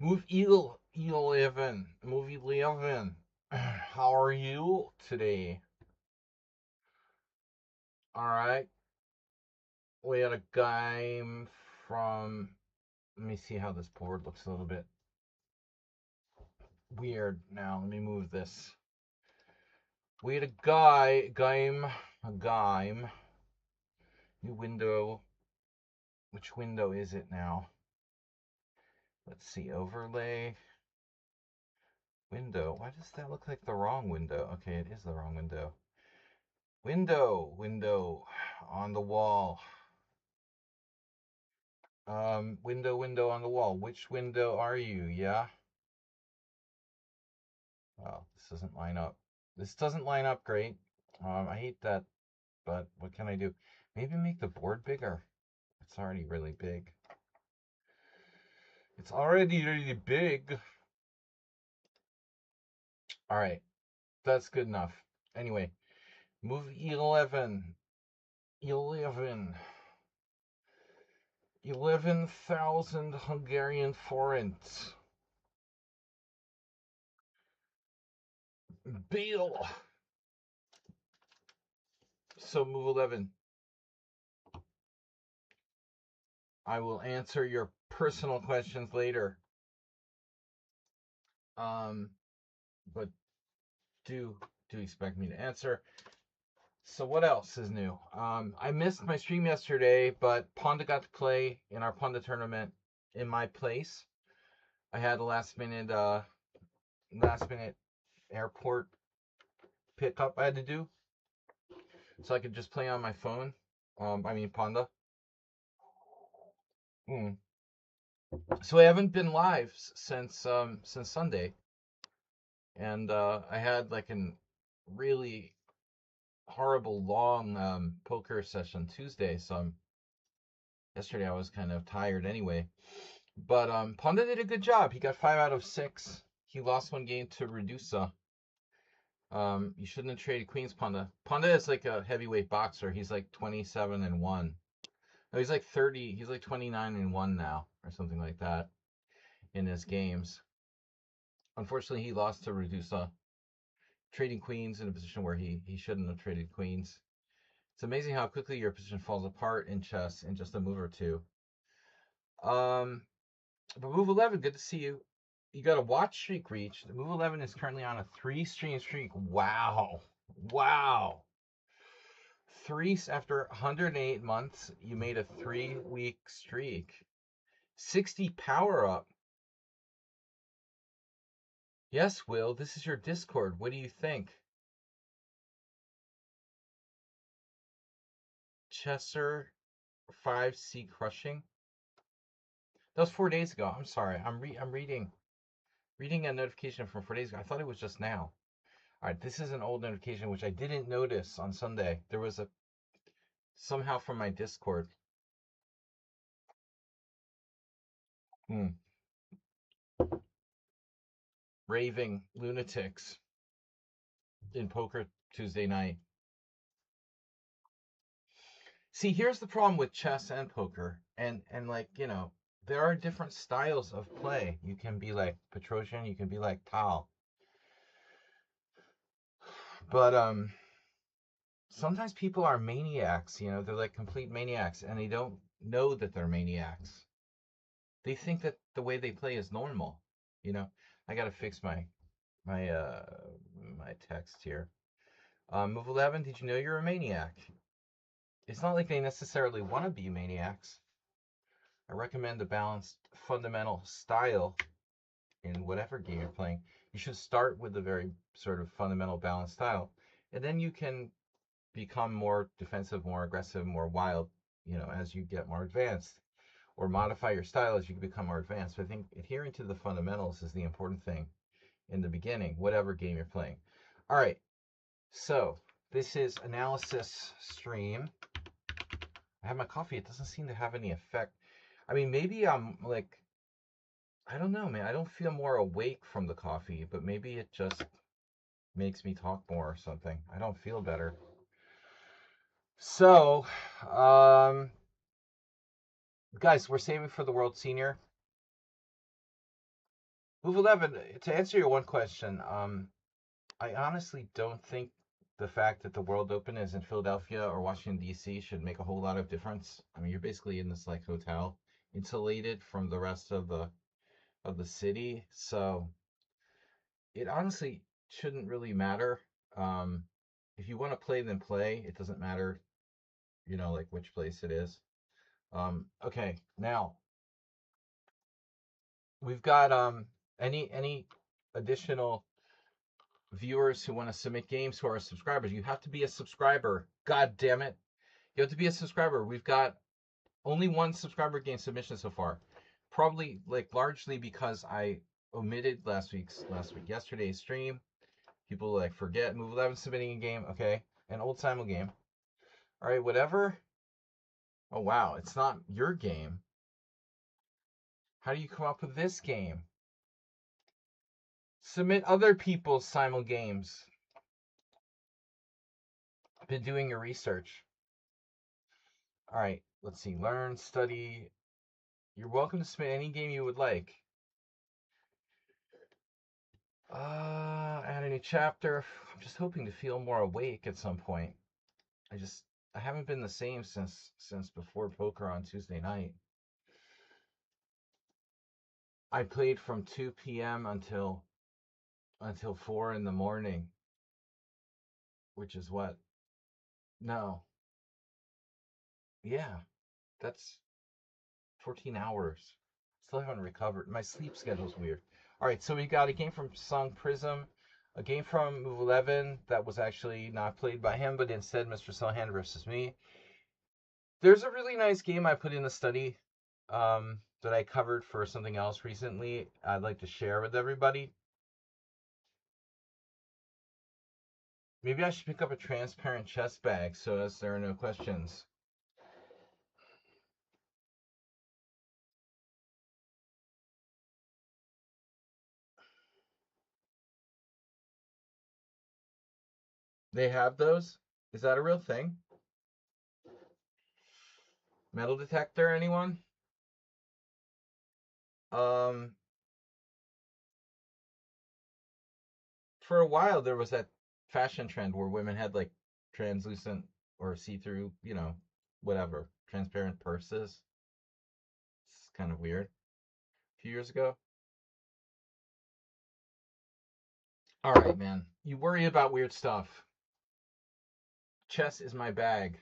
Move 11. Move 11. How are you today? All right. We had a guy from. Let me see how this board looks a little bit weird now. Let me move this. We had a game. New window. Which window is it now? Let's see. Overlay. Window. Why does that look like the wrong window? Okay, it is the wrong window. Window on the wall. Window on the wall. Which window are you? Yeah? Oh, this doesn't line up. This doesn't line up great. I hate that, but what can I do? Maybe make the board bigger. It's already really big. It's already really big. All right, that's good enough. Anyway, move 11. 11,000 Hungarian forints. Bill. So move 11. I will answer your personal questions later. But do expect me to answer. So what else is new? I missed my stream yesterday, but Ponda got to play in our Ponda tournament in my place. I had a last minute airport pickup I had to do, so I could just play on my phone. Ponda. So I haven't been live since Sunday, and I had like a really horrible long poker session Tuesday. So yesterday I was kind of tired anyway. But Ponda did a good job. He got 5 out of 6. He lost one game to Redusa. You shouldn't have traded Queens, Ponda. Ponda is like a heavyweight boxer. He's like 27-1. No, he's like 30. He's like 29-1 now, or something like that, in his games. Unfortunately, he lost to Redusa, trading queens in a position where he shouldn't have traded queens. It's amazing how quickly your position falls apart in chess in just a move or two. But move 11, good to see you. You got a watch streak reached. Move 11 is currently on a 3-stream streak. Wow. After 108 months, you made a 3-week streak. 60 power up. Yes, Will, this is your Discord. What do you think? Chesser 5C crushing. That was 4 days ago. I'm sorry. I'm reading a notification from 4 days ago. I thought it was just now. All right, this is an old notification which I didn't notice on Sunday. There was somehow from my Discord. Raving lunatics in poker Tuesday night. See, here's the problem with chess and poker, and like, there are different styles of play. You can be like Petrosian, you can be like Tal. But sometimes people are maniacs, they're like complete maniacs, and they don't know that they're maniacs. They think that the way they play is normal. I gotta fix my text here. Move 11, did you know you're a maniac? It's not like they necessarily want to be maniacs. I recommend a balanced fundamental style in whatever game you're playing. You should start with a very sort of fundamental balanced style, and then you can become more defensive, more aggressive, more wild, as you get more advanced, or modify your style as you become more advanced. But I think adhering to the fundamentals is the important thing in the beginning, whatever game you're playing. All right, so this is analysis stream. I have my coffee. It doesn't seem to have any effect. I mean, maybe I'm like, I don't know, man. I don't feel more awake from the coffee, but maybe it just makes me talk more or something. I don't feel better. So, guys, we're saving for the World Senior. Move 11. To answer your one question, I honestly don't think the fact that the World Open is in Philadelphia or Washington D.C. should make a whole lot of difference. I mean, you're basically in this like hotel, insulated from the rest of the city, so it honestly shouldn't really matter. Um, if you want to play, then play. It doesn't matter, like which place it is. Okay, now we've got any additional viewers who want to submit games to our subscribers. You have to be a subscriber. God damn it. You have to be a subscriber. We've got only one subscriber game submission so far. Probably like largely because I omitted yesterday's stream. People like forget Move 11 submitting a game. Okay. An old Simul game. All right, whatever. Oh wow, it's not your game. How do you come up with this game? Submit other people's Simul games. Been doing your research. All right, let's see. Learn, study. You're welcome to submit any game you would like. Add a new chapter. I'm just hoping to feel more awake at some point. I haven't been the same since before poker on Tuesday night. I played from 2 p.m. until 4 in the morning, which is what? No. Yeah, that's 14 hours. Still haven't recovered. My sleep schedule's weird. All right, so we got a game from Song Prism, a game from Move 11 that was actually not played by him, but instead Mr. Sohan versus me. There's a really nice game I put in the study that I covered for something else recently. I'd like to share with everybody. Maybe I should pick up a transparent chest bag so as there are no questions. They have those? Is that a real thing? Metal detector, anyone? For a while there was that fashion trend where women had like translucent or see-through, whatever, transparent purses. It's kind of weird. A few years ago. All right, man. You worry about weird stuff. Chess is my bag.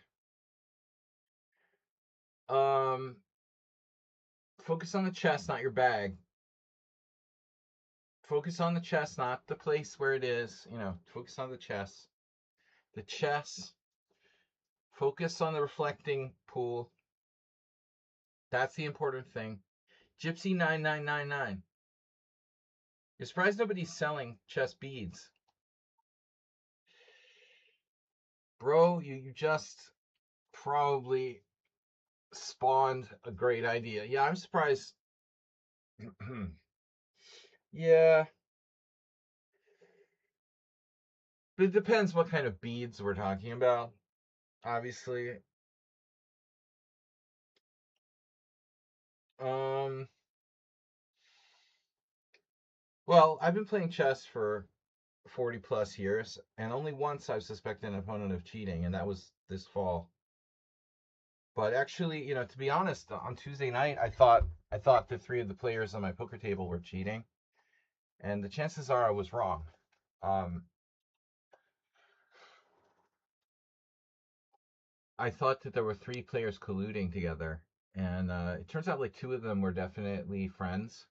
Focus on the chess, not your bag. Focus on the chess, not the place where it is. Focus on the chess. The chess. Focus on the reflecting pool. That's the important thing. Gypsy 9999. You're surprised nobody's selling chess beads. Bro, you just probably spawned a great idea. Yeah, I'm surprised. Yeah. But it depends what kind of beads we're talking about, obviously. Well, I've been playing chess for 40 plus years, and only once I've suspected an opponent of cheating, and that was this fall. But actually, to be honest, on Tuesday night, I thought the three of the players on my poker table were cheating, and the chances are I was wrong. I thought that there were three players colluding together, and it turns out like two of them were definitely friends,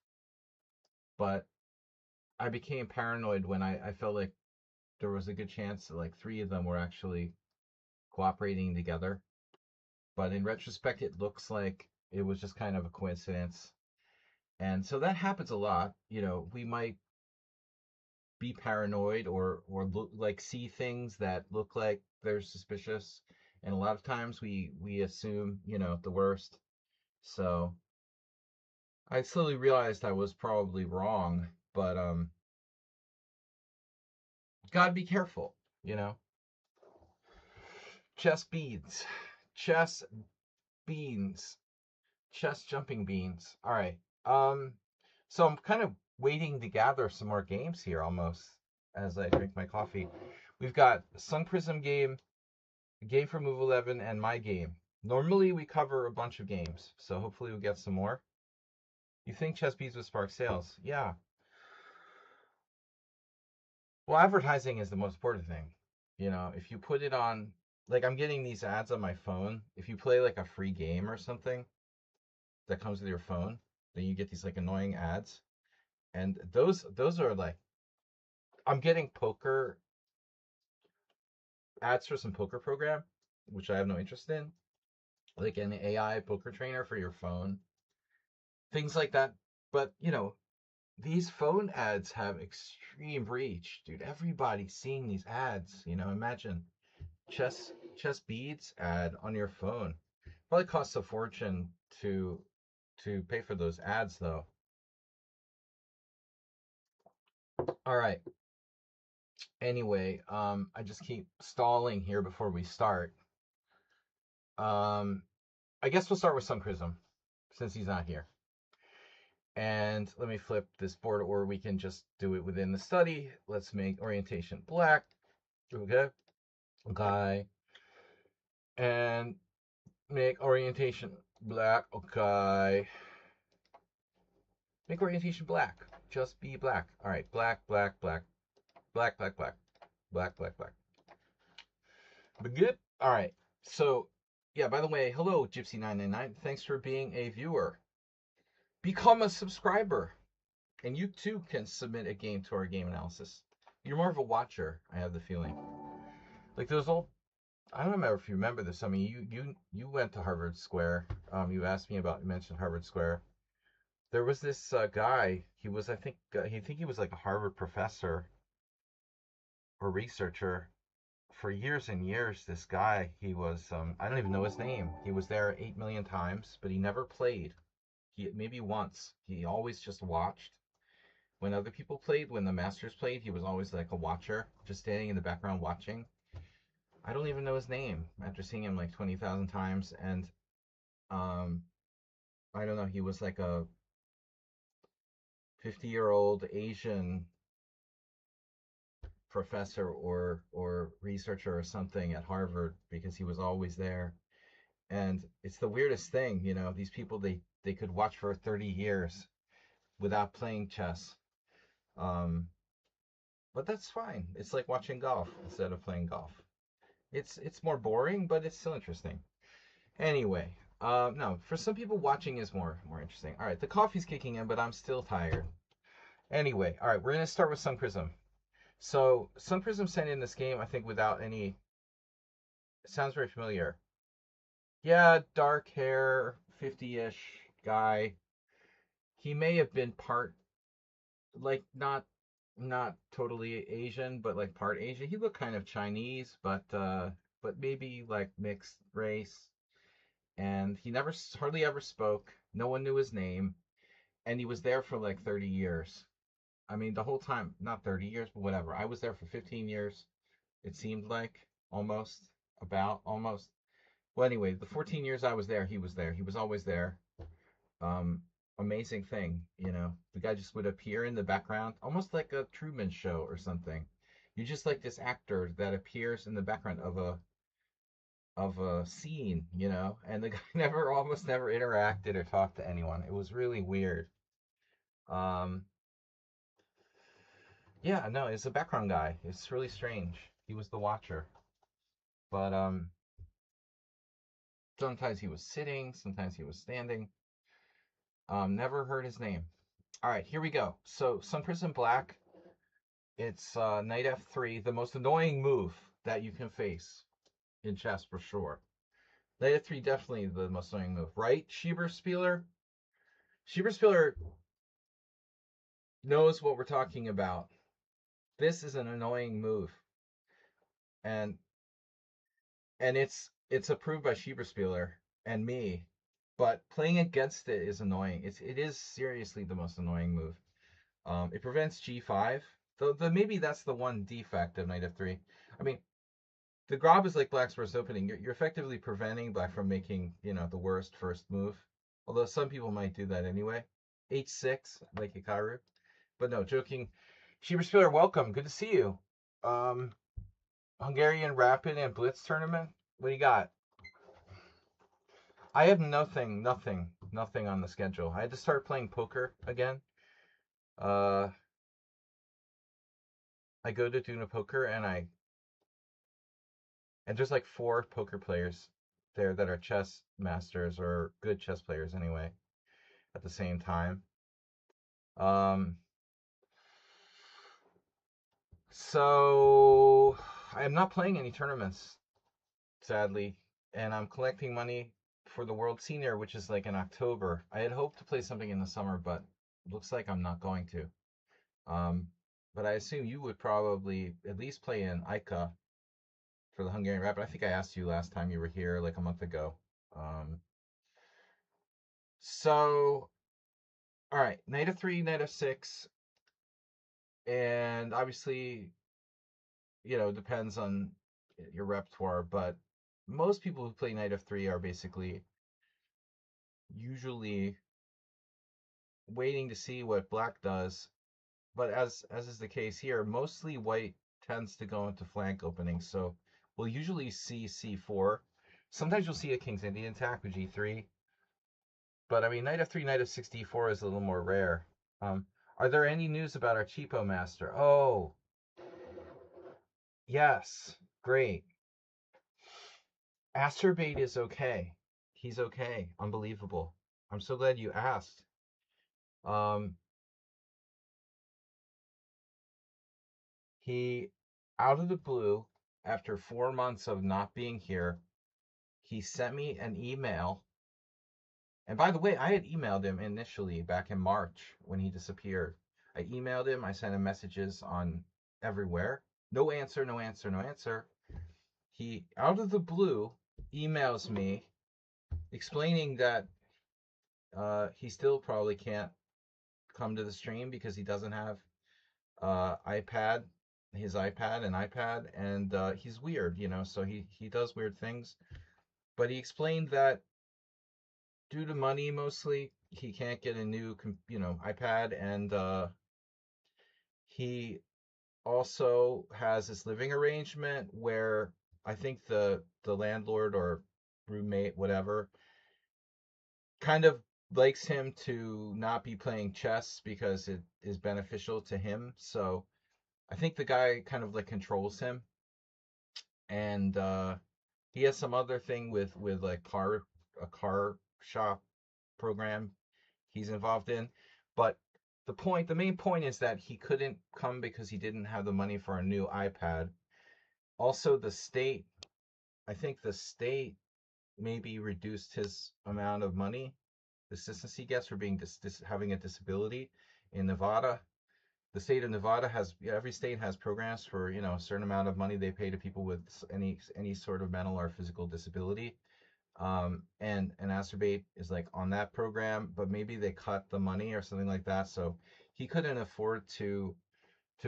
but I became paranoid when I felt like there was a good chance that like three of them were actually cooperating together. But in retrospect, it looks like it was just kind of a coincidence. And so that happens a lot. We might be paranoid or look like see things that look like they're suspicious, and a lot of times we assume the worst. So I slowly realized I was probably wrong, but gotta be careful, you know. Chess beads, chess beans, chess jumping beans. All right. So I'm kind of waiting to gather some more games here almost as I drink my coffee. We've got Sun Prism game, game for Move 11, and my game. Normally we cover a bunch of games, so hopefully we'll get some more. You think chess beats would spark sales? Yeah. Well, advertising is the most important thing. You know, if you put it on, like I'm getting these ads on my phone. If you play like a free game or something that comes with your phone, then you get these like annoying ads. And those are like I'm getting poker ads for some poker program, which I have no interest in, like an AI poker trainer for your phone, things like that. But you know, these phone ads have extreme reach, dude. Everybody's seeing these ads. You know, imagine chess beads ad on your phone. Probably costs a fortune to pay for those ads though. All right. Anyway, I just keep stalling here before we start. Um, I guess we'll start with Sun Prism since he's not here. And let me flip this board, or we can just do it within the study. Let's make orientation black. Okay. Okay. And make orientation black. Okay. Make orientation black. Just be black. All right. Black, black, black. Black, black, black. Black, black, black. But good. All right. So, yeah, by the way, hello, Gypsy999. Thanks for being a viewer. Become a subscriber. And you too can submit a game to our game analysis. You're more of a watcher, I have the feeling. Like those old, I don't remember if you remember this. I mean, you went to Harvard Square. You asked me about, you mentioned Harvard Square. There was this guy. He was, I think he was like a Harvard professor or researcher for years and years. This guy, he was, I don't even know his name. He was there 8 million times, but he never played. He maybe once. He always just watched. When other people played, when the masters played, he was always like a watcher, just standing in the background watching. I don't even know his name after seeing him like 20,000 times. And um, I don't know, he was like a 50-year-old Asian professor or researcher or something at Harvard because he was always there. And it's the weirdest thing, you know, these people they could watch for 30 years without playing chess. Um, but that's fine. It's like watching golf instead of playing golf. It's more boring, but it's still interesting. Anyway, no, for some people watching is more interesting. All right, the coffee's kicking in, but I'm still tired. Anyway, all right, we're gonna start with Sun Prism. So Sun Prism sent in this game, I think, without any. It sounds very familiar. Yeah, dark hair, 50-ish guy. He may have been part, like not totally Asian, but like part Asian. He looked kind of Chinese, but maybe like mixed race. And he never hardly ever spoke. No one knew his name, and he was there for like 30 years. I mean, the whole time, not 30 years, but whatever. I was there for 15 years. It seemed like almost. Well, anyway, the 14 years I was there, he was there. He was always there. Um, Amazing thing, you know. The guy just would appear in the background, almost like a Truman Show or something. You're just like this actor that appears in the background of a scene, you know, and the guy never, almost never interacted or talked to anyone. It was really weird. Um, yeah, no, it's a background guy. It's really strange. He was the watcher, but sometimes he was sitting, sometimes he was standing. Never heard his name. All right, here we go. So, Sun Prism Black. It's knight f3, the most annoying move that you can face in chess for sure. Knight f3, definitely the most annoying move, right? Schieberspieler knows what we're talking about. This is an annoying move, and it's approved by Schieberspieler and me, but playing against it is annoying. It is seriously the most annoying move. It prevents g5. Though maybe that's the one defect of knight f3. I mean, the Grob is like black's worst opening. You're effectively preventing black from making, you know, the worst first move. Although some people might do that anyway. H6, like Hikaru. But no, joking. Sheeper Spiller, welcome. Good to see you. Um, Hungarian Rapid and Blitz tournament. What do you got? I have nothing on the schedule. I had to start playing poker again. Uh, I go to Duna Poker and there's like 4 poker players there that are chess masters or good chess players anyway at the same time. Um, so I am not playing any tournaments, sadly, and I'm collecting money for the World Senior, which is like in October. I had hoped to play something in the summer, but looks like I'm not going to. Um, but I assume you would probably at least play in ICA for the Hungarian Rapid. I think I asked you last time you were here like a month ago. Um, so, all right, knight of 3, knight of 6, and obviously, depends on your repertoire, but most people who play knight of 3 are basically usually waiting to see what black does. But as is the case here, mostly white tends to go into flank openings, so we'll usually see c4. Sometimes you'll see a king's Indian attack with g3, but I mean knight f3, knight f6, d4 is a little more rare. Um, are there any news about our cheapo master? Oh, yes, great. Acerbate is okay. He's okay. Unbelievable. I'm so glad you asked. Um, he, out of the blue, after 4 months of not being here, he sent me an email. And by the way, I had emailed him initially back in March when he disappeared. I emailed him. I sent him messages on everywhere. No answer, no answer, no answer. He, out of the blue, emails me explaining that he still probably can't come to the stream because he doesn't have iPad, his iPad and iPad, and he's weird, so he does weird things. But he explained that due to money mostly, he can't get a new, iPad, and he also has this living arrangement where I think the landlord or roommate, whatever, kind of likes him to not be playing chess because it is beneficial to him. So I think the guy kind of like controls him, and he has some other thing with like a car shop program he's involved in. But the main point is that he couldn't come because he didn't have the money for a new iPad. Also, I think the state maybe reduced his amount of money, the assistance he gets for being having a disability in Nevada. The state of Nevada has, every state has programs for, a certain amount of money they pay to people with any sort of mental or physical disability. And Acerbate is like on that program, but maybe they cut the money or something like that. So he couldn't afford to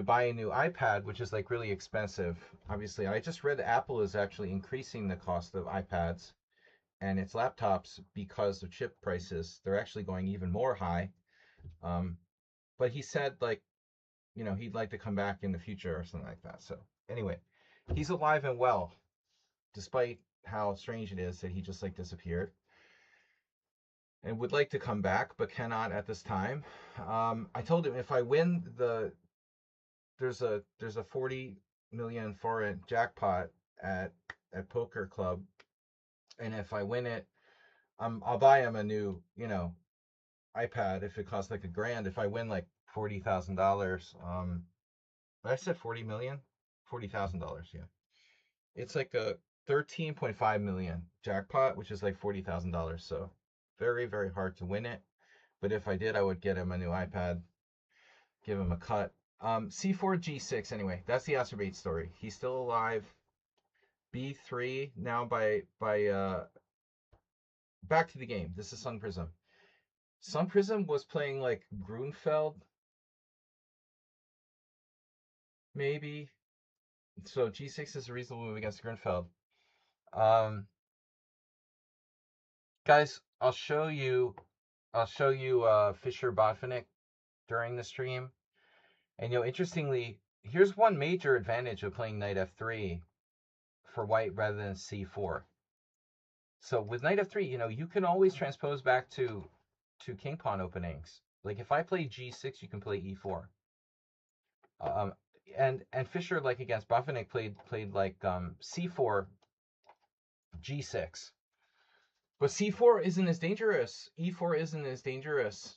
buy a new iPad, which is like really expensive. Obviously, I just read Apple is actually increasing the cost of iPads and its laptops because of chip prices. They're actually going even more high. Um, but he said like, he'd like to come back in the future or something like that. So anyway, he's alive and well, despite how strange it is that he just like disappeared, and would like to come back but cannot at this time. I told him if I win there's a 40 million foreign jackpot at Poker Club, and if I win it, I'll buy him a new iPad if it costs like $1,000. If I win like $40,000, I said 40 million, $40,000, yeah. It's like a 13.5 million jackpot, which is like $40,000. So very, very hard to win it. But if I did, I would get him a new iPad, give him a cut. C4 G6 anyway. That's the Acerbate story. He's still alive. B3 now by back to the game. This is Sun Prism. Sun Prism was playing like Grunfeld, maybe. So G6 is a reasonable move against Grunfeld. Um, guys, I'll show you Fischer Botvinnik during the stream. And interestingly, here's one major advantage of playing knight f3 for white rather than c4. So with knight f3, you can always transpose back to king pawn openings. Like if I play g6, you can play e4. And Fischer, like against Boffinek, played like c4, g6. But c4 isn't as dangerous. e4 isn't as dangerous.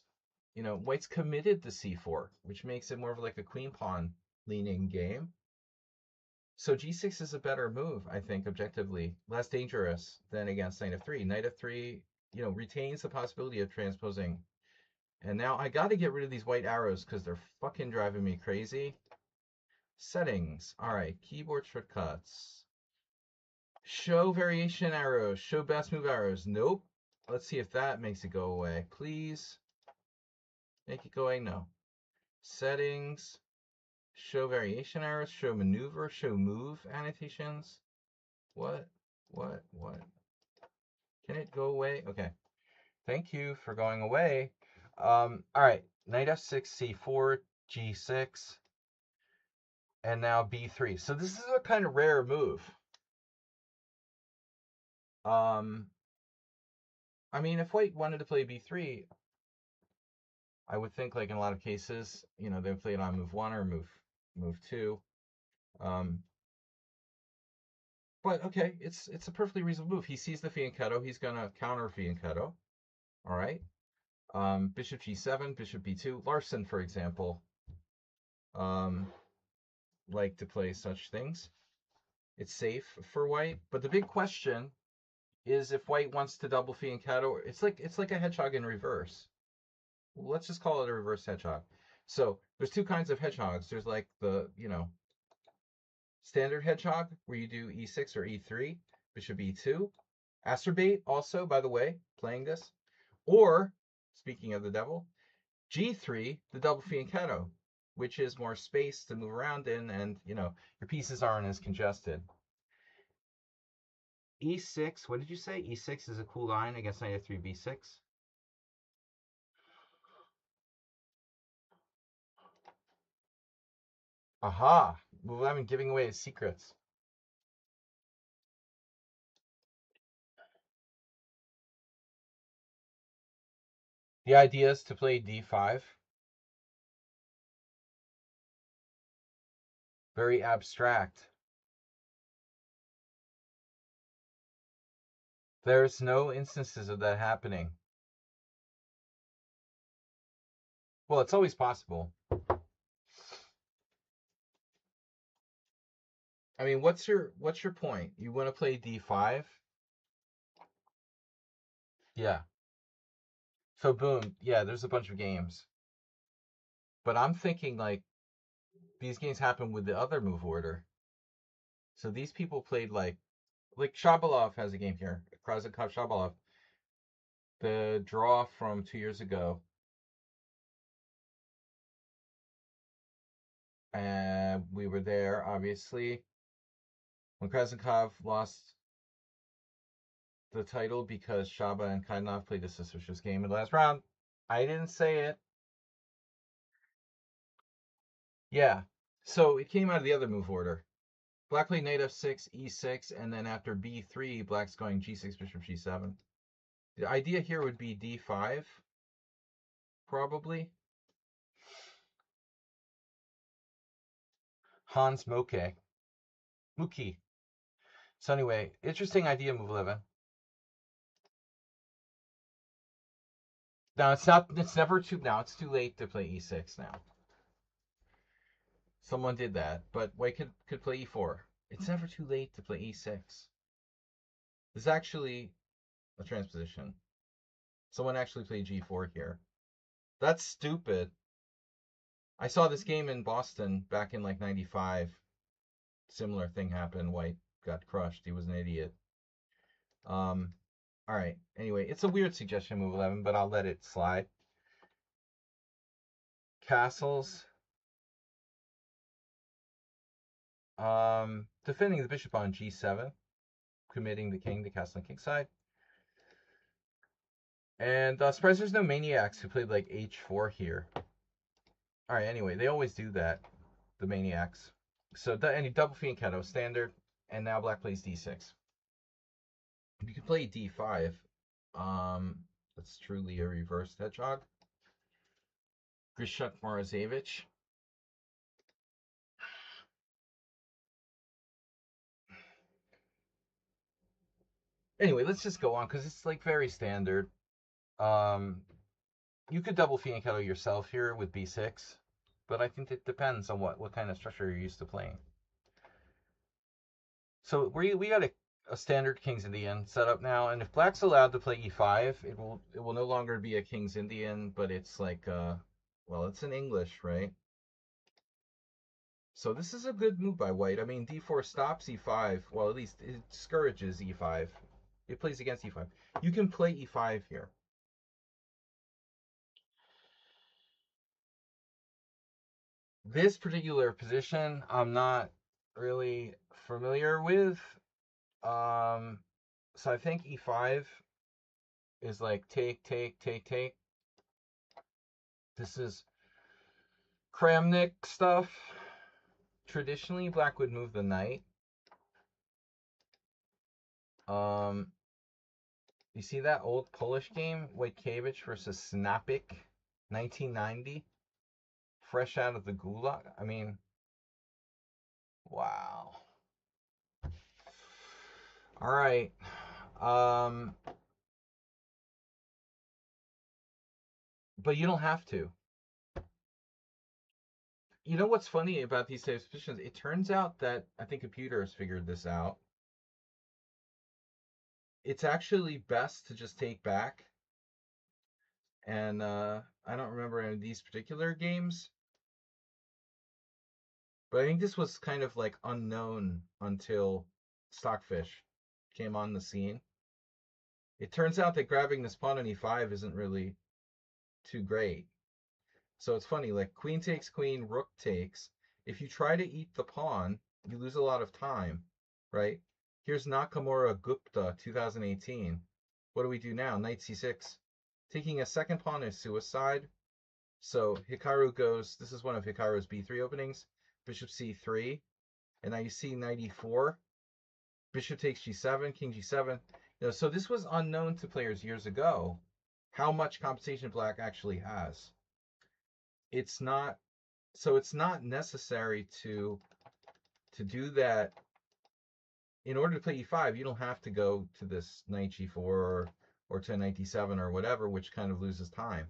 White's committed to c4, which makes it more of like a queen pawn leaning game. So g6 is a better move, I think, objectively, less dangerous than against knight f3. Knight f3, retains the possibility of transposing. And now I got to get rid of these white arrows because they're fucking driving me crazy. Settings. All right, keyboard shortcuts. Show variation arrows. Show best move arrows. Nope. Let's see if that makes it go away. Please make it go away. No. Settings. Show variation arrows. Show maneuver. Show move annotations. What? Can it go away? Okay. Thank you for going away. All right. Knight f6, c4, g6, and now b3. So this is a kind of rare move. I mean, if white wanted to play b3, I would think, like in a lot of cases, they would play it on move 1 or move 2. But okay, it's a perfectly reasonable move. He sees the fianchetto. He's gonna counter fianchetto. All right. Bishop g7, bishop b2. Larson, for example, like to play such things. It's safe for white, but the big question is if white wants to double fianchetto. It's like a hedgehog in reverse. Let's just call it a reverse hedgehog. So there's two kinds of hedgehogs. There's like the standard hedgehog where you do e6 or e3, bishop e2. Acerbate also, by the way, playing this. Or, speaking of the devil, g3, the double fianchetto, which is more space to move around in, and your pieces aren't as congested. e6, what did you say? e6 is a cool line against knight f3, b6. Aha! Move 11 giving away his secrets. The idea is to play d5. Very abstract. There's no instances of that happening. Well, it's always possible. I mean, what's your point? You want to play d5? Yeah. So boom, yeah, there's a bunch of games. But I'm thinking like these games happen with the other move order. So these people played like Shabalov has a game here. Krasnikov Shabalov. The draw from 2 years ago. And we were there, obviously, when Krasnikov lost the title because Shaba and Kaidanov played a suspicious game in the last round. I didn't say it. Yeah. So it came out of the other move order. Black played knight f6, e6, and then after b3, black's going g6, bishop g7. The idea here would be d5, probably. Hans Moke. Muki. So anyway, interesting idea, move 11. Now it's too late to play e6 now. Someone did that, but white could play e4. It's never too late to play e6. This is actually a transposition. Someone actually played g4 here. That's stupid. I saw this game in Boston back in like 95. Similar thing happened. White got crushed. He was an idiot. All right. Anyway, it's a weird suggestion, move 11, but I'll let it slide. Castles. Defending the bishop on g7. Committing the king to castle on king side. And surprised there's no maniacs who played like h4 here. All right. Anyway, they always do that. The maniacs. So any double fianchetto standard, and now black plays d6. You can play d5. That's truly a reversed hedgehog. Grishuk Morozevich. Anyway, let's just go on because it's like very standard. You could double fianchetto yourself here with b6, but I think it depends on what kind of structure you're used to playing. So we got a standard King's Indian set up now, and if black's allowed to play e5, it will no longer be a King's Indian, but it's like well, it's in English, right? So this is a good move by white. I mean, d4 stops e5. Well, at least it discourages e5. It plays against e5. You can play e5 here. This particular position, I'm not really familiar with. So I think e5 is like take, take, take, take. This is Kramnik stuff. Traditionally, black would move the knight. You see that old Polish game, Wojtkiewicz versus Snapik, 1990? Fresh out of the gulag? I mean, wow. All right. But you don't have to. You know what's funny about these types of positions? It turns out that I think computers figured this out. It's actually best to just take back. And I don't remember any of these particular games, but I think this was kind of like unknown until Stockfish came on the scene. It turns out that grabbing this pawn on e5 isn't really too great. So it's funny, like queen takes queen, rook takes. If you try to eat the pawn, you lose a lot of time, right? Here's Nakamura Gupta, 2018. What do we do now? Knight c6. Taking a second pawn is suicide. So Hikaru goes, this is one of Hikaru's b3 openings. Bishop c3. And now you see knight e4. Bishop takes g7, king g7. You know, so this was unknown to players years ago, how much compensation black actually has. It's not necessary to do that. In order to play e5, you don't have to go to this knight g4 or to knight d7 or whatever, which kind of loses time.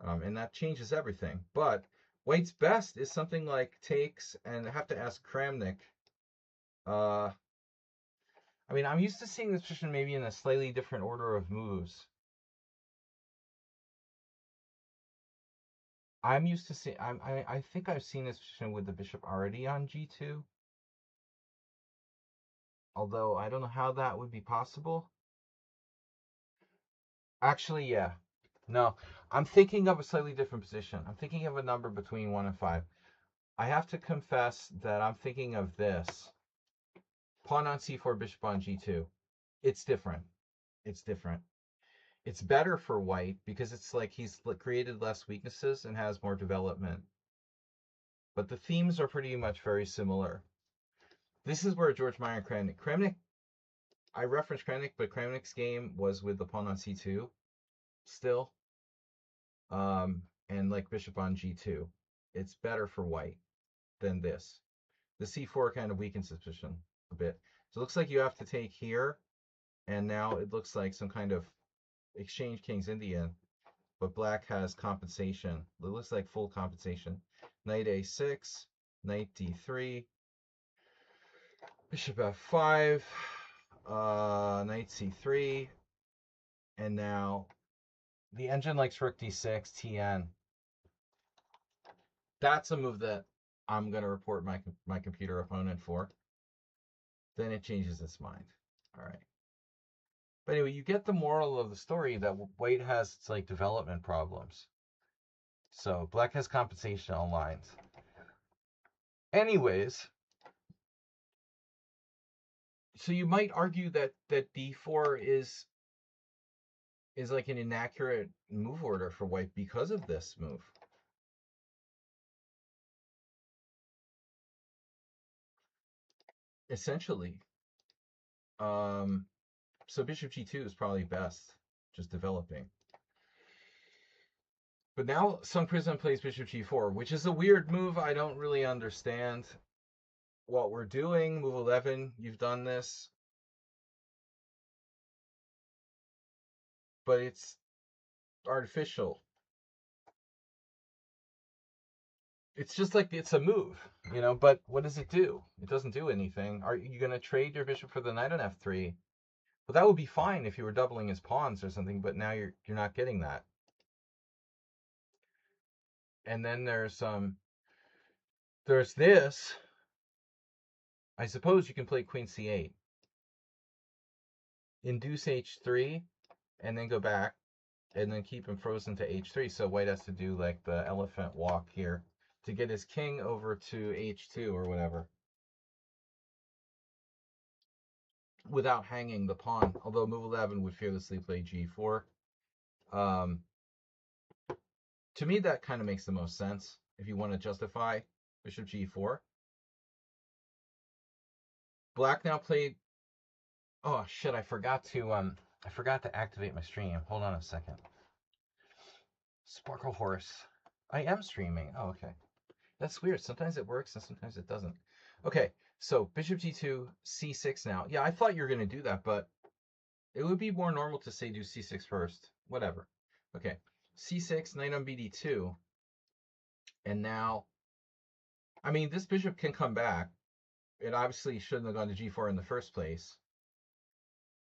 And that changes everything. But white's best is something like takes, and I have to ask Kramnik. I mean, I'm used to seeing this position maybe in a slightly different order of moves. I'm used to see. I think I've seen this position with the bishop already on g2. Although I don't know how that would be possible. Actually, yeah. No, I'm thinking of a slightly different position. I'm thinking of a number between 1 and 5. I have to confess that I'm thinking of this. Pawn on c4, bishop on g2. It's different. It's different. It's better for white because it's like he's created less weaknesses and has more development. But the themes are pretty much very similar. This is where George Meyer and Kramnik, I referenced Kramnik, but Kramnik's game was with the pawn on c2 still. And like bishop on g2. It's better for white than this. The c4 kind of weakens this position a bit. So it looks like you have to take here, and now it looks like some kind of exchange King's Indian, but black has compensation. It looks like full compensation. Knight a6, knight d3, bishop f5, knight c3, and now the engine likes rook d6, tn. That's a move that I'm going to report my computer opponent for. Then it changes its mind. All right. But anyway, you get the moral of the story that white has its like development problems. So black has compensation on lines. Anyways, so you might argue that d4 is like an inaccurate move order for white because of this move. essentially. Um, so bishop g2 is probably best, just developing. But now Sun Prism plays bishop g4, which is a weird move. I don't really understand what we're doing. Move 11, you've done this. But it's artificial. It's just like it's a move, but what does it do? It doesn't do anything. Are you going to trade your bishop for the knight on f3? Well, that would be fine if you were doubling his pawns or something, but now you're not getting that. And then there's this. I suppose you can play queen c8, induce h3, and then go back, and then keep him frozen to h3. So white has to do like the elephant walk here to get his king over to h2 or whatever, without hanging the pawn, although move 11 would fearlessly play g4. To me, that kind of makes the most sense if you want to justify bishop g4. Black now played. Oh shit! I forgot to activate my stream. Hold on a second. Sparkle Horse. I am streaming. Oh, okay. That's weird. Sometimes it works and sometimes it doesn't. Okay, so bishop g2, c6 now. Yeah, I thought you were going to do that, but it would be more normal to say do c6 first. Whatever. Okay, c6, knight on bd2. And now, I mean, this bishop can come back. It obviously shouldn't have gone to g4 in the first place.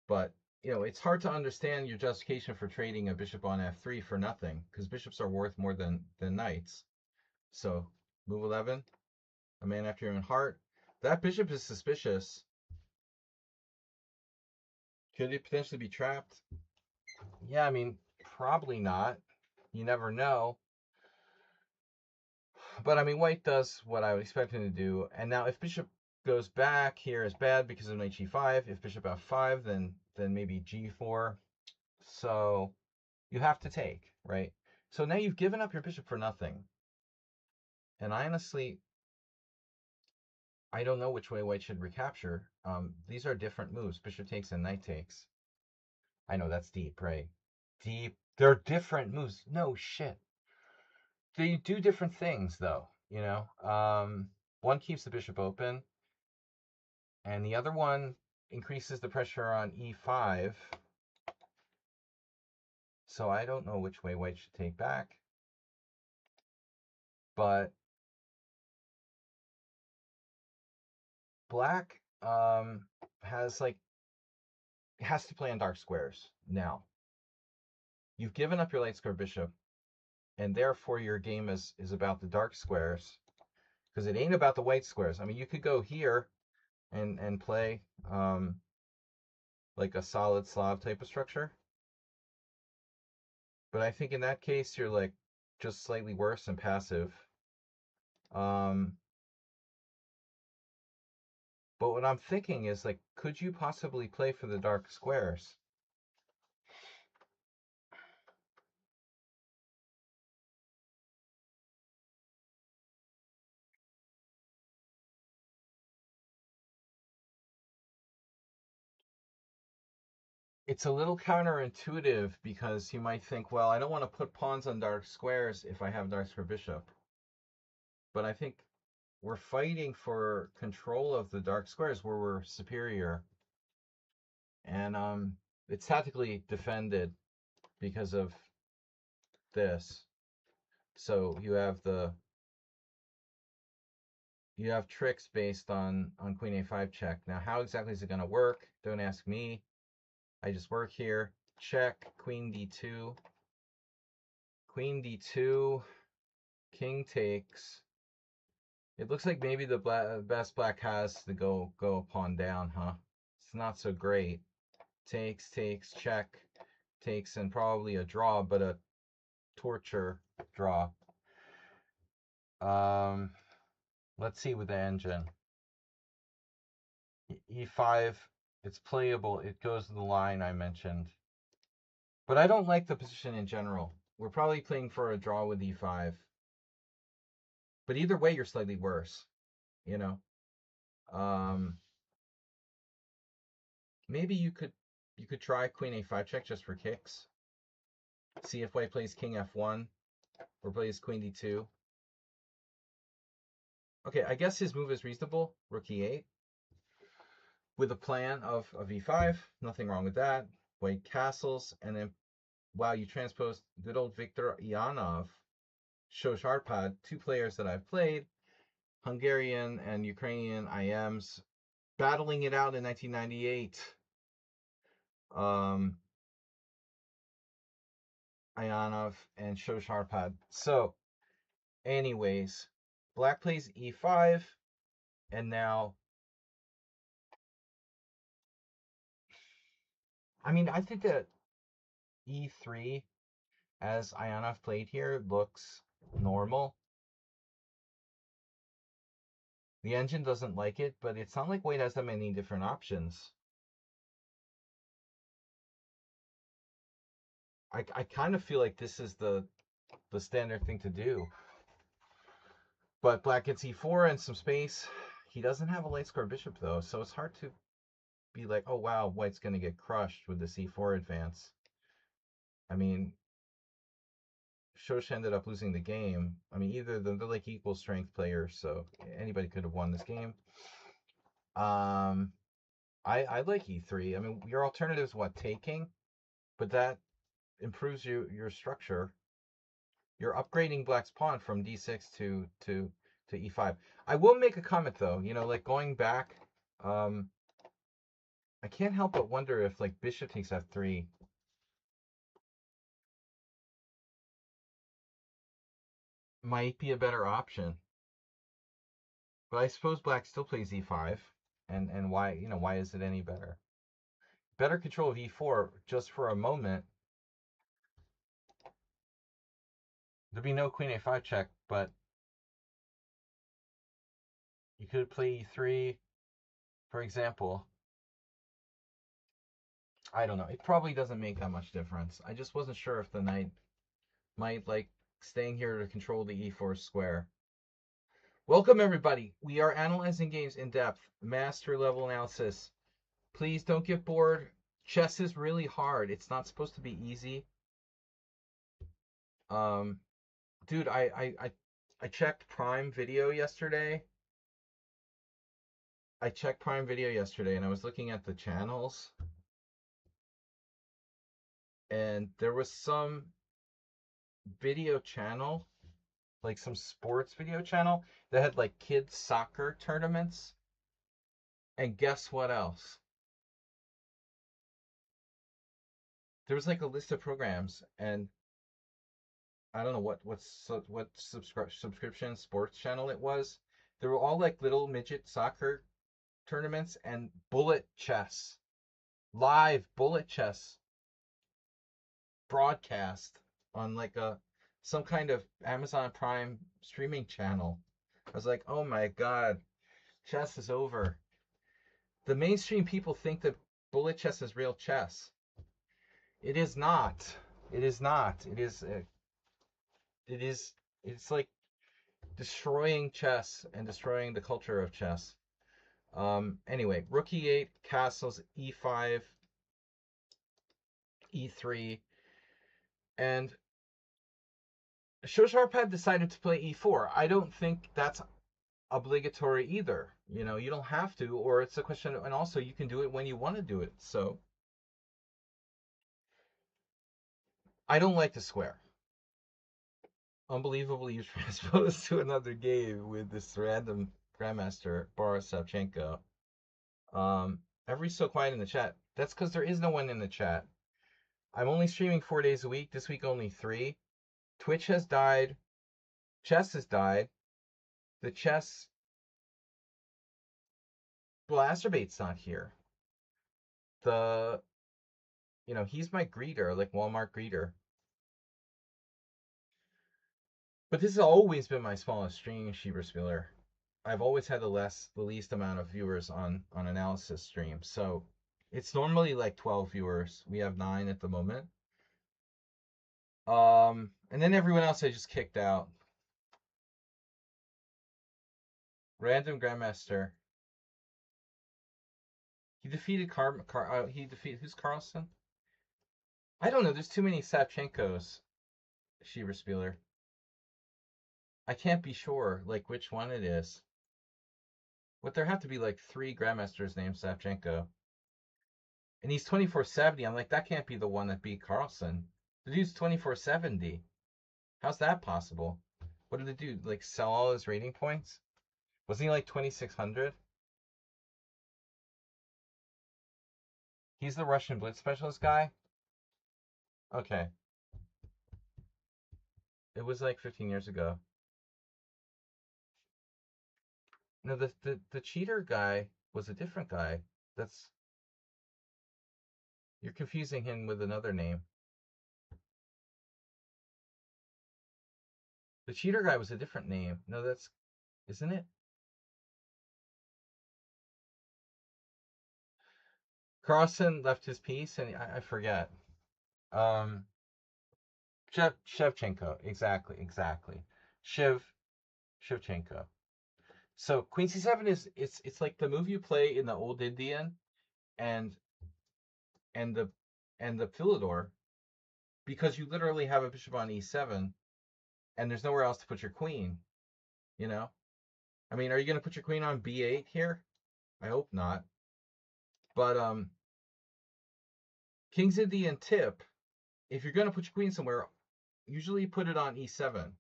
But, it's hard to understand your justification for trading a bishop on f3 for nothing, because bishops are worth more than knights. So, move 11, a man after your own heart. That bishop is suspicious. Could it potentially be trapped? Yeah, I mean, probably not. You never know. But, I mean, white does what I would expect him to do. And now if bishop goes back here is bad because of knight g5. If bishop f5, then maybe g4. So you have to take, right? So now you've given up your bishop for nothing. And I honestly, I don't know which way white should recapture. These are different moves. Bishop takes and knight takes. I know that's deep, right? Deep. They're different moves. No shit. They do different things, though. One keeps the bishop open, and the other one increases the pressure on e5. So I don't know which way white should take back. But black has to play on dark squares now. You've given up your light square bishop, and therefore your game is about the dark squares, because it ain't about the white squares. I mean, you could go here and play like a solid Slav type of structure, but I think in that case you're like just slightly worse and passive. But what I'm thinking is, like, could you possibly play for the dark squares? It's a little counterintuitive because you might think, well, I don't want to put pawns on dark squares if I have dark square bishop. But I think we're fighting for control of the dark squares where we're superior. And it's tactically defended because of this. So you have tricks based on queen a5 check. Now, how exactly is it going to work? Don't ask me. I just work here. Check, queen d2. Queen d2, king takes. It looks like maybe the best black has to go pawn down, huh? It's not so great. Takes, check, takes, and probably a draw, but a torture draw. Let's see with the engine. E5, it's playable. It goes to the line I mentioned. But I don't like the position in general. We're probably playing for a draw with e5. But either way, you're slightly worse, you know? Maybe you could try queen a5 check just for kicks. See if white plays king f1 or plays queen d2. Okay, I guess his move is reasonable. Rook e8 with a plan of e5. Nothing wrong with that. White castles, and then wow, you transposed good old Viktor Ianov, Shosharpad, two players that I've played, Hungarian and Ukrainian IMs, battling it out in 1998. Ianov and Shosharpad. So, anyways, black plays e5, and now, I mean, I think that e3, as Ianov played here, looks normal. The engine doesn't like it, but it's not like white has that many different options. I kind of feel like this is the standard thing to do. But black gets e4 and some space. He doesn't have a light square bishop, though, so it's hard to be like, oh, wow, white's going to get crushed with this e4 advance. I mean, Shosh ended up losing the game. I mean, either they're like equal strength players, so anybody could have won this game. I like e3. I mean, your alternative is what, taking? But that improves your structure. You're upgrading black's pawn from d6 to e5. I will make a comment though, like going back, I can't help but wonder if like bishop takes f3 might be a better option. But I suppose black still plays e5, and why is it any better? Better control of e4 just for a moment. There'd be no queen a5 check, but you could play e3, for example. I don't know. It probably doesn't make that much difference. I just wasn't sure if the knight might like staying here to control the e4 square. Welcome everybody. We are analyzing games in depth, master level analysis. Please don't get bored. Chess is really hard. It's not supposed to be easy. Dude, I checked Prime Video yesterday. And I was looking at the channels, and there was some video channel, like some sports video channel that had like kids soccer tournaments. And guess what else? There was like a list of programs, and I don't know what subscription sports channel it was. They were all like little midget soccer tournaments and bullet chess, live bullet chess broadcast on like some kind of Amazon Prime streaming channel. I was like, oh my god, chess is over. The mainstream people think that bullet chess is real chess. It is not. It is not. It is. It is. It's like destroying chess and destroying the culture of chess. Anyway, rook e8, castles e5, e3, and Shosharpad decided to play e4. I don't think that's obligatory either. You don't have to, or it's a question of, and also you can do it when you want to do it. So I don't like the square. Unbelievably, you transposed to another game with this random grandmaster Boris Savchenko. Everybody's so quiet in the chat. That's because there is no one in the chat. I'm only streaming 4 days a week. This week only 3. Twitch has died. Chess has died. The chess Blasterbait's not here. He's my greeter, like Walmart greeter. But this has always been my smallest stream, Shieber Spiller. I've always had the least amount of viewers on analysis stream. So it's normally like 12 viewers. We have 9 at the moment. And then everyone else I just kicked out. Random Grandmaster. He defeated he defeated who's Carlson? I don't know. There's too many Savchenkos. Shiver Spieler. I can't be sure like which one it is. But there have to be like three grandmasters named Savchenko. And he's 2470. I'm like, that can't be the one that beat Carlson. The dude's 2470. How's that possible? What did the dude like sell all his rating points? Wasn't he like 2600? He's the Russian Blitz specialist guy? Okay. It was like 15 years ago. No, the cheater guy was a different guy. That's You're confusing him with another name. The cheater guy was a different name. No, that's isn't it? Carlson left his piece, and I forget. Um, Shevchenko, exactly. Shiv Shevchenko. So Queen C7 is it's like the move you play in the old Indian and and the and the Philidor because you literally have a bishop on E7 and there's nowhere else to put your queen. You know, I mean, are you going to put your queen on B8 here? I hope not. But King's Indian tip: if you're going to put your queen somewhere, usually put it on E7.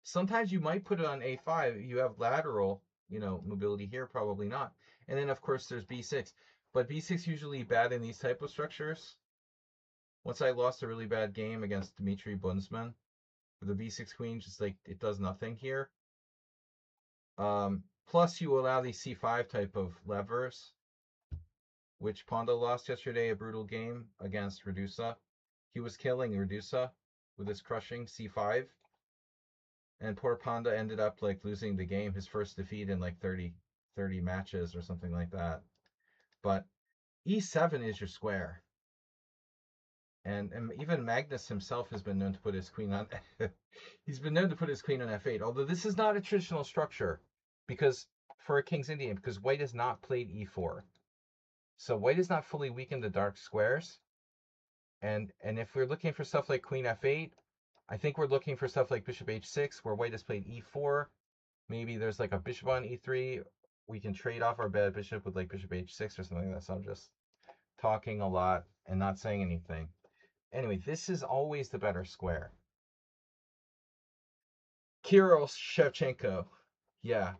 Sometimes you might put it on A5. You have lateral, mobility here, probably not. And then of course there's B6. But B6 usually bad in these type of structures. Once I lost a really bad game against Dmitry Bunzman, the B6 queen just like it does nothing here. Plus you allow these C5 type of levers, which Pondo lost yesterday, a brutal game against Redusa. He was killing Redusa with his crushing C5. And poor Panda ended up like losing the game, his first defeat in like 30 matches or something like that. But E7 is your square. And even Magnus himself has been known to put his queen on he's been known to put his queen on F8, although this is not a traditional structure because for a King's Indian, because white has not played E4. So white has not fully weakened the dark squares. And if we're looking for stuff like queen F8, I think we're looking for stuff like bishop H6, where white has played E4. Maybe there's like a bishop on E3. We can trade off our bad bishop with like bishop H6 or something like that. So I'm just talking a lot and not saying anything. Anyway, this is always the better square. Kirill Shevchenko. Yeah.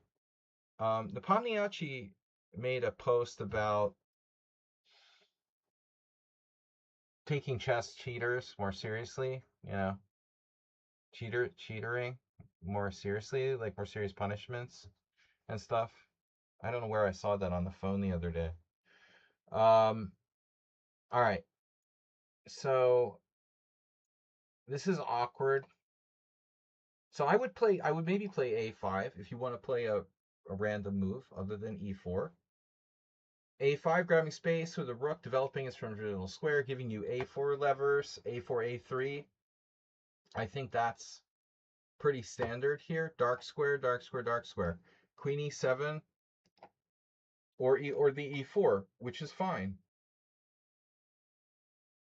Nepomniachtchi made a post about taking chess cheaters more seriously, cheatering more seriously, like more serious punishments and stuff. I don't know where I saw that on the phone the other day. All right. So this is awkward. So I would maybe play A5 if you want to play a random move other than E4. A5 grabbing space with a rook, developing its original square, giving you A4 levers, A4, A3. I think that's pretty standard here. Dark square, dark square, dark square. Queen E7 or the E4, which is fine.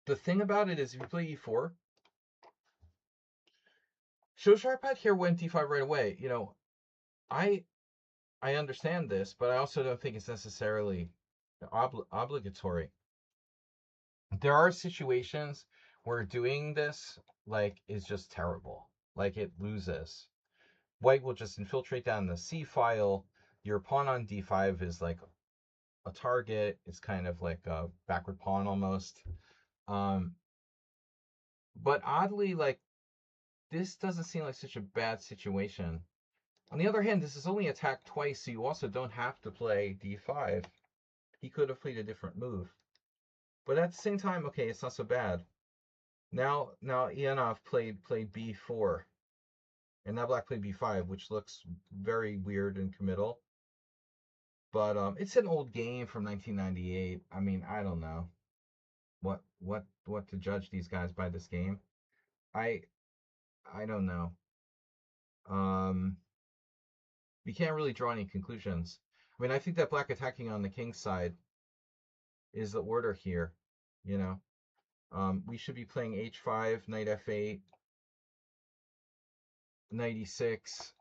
The thing about it is if you play E4, Show here went D5 right away. I understand this, but I also don't think it's necessarily obligatory. There are situations where doing this is just terrible. Like it loses. White will just infiltrate down the C file. Your pawn on D5 is like a target. It's kind of like a backward pawn almost. But oddly, this doesn't seem like such a bad situation. On the other hand, this is only attacked twice, so you also don't have to play D5. He could have played a different move. But at the same time, okay, it's not so bad. Now Ianov played B4. And now black played B5, which looks very weird and committal. But it's an old game from 1998. I mean, I don't know what to judge these guys by this game. I don't know. We can't really draw any conclusions. I mean, I think that black attacking on the king's side is the order here, you know. We should be playing h5, knight f8, knight e6,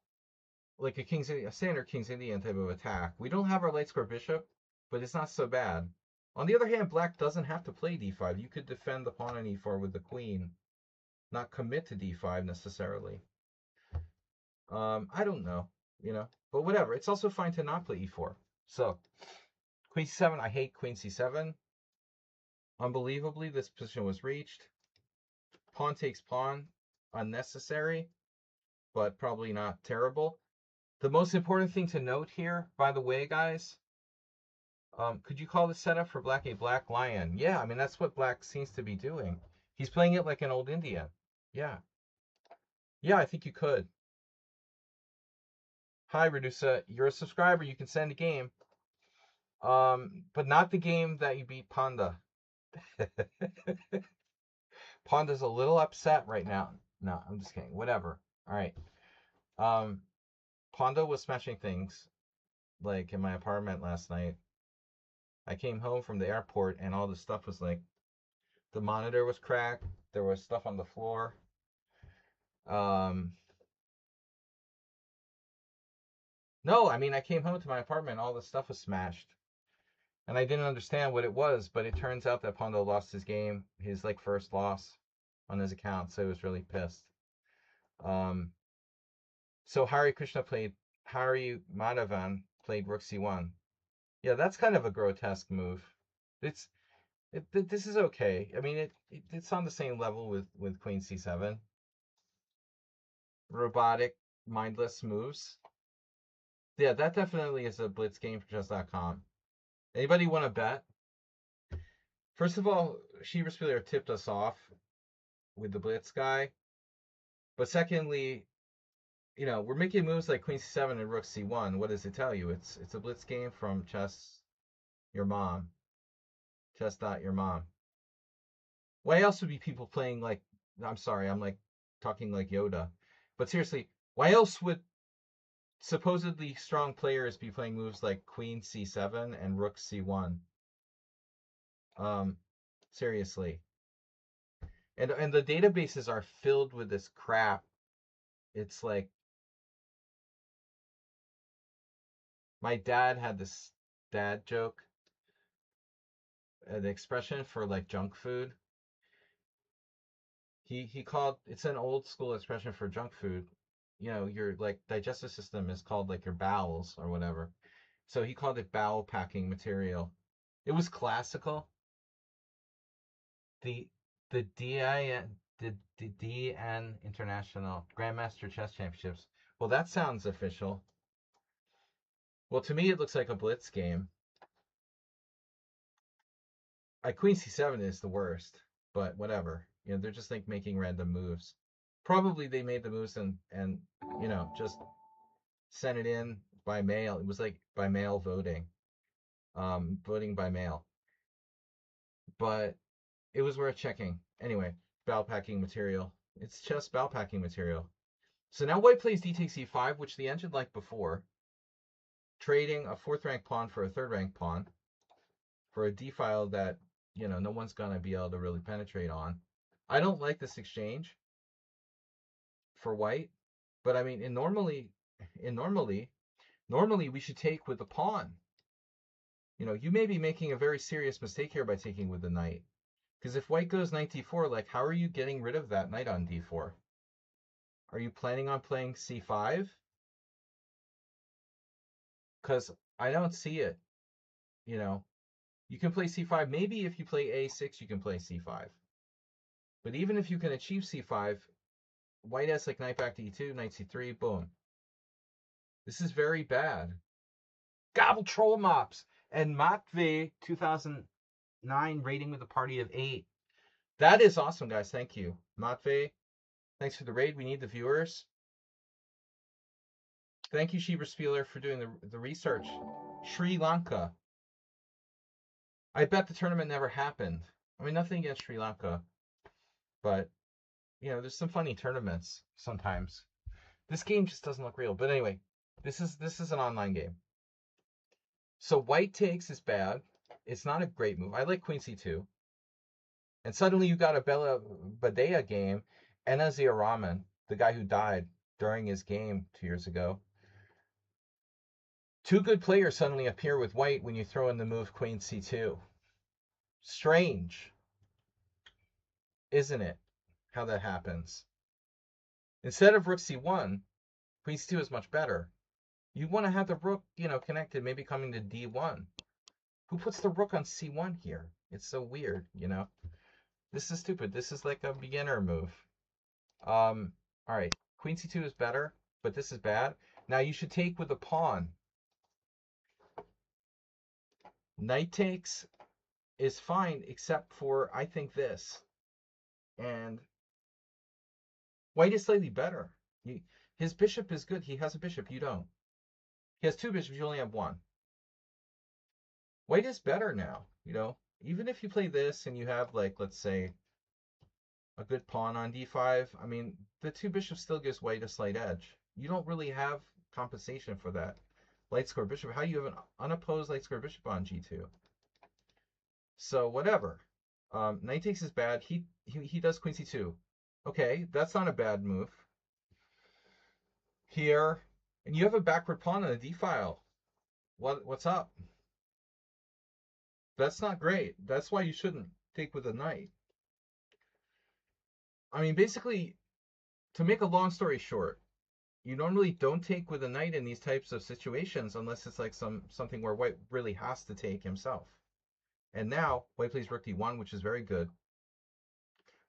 like a standard King's Indian type of attack. We don't have our light square bishop, but it's not so bad. On the other hand, black doesn't have to play d5. You could defend the pawn on e4 with the queen, not commit to d5 necessarily. I don't know, you know, but whatever. It's also fine to not play e4. So, queen c7, I hate queen c7. Unbelievably, this position was reached. Pawn takes pawn, unnecessary, but probably not terrible. The most important thing to note here, by the way, guys, could you call the setup for black a black lion? Yeah, I mean, that's what black seems to be doing. He's playing it like an old Indian. Yeah. Yeah, I think you could. Hi, Redusa. You're a subscriber. You can send a game. But not the game that you beat Panda. Panda's a little upset right now. No, I'm just kidding. Whatever. All right. Panda was smashing things like in my apartment last night. I came home from the airport and all the stuff was like, the monitor was cracked. There was stuff on the floor. No, I mean, I came home to my apartment, all the stuff was smashed. And I didn't understand what it was, but it turns out that Pondo lost his game, his like first loss on his account, so he was really pissed. So Hari Madhavan played Rook C1. Yeah, that's kind of a grotesque move. This is okay. I mean, it's on the same level with Queen C7. Robotic, mindless moves. Yeah, that definitely is a blitz game for chess.com. Anybody want to bet? First of all, Sheba Spiller tipped us off with the blitz guy. But secondly, you know, we're making moves like Queen C7 and Rook C1. What does it tell you? It's a blitz game from Chess Your Mom. Chess.Your Mom. Why else would be people playing like, I'm sorry, I'm like talking like Yoda. But seriously, why else would supposedly strong players be playing moves like Queen C7 and Rook C1? Seriously. And the databases are filled with this crap. It's like, my dad had this dad joke, an expression for like junk food. He called, it's an old school expression for junk food. You know, your like digestive system is called like your bowels or whatever. So he called it bowel packing material. It was classical. The the DIN the DN International Grandmaster Chess Championships. Well, that sounds official. Well, to me, it looks like a blitz game. Queen C7 is the worst, but whatever. You know, they're just like making random moves. Probably they made the moves and you know, just sent it in by mail. It was like by mail voting. Voting by mail. But it was worth checking. Anyway, bow packing material. It's just bow packing material. So now white plays d takes e5, which the engine liked before, trading a 4th rank pawn for a 3rd rank pawn for a d file that, you know, no one's gonna be able to really penetrate on. I don't like this exchange for white, but I mean, normally we should take with the pawn. You know, you may be making a very serious mistake here by taking with the knight. Because if white goes knight d4, like, how are you getting rid of that knight on d4? Are you planning on playing c5? Because I don't see it. You know, you can play c5. Maybe if you play a6, you can play c5. But even if you can achieve c5, white has like knight back to e2, knight c3, boom. This is very bad. Gobble troll mops. And Matve 2009 rating with a party of 8. That is awesome, guys. Thank you. Matve, thanks for the raid. We need the viewers. Thank you, Sheba Spieler, for doing the research. Sri Lanka. I bet the tournament never happened. I mean, nothing against Sri Lanka. But, you know, there's some funny tournaments sometimes. This game just doesn't look real. But anyway, this is an online game. So white takes is bad. It's not a great move. I like queen c2. And suddenly you got a Bella Badea game. Enazir Rahman, the guy who died during his game 2 years ago. Two good players suddenly appear with white when you throw in the move queen c2. Strange, isn't it? How that happens. Instead of rook c1, queen c2 is much better. You want to have the rook, connected, maybe coming to d1. Who puts the rook on c1 here? It's so weird, This is stupid. This is like a beginner move. All right. Queen c2 is better, but this is bad. Now you should take with a pawn. Knight takes is fine, except for, I think, this. And white is slightly better. His bishop is good. He has a bishop. You don't. He has two bishops. You only have one. White is better now, Even if you play this and you have, like, let's say, a good pawn on d5, I mean, the two bishops still gives white a slight edge. You don't really have compensation for that light square bishop. How do you have an unopposed light square bishop on g2? So whatever. Knight takes is bad. He does queen c2. Okay, that's not a bad move. Here, and you have a backward pawn on the d file. What's up? That's not great. That's why you shouldn't take with a knight. I mean, basically, to make a long story short, you normally don't take with a knight in these types of situations unless it's like something where white really has to take himself. And now white plays rook d1, which is very good.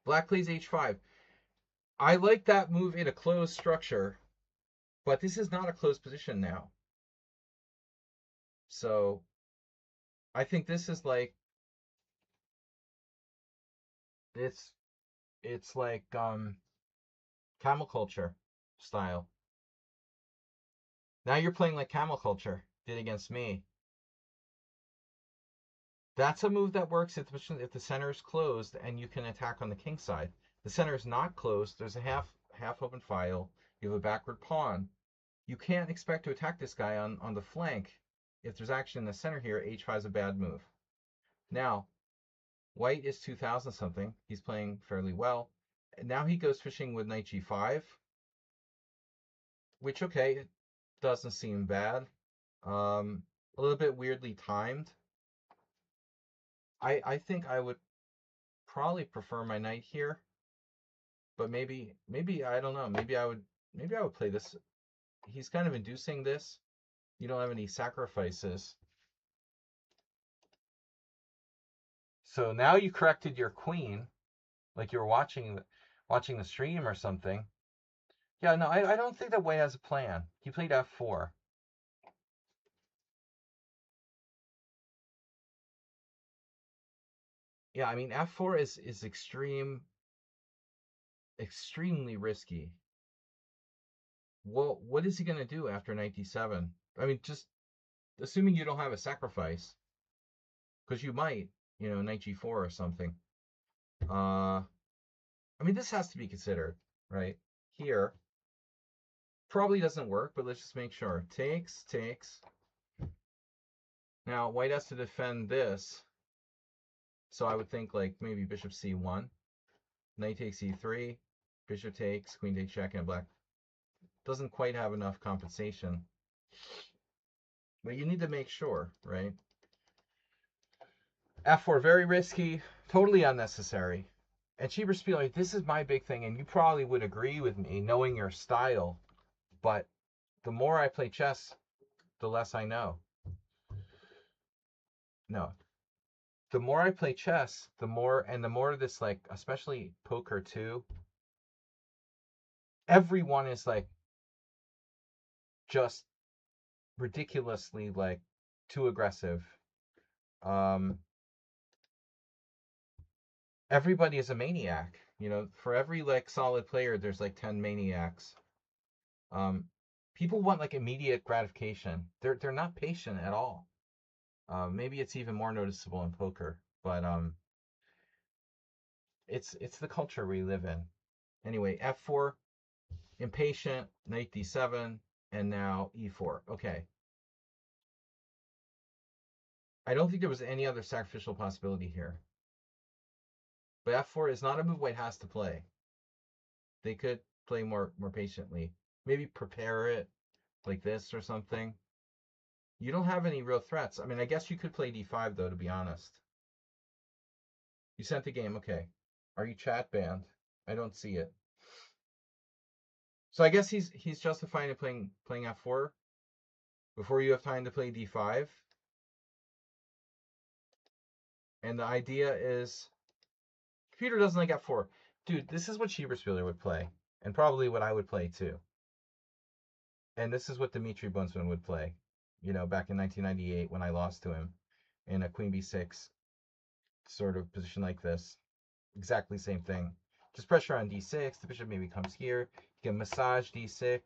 Black plays h5. I like that move in a closed structure, but this is not a closed position now. So I think this is like it's like camel culture style. Now you're playing like camel culture did against me. That's a move that works if the center is closed and you can attack on the king side. The center is not closed. There's a half open file. You have a backward pawn. You can't expect to attack this guy on the flank. If there's action in the center here, h5 is a bad move. Now, white is 2,000 something. He's playing fairly well. And now he goes fishing with knight g5, which, okay, it doesn't seem bad. A little bit weirdly timed. I think I would probably prefer my knight here, but maybe I don't know. Maybe I would play this. He's kind of inducing this. You don't have any sacrifices. So now you corrected your queen, like you were watching the stream or something. Yeah, no, I don't think that white has a plan. He played f4. Yeah, I mean f4 is extremely risky. Well, what is he gonna do after knight d7? I mean, just assuming you don't have a sacrifice, because you might, knight g4 or something. I mean, this has to be considered, right? Here, probably doesn't work, but let's just make sure. Takes. Now, white has to defend this. So I would think like maybe bishop c1, knight takes e3, bishop takes, queen takes check, and black doesn't quite have enough compensation. But you need to make sure, right? f4, very risky, totally unnecessary. And Cheaper Spieler, this is my big thing, and you probably would agree with me, knowing your style. But the more I play chess, the less I know. No. The more I play chess, the more this, like, especially poker too, everyone is like just ridiculously like too aggressive. Everybody is a maniac. For every like solid player, there's like 10 maniacs. People want like immediate gratification. They're not patient at all. Maybe it's even more noticeable in poker, but it's the culture we live in. Anyway, f4, impatient, knight d7, and now e4. Okay. I don't think there was any other sacrificial possibility here. But f4 is not a move white has to play. They could play more patiently. Maybe prepare it like this or something. You don't have any real threats. I mean, I guess you could play d5 though, to be honest. You sent the game, okay. Are you chat banned? I don't see it. So I guess he's justifying it playing f4 before you have time to play d5. And the idea is computer doesn't like f4. Dude, this is what Schieberspieler would play, and probably what I would play too. And this is what Dmitry Buntsman would play, back in 1998 when I lost to him in a queen b6 sort of position like this. Exactly same thing. Just pressure on d6. The bishop maybe comes here. You can massage d6.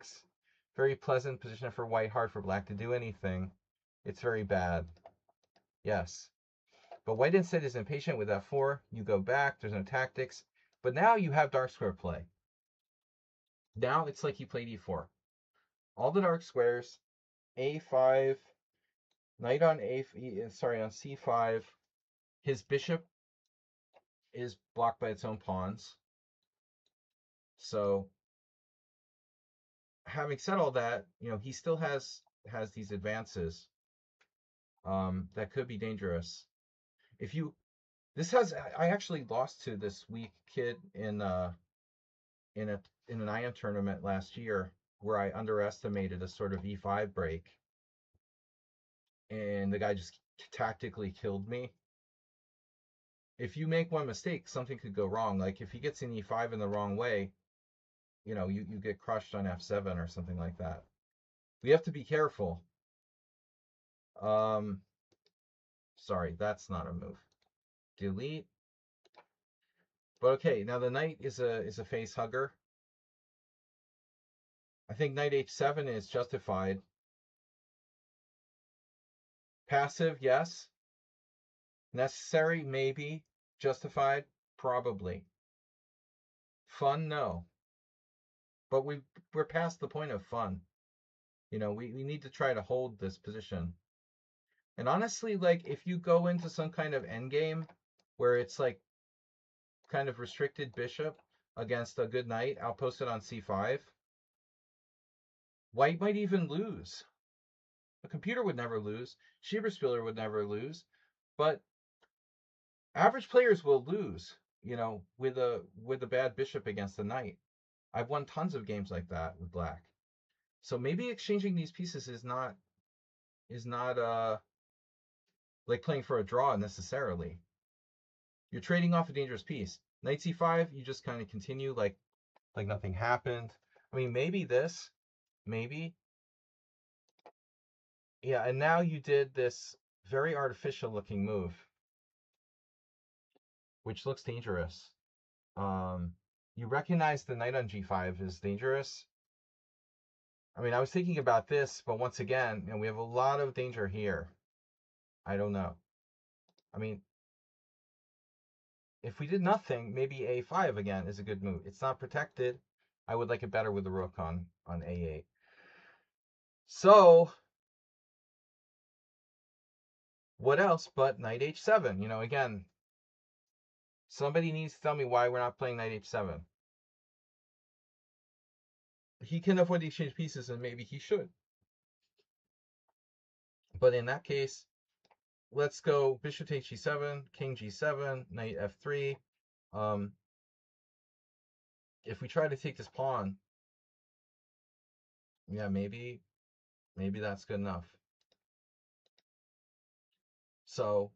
Very pleasant position for white, hard for black to do anything. It's very bad. Yes. But white instead is impatient with f4. You go back. There's no tactics. But now you have dark square play. Now it's like you played e4. All the dark squares, a5, knight on on c5. His bishop is blocked by its own pawns. So having said all that, he still has these advances that could be dangerous. I actually lost to this weak kid in an IM tournament last year where I underestimated a sort of e5 break, and the guy just tactically killed me. If you make one mistake, something could go wrong. Like if he gets an e5 in the wrong way, you get crushed on f7 or something like that. We have to be careful. Sorry, that's not a move. Delete. But okay, now the knight is a face hugger. I think knight h7 is justified. Passive, yes. Necessary, maybe. Justified, probably. Fun, no. But we're past the point of fun. We need to try to hold this position. And honestly, like if you go into some kind of endgame where it's like kind of restricted bishop against a good knight outposted on c5, white might even lose. A computer would never lose. Schieberspieler would never lose. But average players will lose, with a bad bishop against a knight. I've won tons of games like that with black. So maybe exchanging these pieces is not like playing for a draw necessarily. You're trading off a dangerous piece. Knight c5, you just kind of continue like nothing happened. I mean, maybe this, maybe. Yeah, and now you did this very artificial looking move, which looks dangerous. You recognize the knight on g5 is dangerous. I mean, I was thinking about this, but once again, we have a lot of danger here. I don't know. I mean, if we did nothing, maybe a5 again is a good move. It's not protected. I would like it better with the rook on a8. So, what else but knight h7? Again, somebody needs to tell me why we're not playing knight h7. He can afford to exchange pieces, and maybe he should. But in that case, let's go bishop takes g7, king g7, knight f3. If we try to take this pawn, yeah, maybe that's good enough. So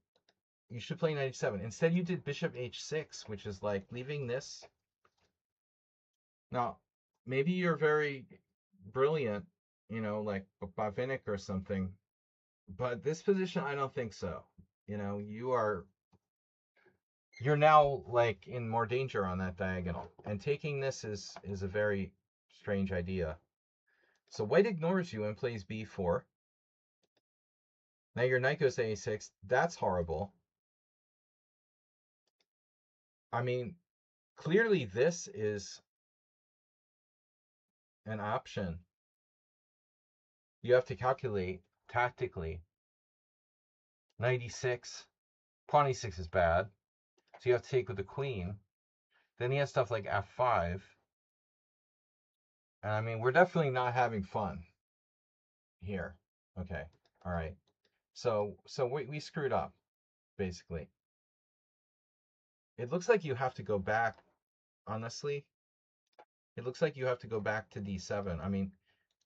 you should play knight h7. Instead, you did bishop h6, which is like leaving this. Now, maybe you're very brilliant, like Bavinnik or something. But this position, I don't think so. You're now like in more danger on that diagonal. And taking this is a very strange idea. So white ignores you and plays b4. Now your knight goes to a6. That's horrible. I mean, clearly this is an option. You have to calculate tactically. Knight e6. Pawn e6 is bad. So you have to take with the queen. Then he has stuff like f5. And I mean, we're definitely not having fun here. Okay. All right. So we screwed up, basically. It looks like you have to go back, honestly. It looks like you have to go back to d7. I mean,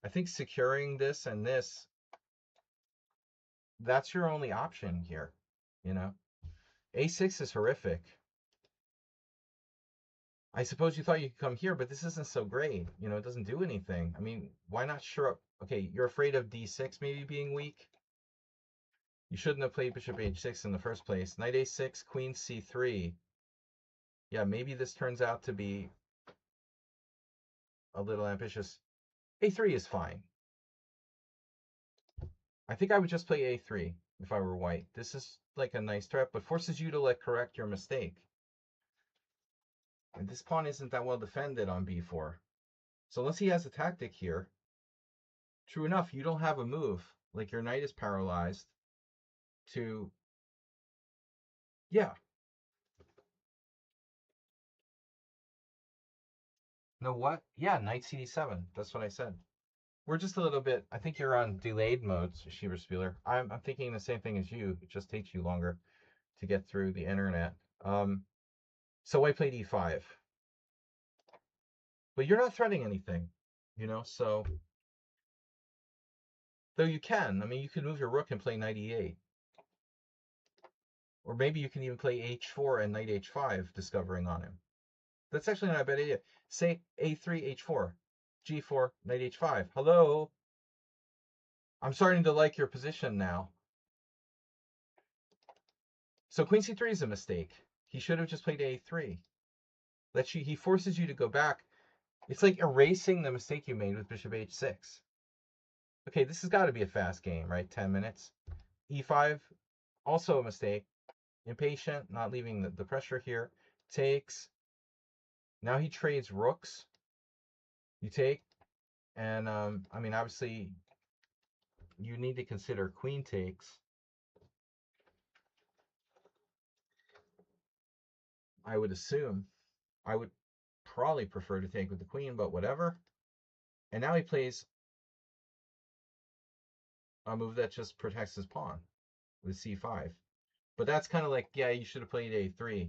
I think securing this and this, that's your only option here, you know? a6 is horrific. I suppose you thought you could come here, but this isn't so great. You know, it doesn't do anything. I mean, why not sure up? Okay, you're afraid of d6 maybe being weak? You shouldn't have played bishop h6 in the first place. Knight a6, queen c3. Yeah, maybe this turns out to be a little ambitious. a3 is fine. I think I would just play a3 if I were white. This is like a nice threat, but forces you to like correct your mistake. And this pawn isn't that well defended on b4. So unless he has a tactic here, true enough, you don't have a move. Like your knight is paralyzed to, yeah. No, what? Yeah, knight cd7. That's what I said. We're just a little bit, I think you're on delayed mode, Schieber-Spieler. I'm thinking the same thing as you. It just takes you longer to get through the internet. So I played e5. But you're not threatening anything, you know, so though you can. I mean, you can move your rook and play knight e8. Or maybe you can even play h4 and knight h5, discovering on him. That's actually not a bad idea. Say a3, h4, g4, knight h5. Hello? I'm starting to like your position now. So queen c3 is a mistake. He should have just played a3. He forces you to go back. It's like erasing the mistake you made with bishop h6. Okay, this has got to be a fast game, right? 10 minutes. e5, also a mistake. Impatient, not leaving the pressure here. Takes. Now he trades rooks. You take. And, I mean, obviously, you need to consider queen takes. I would assume. I would probably prefer to take with the queen, but whatever. And now he plays a move that just protects his pawn with c5. But that's kind of like, yeah, you should have played a3.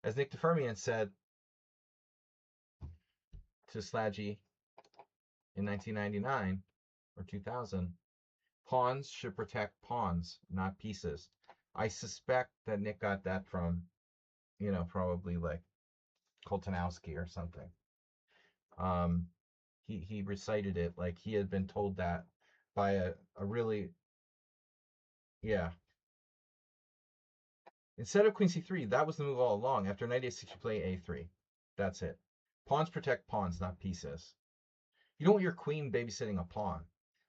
As Nick DeFermian said to Slaggy in 1999 or 2000, pawns should protect pawns, not pieces. I suspect that Nick got that from, you know, probably like Koltanowski or something. He recited it like he had been told that by a really, yeah. Instead of queen c3, that was the move all along. After knight a6, you play a3. That's it. Pawns protect pawns, not pieces. You don't want your queen babysitting a pawn.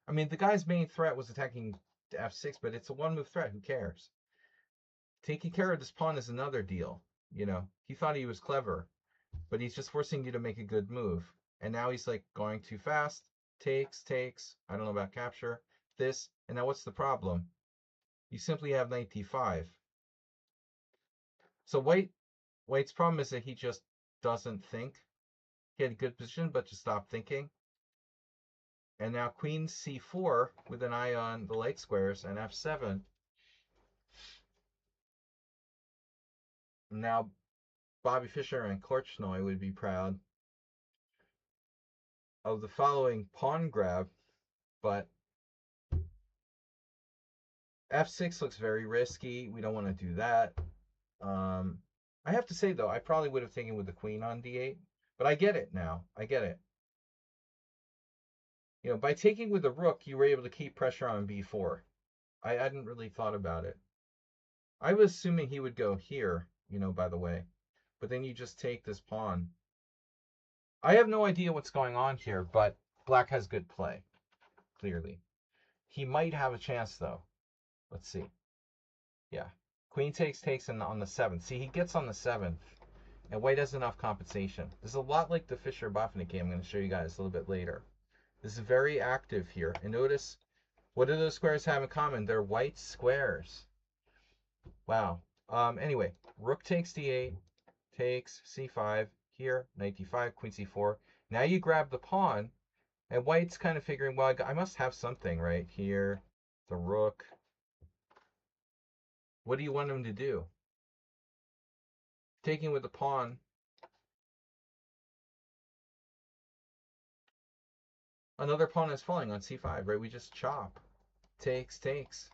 I mean, the guy's main threat was attacking f6, but it's a one-move threat. Who cares? Taking care of this pawn is another deal. You know, he thought he was clever, but he's just forcing you to make a good move. And now he's like going too fast. Takes. I don't know about capture. This. And now what's the problem? You simply have knight d5. So White's problem is that he just doesn't think. He had a good position, but just stopped thinking. And now queen c4 with an eye on the light squares and f7. Now Bobby Fischer and Korchnoi would be proud of the following pawn grab, but f6 looks very risky. We don't want to do that. I have to say, though, I probably would have taken with the queen on d8, but I get it now. I get it. You know, by taking with the rook, you were able to keep pressure on b4. I hadn't really thought about it. I was assuming he would go here, you know, by the way, but then you just take this pawn. I have no idea what's going on here, but black has good play, clearly. He might have a chance, though. Let's see. Yeah. Queen takes on the 7th. See, he gets on the 7th, and white has enough compensation. This is a lot like the Fischer-Boffinet game I'm going to show you guys a little bit later. This is very active here. And notice, what do those squares have in common? They're white squares. Wow. Anyway, rook takes d8, takes c5, here, knight d5, queen c4. Now you grab the pawn, and white's kind of figuring, well, I must have something right here. The rook. What do you want him to do? Taking with the pawn. Another pawn is falling on c5, right? We just chop. Takes, takes.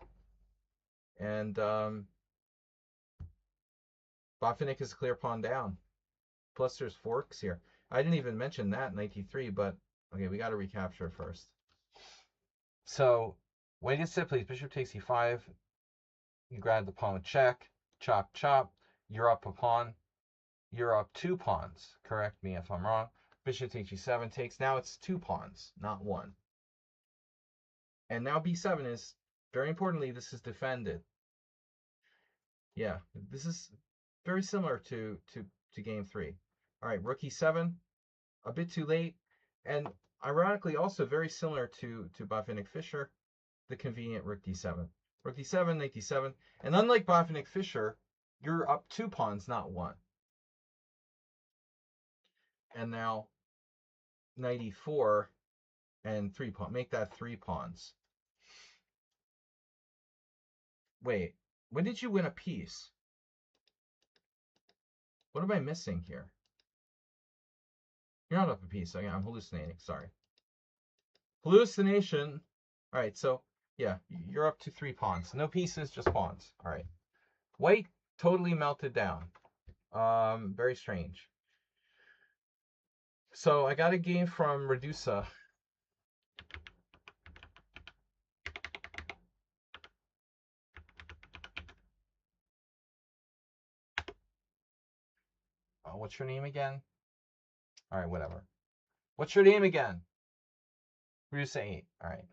And Botvinnik is a clear pawn down. Plus there's forks here. I didn't even mention that, knight d3, but okay, we got to recapture first. So, when you sit, please, bishop takes e5. You grab the pawn with check. Chop, chop. You're up a pawn. You're up 2 pawns. Correct me if I'm wrong. Bishop takes g7 takes. Now it's 2 pawns, not 1. And now b7 is, very importantly, this is defended. Yeah, this is very similar to game 3. All right, rook e7, a bit too late. And ironically, also very similar to Botvinnik-Fischer, the convenient rook d7. Rook d7, knight d7. And unlike Botvinnik-Fischer, you're up 2 pawns, not 1. And now knight e4 and 3 pawns. Make that 3 pawns. Wait, when did you win a piece? What am I missing here? You're not up a piece. Okay, I'm hallucinating. Sorry. Hallucination. All right, so yeah, you're up to 3 pawns. No pieces, just pawns. All right. White totally melted down. Very strange. So I got a game from Redusa. What's your name again? All right, whatever. What's your name again? Redusa 8. All right.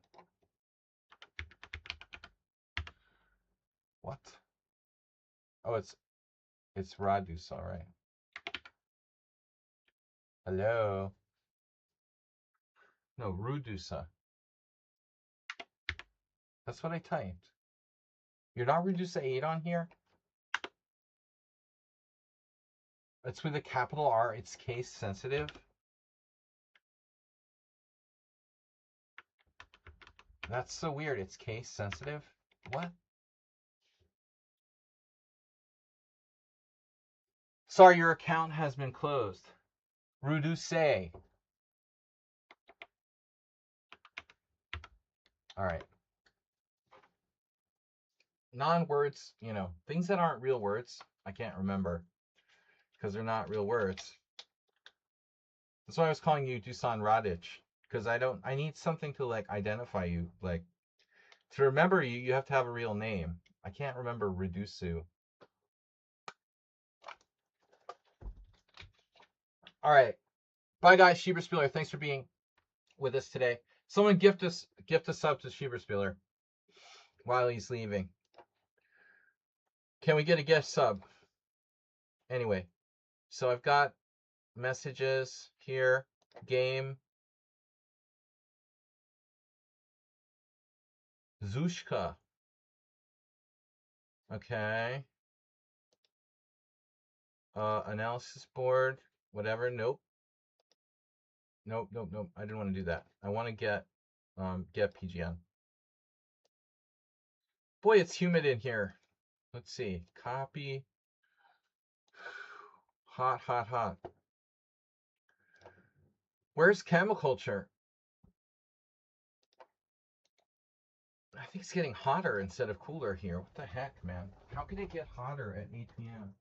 What? Oh, it's Radusa, right? Hello. No, Rudusa. That's what I typed. You're not Redusa 8 on here? It's with a capital R. It's case sensitive. That's so weird. It's case sensitive. What? Sorry, your account has been closed. Reduce. All right. Non-words, things that aren't real words, I can't remember because they're not real words. That's why I was calling you Dusan Radic, because I need something to like identify you. Like to remember you, you have to have a real name. I can't remember Redusu. All right. Bye guys, Schieberspieler. Thanks for being with us today. Someone gift a sub to Schieberspieler while he's leaving. Can we get a gift sub? Anyway, so I've got messages here. Game. Zushka. Okay. Analysis board. Whatever. Nope. Nope. I didn't want to do that. I want to get PGN. Boy, it's humid in here. Let's see. Copy. Hot. Where's Chemiculture? I think it's getting hotter instead of cooler here. What the heck, man? How can it get hotter at 8 p.m.?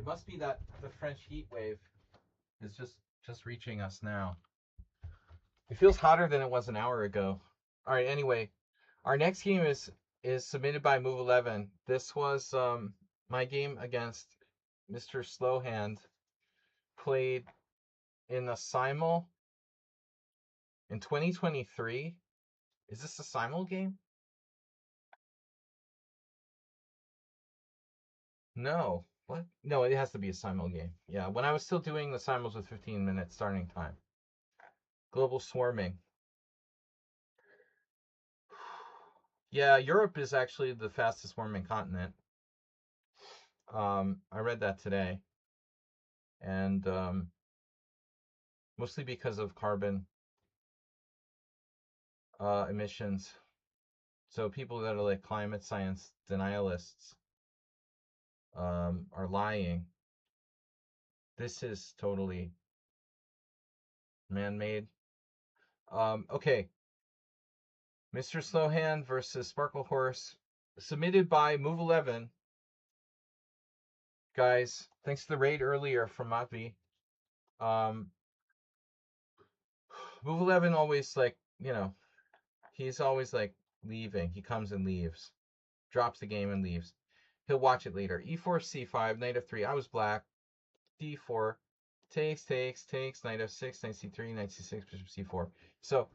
It must be that the French heat wave is just reaching us now. It feels hotter than it was an hour ago. All right, anyway, our next game is submitted by Move 11. This was my game against Mr. Slowhand, played in the Simul in 2023. Is this a Simul game? No. What? No, it has to be a Simul game. Yeah, when I was still doing the Simuls with 15-minute starting time. Global swarming. Yeah, Europe is actually the fastest warming continent. I read that today, and mostly because of carbon emissions. So people that are like climate science denialists are lying. This is totally man-made. Okay, Mr. Slowhand versus Sparkle Horse, submitted by Move 11. Guys, thanks to the raid earlier from Matvi. Um, Move 11 always like, he's always like leaving. He comes and leaves, drops the game and leaves. He'll watch it later. E4, C5, knight f3. I was black. D4, takes, knight f6, knight c3, knight c6, bishop c4. So,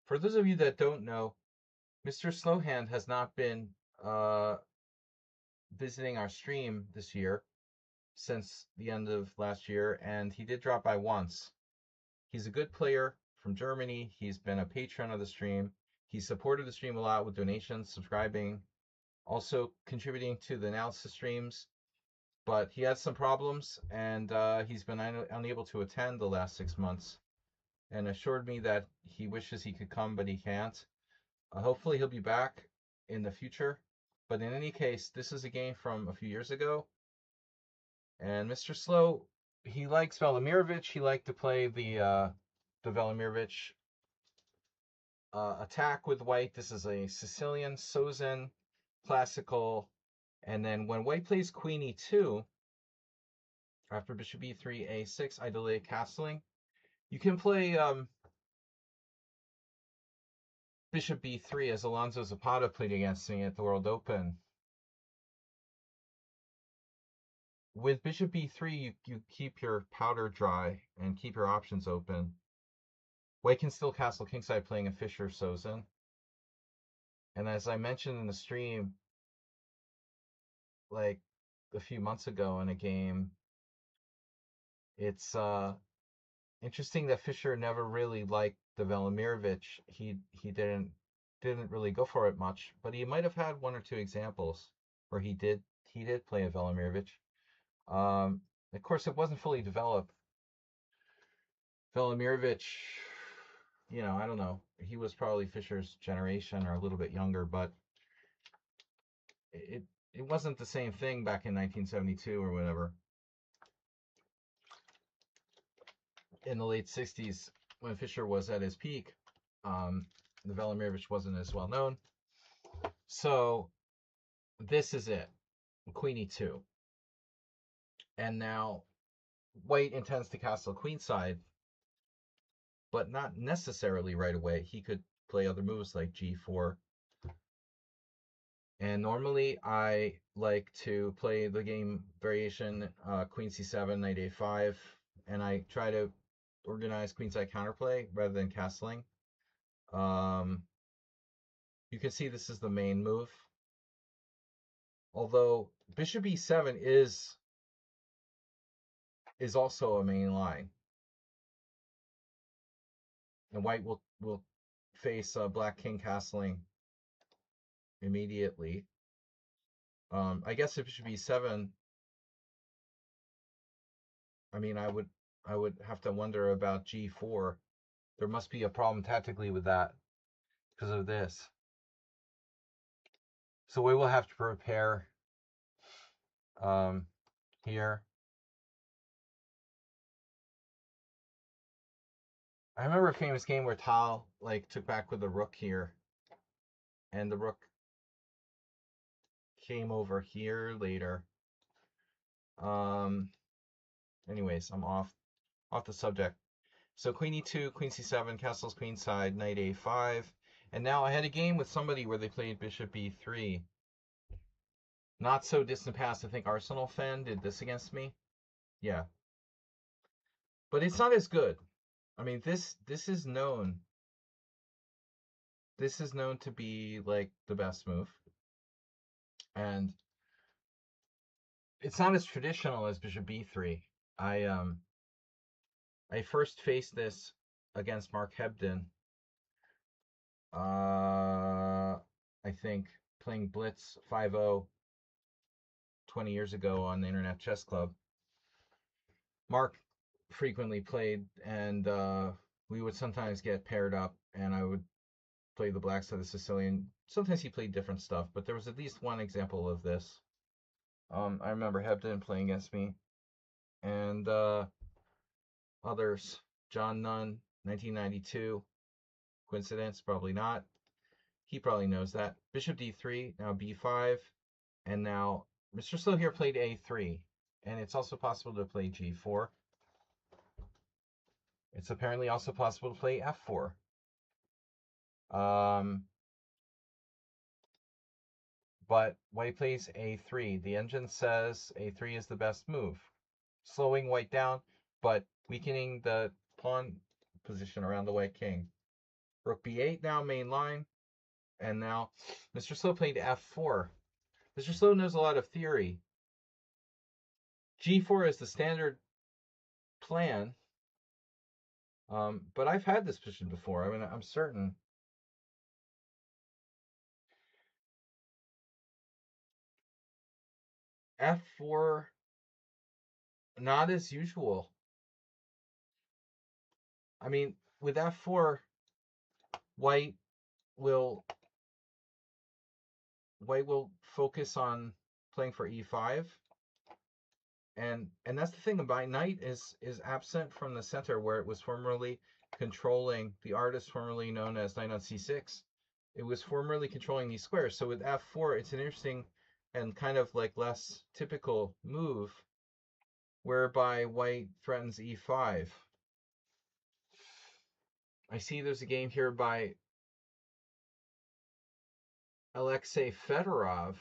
for those of you that don't know, Mr. Slowhand has not been visiting our stream this year since the end of last year, and he did drop by once. He's a good player from Germany. He's been a patron of the stream. He supported the stream a lot with donations, subscribing, also contributing to the analysis streams. But he had some problems, and he's been unable to attend the last 6 months, and assured me that he wishes he could come, but he can't. Hopefully he'll be back in the future. But in any case, this is a game from a few years ago. And Mr. Slow, he likes Velimirovich. He liked to play the Velimirovich attack with white. This is a Sicilian, Sozin, classical. And then when white plays queen e2, after bishop e3, a6, I delay castling. You can play bishop b3 as Alonso Zapata played against me at the World Open. With bishop b3, you keep your powder dry and keep your options open. White can still castle kingside playing a Fischer Sozin. And as I mentioned in the stream, like a few months ago in a game, it's interesting that Fischer never really liked the Velimirovich. He didn't really go for it much, but he might have had one or two examples where he did play a Velimirovich. Of course, it wasn't fully developed. Velimirovich, I don't know. He was probably Fischer's generation or a little bit younger, but it wasn't the same thing back in 1972 or whatever. In the late 60s, when Fischer was at his peak, the Velimirovich wasn't as well known. So this is it, queen e2. And now white intends to castle queenside, but not necessarily right away. He could play other moves like g4. And normally I like to play the game variation queen c7, knight a5, and I try to organize queenside counterplay rather than castling. You can see this is the main move. Although bishop e7 is also a main line. And white will face black king castling immediately. I guess if bishop e7, I mean, I would have to wonder about g4. There must be a problem tactically with that because of this. So we will have to prepare here. I remember a famous game where Tal took back with the rook here, and the rook came over here later. Anyways, I'm off the subject. So queen e2, queen c7, castles queenside, knight a5. And now I had a game with somebody where they played bishop e3. Not so distant past, I think Arsenal fan did this against me. Yeah. But it's not as good. I mean, this is known. This is known to be like the best move. And it's not as traditional as bishop b3. I first faced this against Mark Hebden. I think playing Blitz 5-0 20 years ago on the Internet Chess Club. Mark frequently played, and we would sometimes get paired up, and I would play the black side of the Sicilian. Sometimes he played different stuff, but there was at least one example of this. I remember Hebden playing against me, and others. John Nunn, 1992. Coincidence? Probably not. He probably knows that. Bishop d3, now b5, and now Mr. Slow here played a3, and it's also possible to play g4. It's apparently also possible to play f4. But white plays a3. The engine says a3 is the best move, slowing white down, but weakening the pawn position around the white king. Rook b8 now, main line, and now Mr. Slow played f4. Mr. Slow knows a lot of theory. g4 is the standard plan, but I've had this position before. I mean, I'm certain. f4, not as usual. I mean, with f4, white will focus on playing for e5, and that's the thing about knight is absent from the center where it was formerly controlling. The artist formerly known as knight on c6, it was formerly controlling these squares. So with f4, it's an interesting and kind of like less typical move whereby white threatens e5. I see there's a game here by Alexei Fedorov,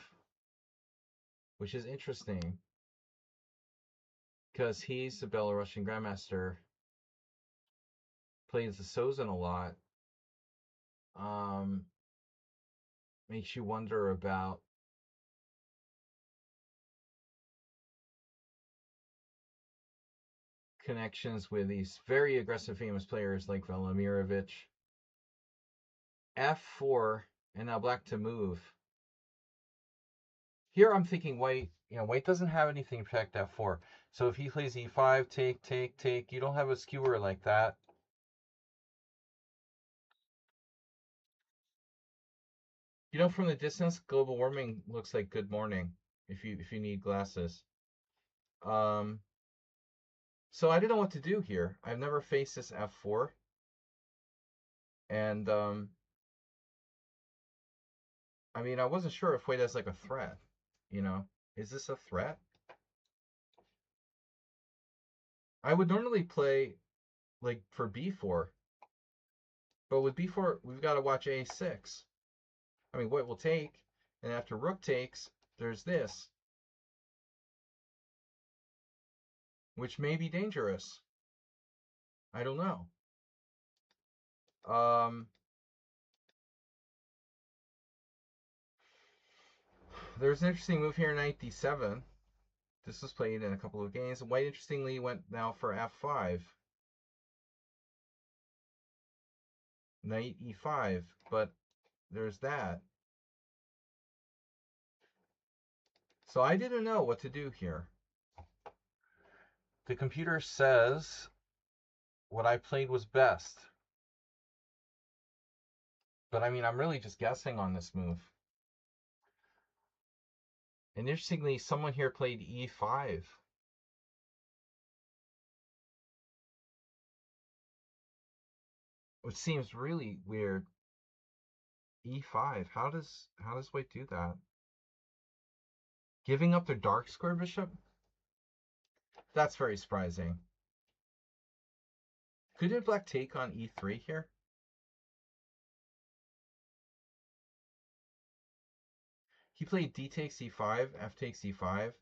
which is interesting because he's a Belarusian grandmaster, plays the Sozin a lot. Makes you wonder about connections with these very aggressive famous players like Velimirovich. f4, and now black to move. Here I'm thinking white, white doesn't have anything to protect f4. So if he plays e5, take, take, take, you don't have a skewer like that. From the distance, global warming looks like good morning if you need glasses. So I didn't know what to do here. I've never faced this f4. And I mean, I wasn't sure if white has like a threat. Is this a threat? I would normally play like for b4, but with b4 we've got to watch a6. I mean, white will take, and after rook takes, there's this, which may be dangerous. I don't know. There's an interesting move here, knight d7. This was played in a couple of games. White, interestingly, went now for f5. Knight e5, but there's that. So I didn't know what to do here. The computer says what I played was best. But I mean, I'm really just guessing on this move. And interestingly, someone here played e5. Which seems really weird. e5. How does white do that? Giving up their dark square bishop? That's very surprising. Couldn't black take on e3 here? He played d takes e5, f takes e5,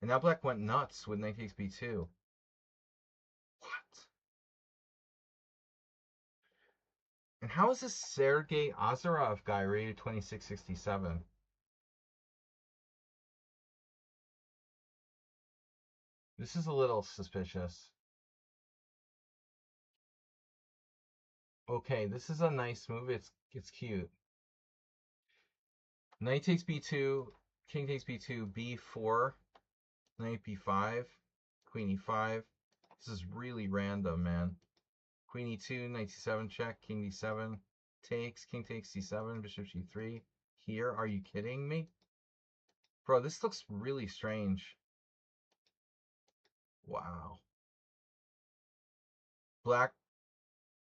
and now black went nuts with knight takes b2. What? And how is this Sergei Azarov guy rated 2667? This is a little suspicious. Okay, this is a nice move. It's cute. Knight takes b2, king takes b2, b4, knight b5, queen e5. This is really random, man. Queen e2, knight c7 check, king d7 takes, king takes c7, bishop g3. Here, are you kidding me? Bro, this looks really strange. Wow. Black,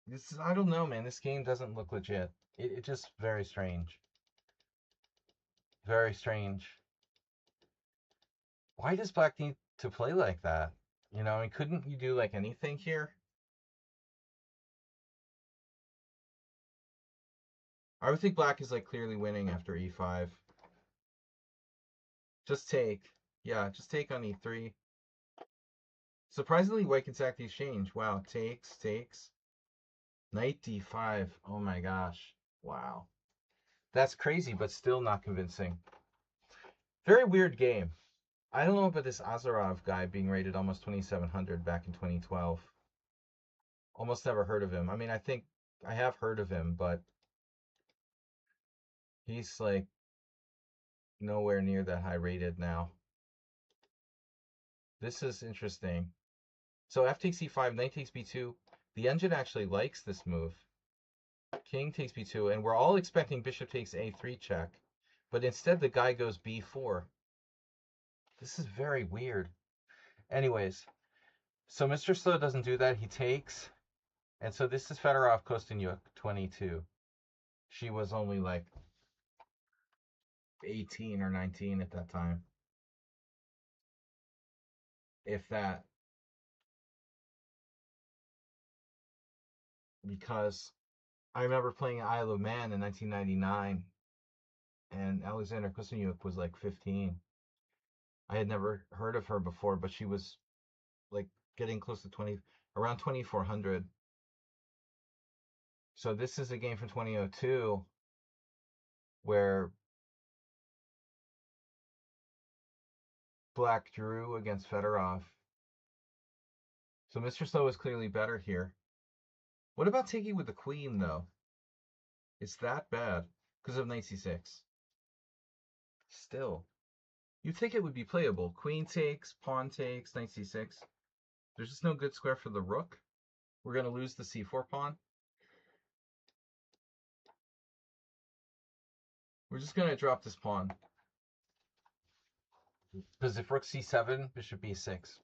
this is, I don't know, man. This game doesn't look legit. It just very strange. Very strange. Why does black need to play like that? You know, I mean, couldn't you do like anything here? I would think black is like clearly winning after e5. Just take. Yeah, just take on e3. Surprisingly, white can sack the exchange. Wow, takes. Knight d5. Oh my gosh. Wow. That's crazy, but still not convincing. Very weird game. I don't know about this Azarov guy being rated almost 2,700 back in 2012. Almost never heard of him. I mean, I think I have heard of him, but he's like nowhere near that high rated now. This is interesting. So f takes e5, knight takes b2. The engine actually likes this move. King takes b2, and we're all expecting bishop takes a3 check. But instead, the guy goes b4. This is very weird. Anyways, so Mr. Slow doesn't do that. He takes. And so this is Fedorov Kostyuk, 22. She was only like 18 or 19 at that time. If that. Because I remember playing Isle of Man in 1999, and Alexander Kostyuk was like 15. I had never heard of her before, but she was like getting close to 20, around 2,400. So this is a game from 2002 where black drew against Fedorov. So Mr. Slow is clearly better here. What about taking with the queen, though? It's that bad because of knight c6. Still, you think it would be playable. Queen takes, pawn takes, knight c6. There's just no good square for the rook. We're going to lose the c4 pawn. We're just going to drop this pawn. Because if rook c7, bishop b6.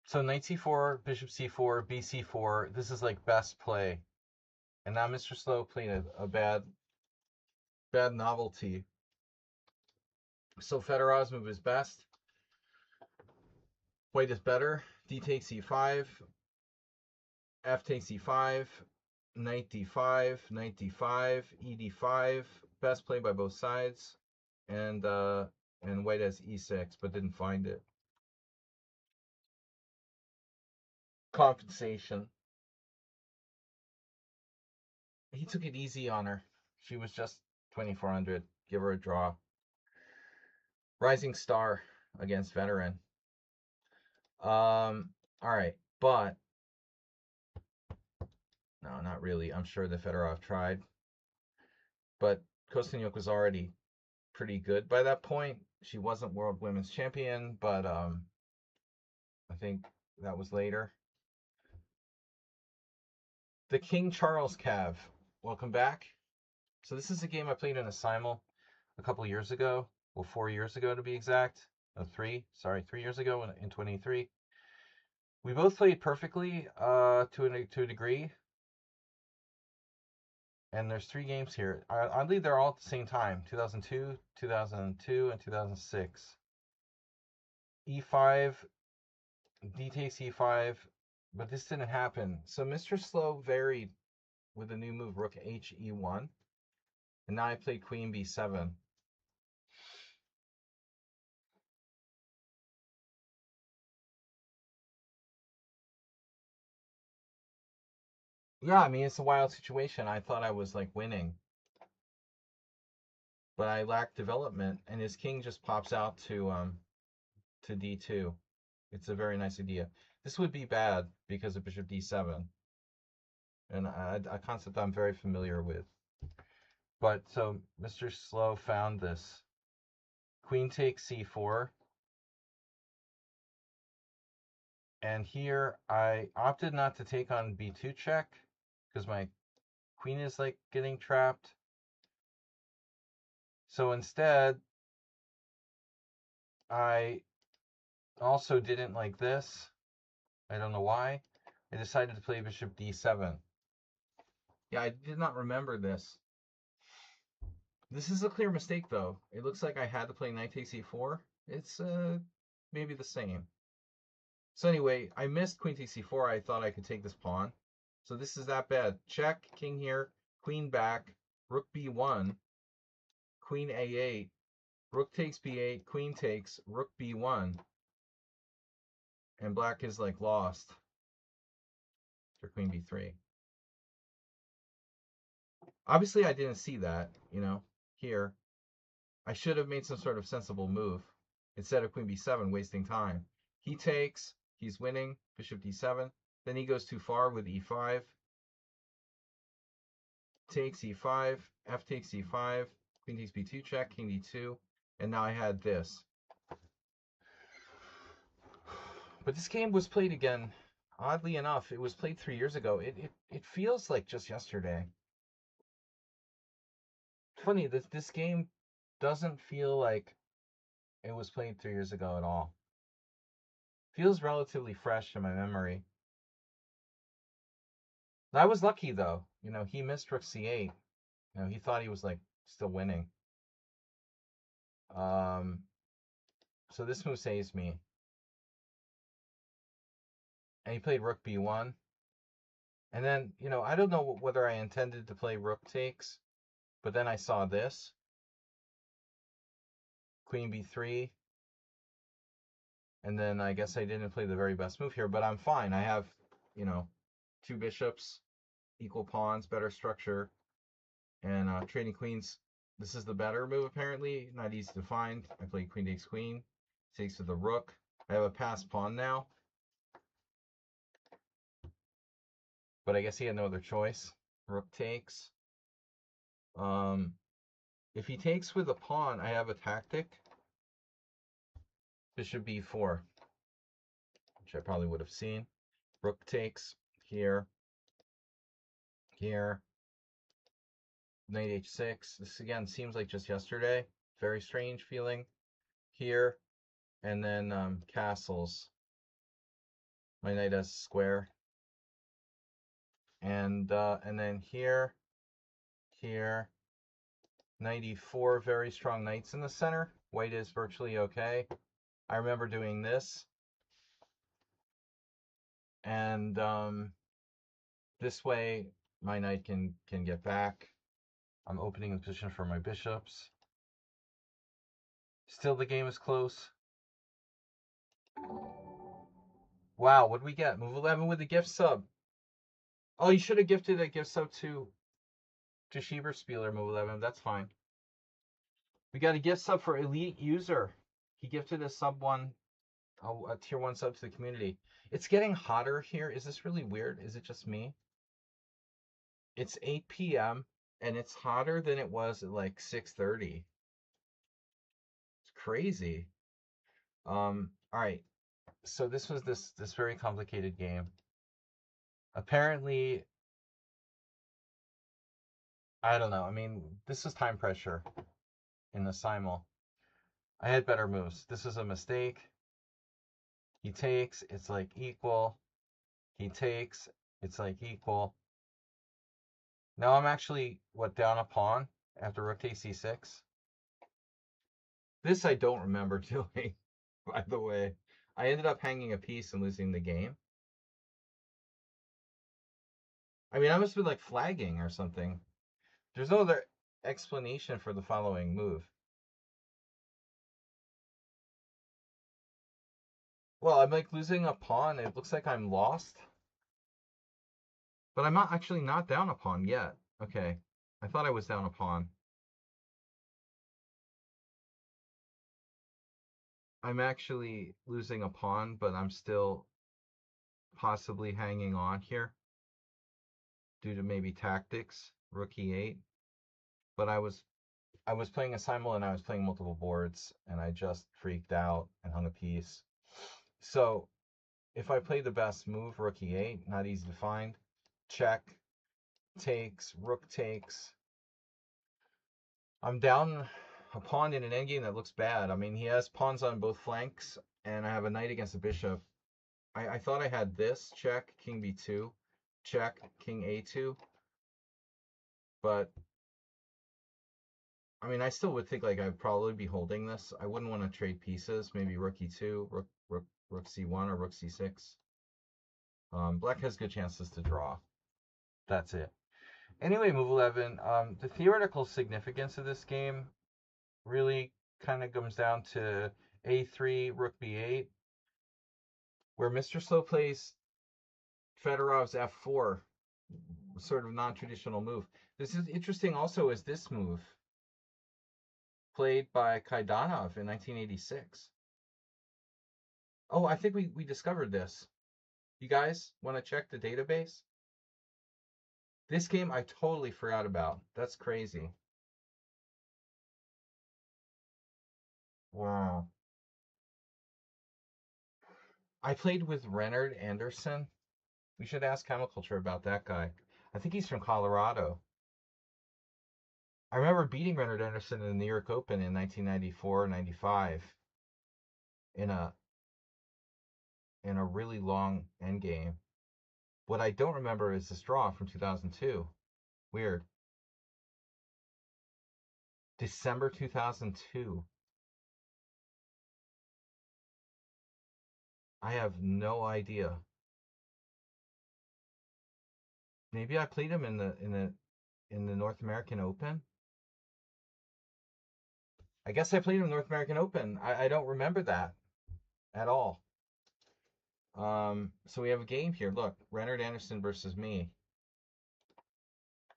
So knight c4, bishop c4, bc4. This is like best play. And now Mr. Slow played a bad novelty. So Fedorov's move is best. White is better. D takes e5. F takes e5. Knight d5. Knight d5. E d5. Best play by both sides. And white has e6, but didn't find it. Compensation. He took it easy on her. She was just 2,400. Give her a draw. Rising star against veteran. All right, but no, not really. I'm sure that Fedorov tried, but Kostyuk was already pretty good by that point. She wasn't world women's champion, but I think that was later. The King Charles Cav. Welcome back. So this is a game I played in a Simul a couple years ago. Well, 4 years ago to be exact. 3 years ago in 23. We both played perfectly to a degree. And there's 3 games here. Oddly, they're all at the same time. 2002, 2002, and 2006. E5, D takes E5, but this didn't happen. So Mr. Slow varied with the new move Rook H E1. And now I played Queen B7. Yeah, I mean, it's a wild situation. I thought I was like winning. but I lack development, and his king just pops out to d2. It's a very nice idea. This would be bad because of bishop d7, and a concept I'm very familiar with. But so Mr. Slow found this. Queen takes c4. And here I opted not to take on b2 check because my queen is like getting trapped. So instead, I also didn't like this. I don't know why. I decided to play bishop d7. Yeah, I did not remember this. This is a clear mistake, though. It looks like I had to play knight takes e4. It's maybe the same. So anyway, I missed queen takes e4. I thought I could take this pawn. So this is that bad. Check, king here, queen back, rook b1, queen a8, rook takes b8, queen takes, rook b1. And black is like lost for queen b3. Obviously, I didn't see that, here. I should have made some sort of sensible move instead of queen b7, wasting time. He takes, he's winning, bishop d7. Then he goes too far with e5. Takes e5, f takes e5, queen takes b2 check, king d2. And now I had this. But this game was played again. Oddly enough, it was played 3 years ago. It feels like just yesterday. Funny, this game doesn't feel like it was played 3 years ago at all. Feels relatively fresh in my memory. I was lucky though. He missed rook c8. He thought he was like still winning. So this move saves me. And he played rook b1. And then, I don't know whether I intended to play rook takes, but then I saw this. Queen b3. And then I guess I didn't play the very best move here, but I'm fine. I have, 2 bishops, equal pawns, better structure, and trading queens. This is the better move, apparently. Not easy to find. I played queen takes queen. Takes to the rook. I have a passed pawn now. But I guess he had no other choice. Rook takes. If he takes with a pawn, I have a tactic. Bishop b4, which I probably would have seen. Rook takes here, here. Knight h6. This again seems like just yesterday. Very strange feeling here. And then castles. My knight has square. And then here, here. Knight e4, very strong knights in the center. White is virtually okay. I remember doing this. And this way my knight can get back. I'm opening the position for my bishops. Still the game is close. Wow, what do we get? Move 11 with a gift sub. Oh, you should have gifted a gift sub to Schieberspieler, Move 11. That's fine. We got a gift sub for Elite User. He gifted a sub one, a tier 1 sub to the community. It's getting hotter here. Is this really weird? Is it just me? It's 8 p.m. and it's hotter than it was at like 6:30. It's crazy. All right. So this was this very complicated game. Apparently, I don't know. I mean, this is time pressure in the Simul. I had better moves. This is a mistake. He takes, it's like equal. He takes, it's like equal. Now I'm actually, down a pawn after rook takes c6? This I don't remember doing, by the way. I ended up hanging a piece and losing the game. I mean, I must have been like flagging or something. There's no other explanation for the following move. Well, I'm like losing a pawn. It looks like I'm lost. But I'm not actually not down a pawn yet. Okay. I thought I was down a pawn. I'm actually losing a pawn, but I'm still possibly hanging on here due to maybe tactics. Rook e8. But I was playing a Simul and I was playing multiple boards and I just freaked out and hung a piece. So if I play the best move, rook e8, not easy to find. Check, takes, rook takes. I'm down a pawn in an endgame that looks bad. I mean, he has pawns on both flanks, and I have a knight against a bishop. I thought I had this, check, king b2, check, king a2, but I mean, I still would think like I'd probably be holding this. I wouldn't want to trade pieces. Maybe rook e2, rook c1, or rook c6. Black has good chances to draw. That's it. Anyway, move 11. The theoretical significance of this game really kind of comes down to a3, rook b8, where Mr. Slow plays Fedorov's f4, sort of non-traditional move. This is interesting also as this move played by Kaidanov in 1986. Oh, I think we discovered this. You guys want to check the database? This game I totally forgot about. That's crazy. Wow. I played with Renard Anderson. We should ask Chemiculture about that guy. I think he's from Colorado. I remember beating Renard Anderson in the New York Open in 1994-95 in a really long endgame. What I don't remember is this draw from 2002. Weird. December 2002. I have no idea. Maybe I played him in the North American Open. I guess I played him in North American Open. I don't remember that at all. So we have a game here. Look, Renard Anderson versus me.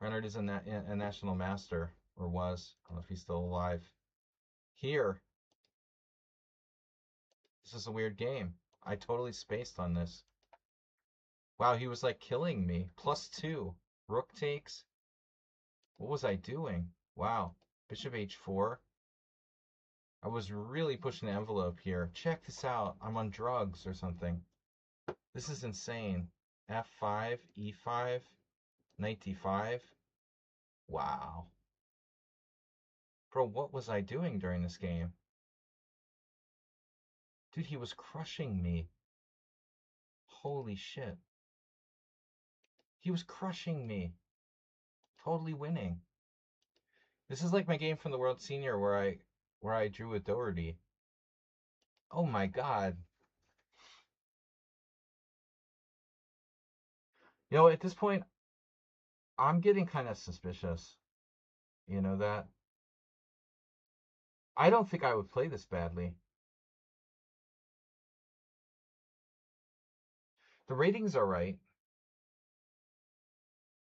Renard is a national master, or was. I don't know if he's still alive. Here, this is a weird game. I totally spaced on this. Wow, he was like killing me. +2. Rook takes. What was I doing? Wow. Bishop h4. I was really pushing the envelope here. Check this out. I'm on drugs or something. This is insane. f5, e5, knight d5. Wow. Bro, what was I doing during this game? Dude, he was crushing me. Holy shit. He was crushing me. Totally winning. This is like my game from the World Senior where I drew with Doherty. Oh my god. You know, at this point, I'm getting kind of suspicious. You know that? I don't think I would play this badly. The ratings are right,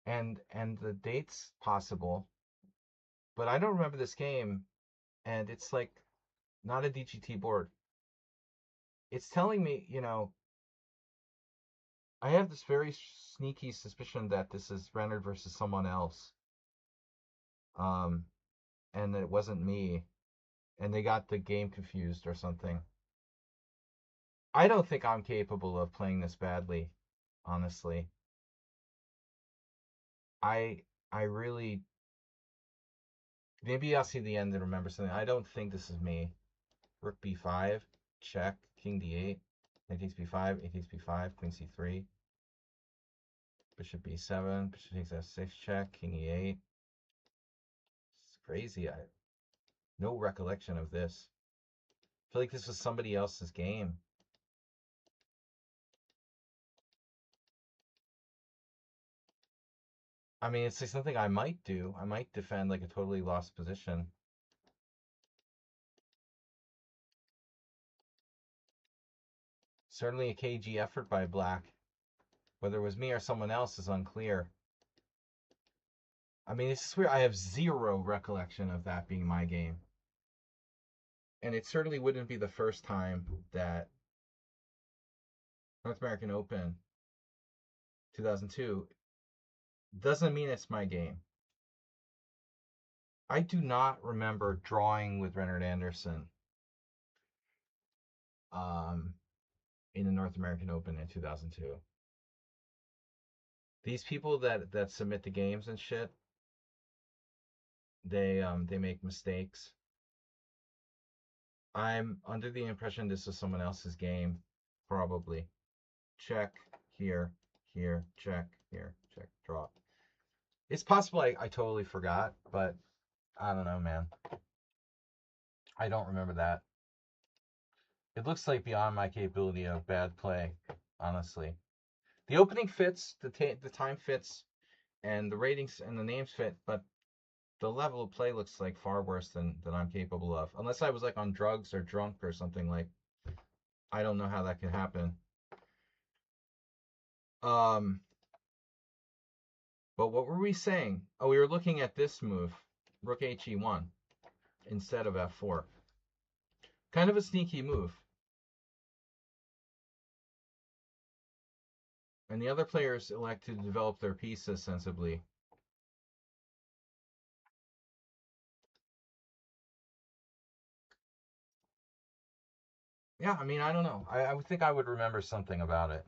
and the date's possible, but I don't remember this game, and it's like not a DGT board. It's telling me, I have this very sneaky suspicion that this is Renard versus someone else, um, and that it wasn't me, and they got the game confused or something. I don't think I'm capable of playing this badly, honestly. I I really maybe I'll see the end and remember something. I don't think this is me. Rook b5, check, king d8, knight takes b5, a takes b5, queen c3, bishop b7, bishop takes f6, check, king e8. It's crazy. I no recollection of this. I feel like this was somebody else's game. I mean, it's like something I might do. I might defend like a totally lost position. Certainly a KG effort by Black. Whether it was me or someone else is unclear. I mean, it's weird. I have zero recollection of that being my game. and it certainly wouldn't be the first time that North American Open 2002 doesn't mean it's my game. I do not remember drawing with Rennert Anderson in the North American Open in 2002. These people that submit the games and shit, they make mistakes. I'm under the impression this is someone else's game, probably. Check here, check here, check, draw. It's possible I totally forgot, but I don't know, man. I don't remember that. It looks like beyond my capability of bad play, honestly. The opening fits, the time fits, and the ratings and the names fit, but the level of play looks like far worse than I'm capable of. Unless I was like on drugs or drunk or something, like, I don't know how that could happen. But what were we saying? Oh, we were looking at this move, Rook HE1 instead of F4. Kind of a sneaky move. And the other players elect to develop their pieces sensibly. Yeah, I mean, I don't know. I would think I would remember something about it.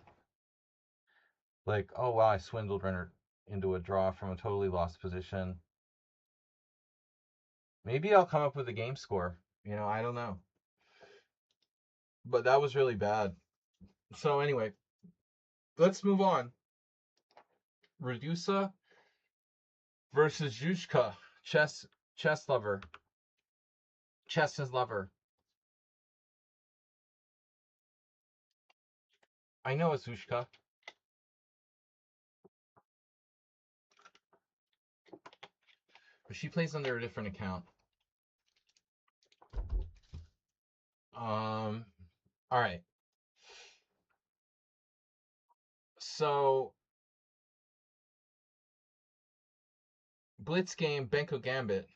Like, oh wow, I swindled Renner into a draw from a totally lost position. Maybe I'll come up with a game score. I don't know. But that was really bad. So anyway, let's move on. Radusa versus Zuzka. Chess lover. Chess is lover. I know it's Zuzka. But she plays under a different account. All right. So Blitz game, Benko Gambit.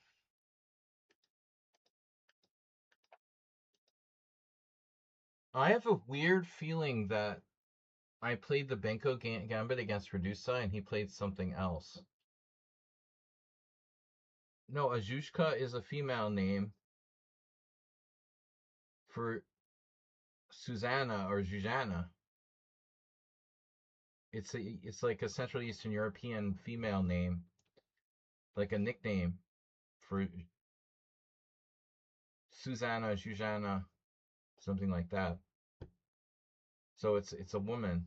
I have a weird feeling that I played the Benko Gambit against Radusa and he played something else. No, Azushka is a female name for Susanna or Zuzana. It's like a Central Eastern European female name, like a nickname for Susanna, Zuzana, something like that. So it's a woman.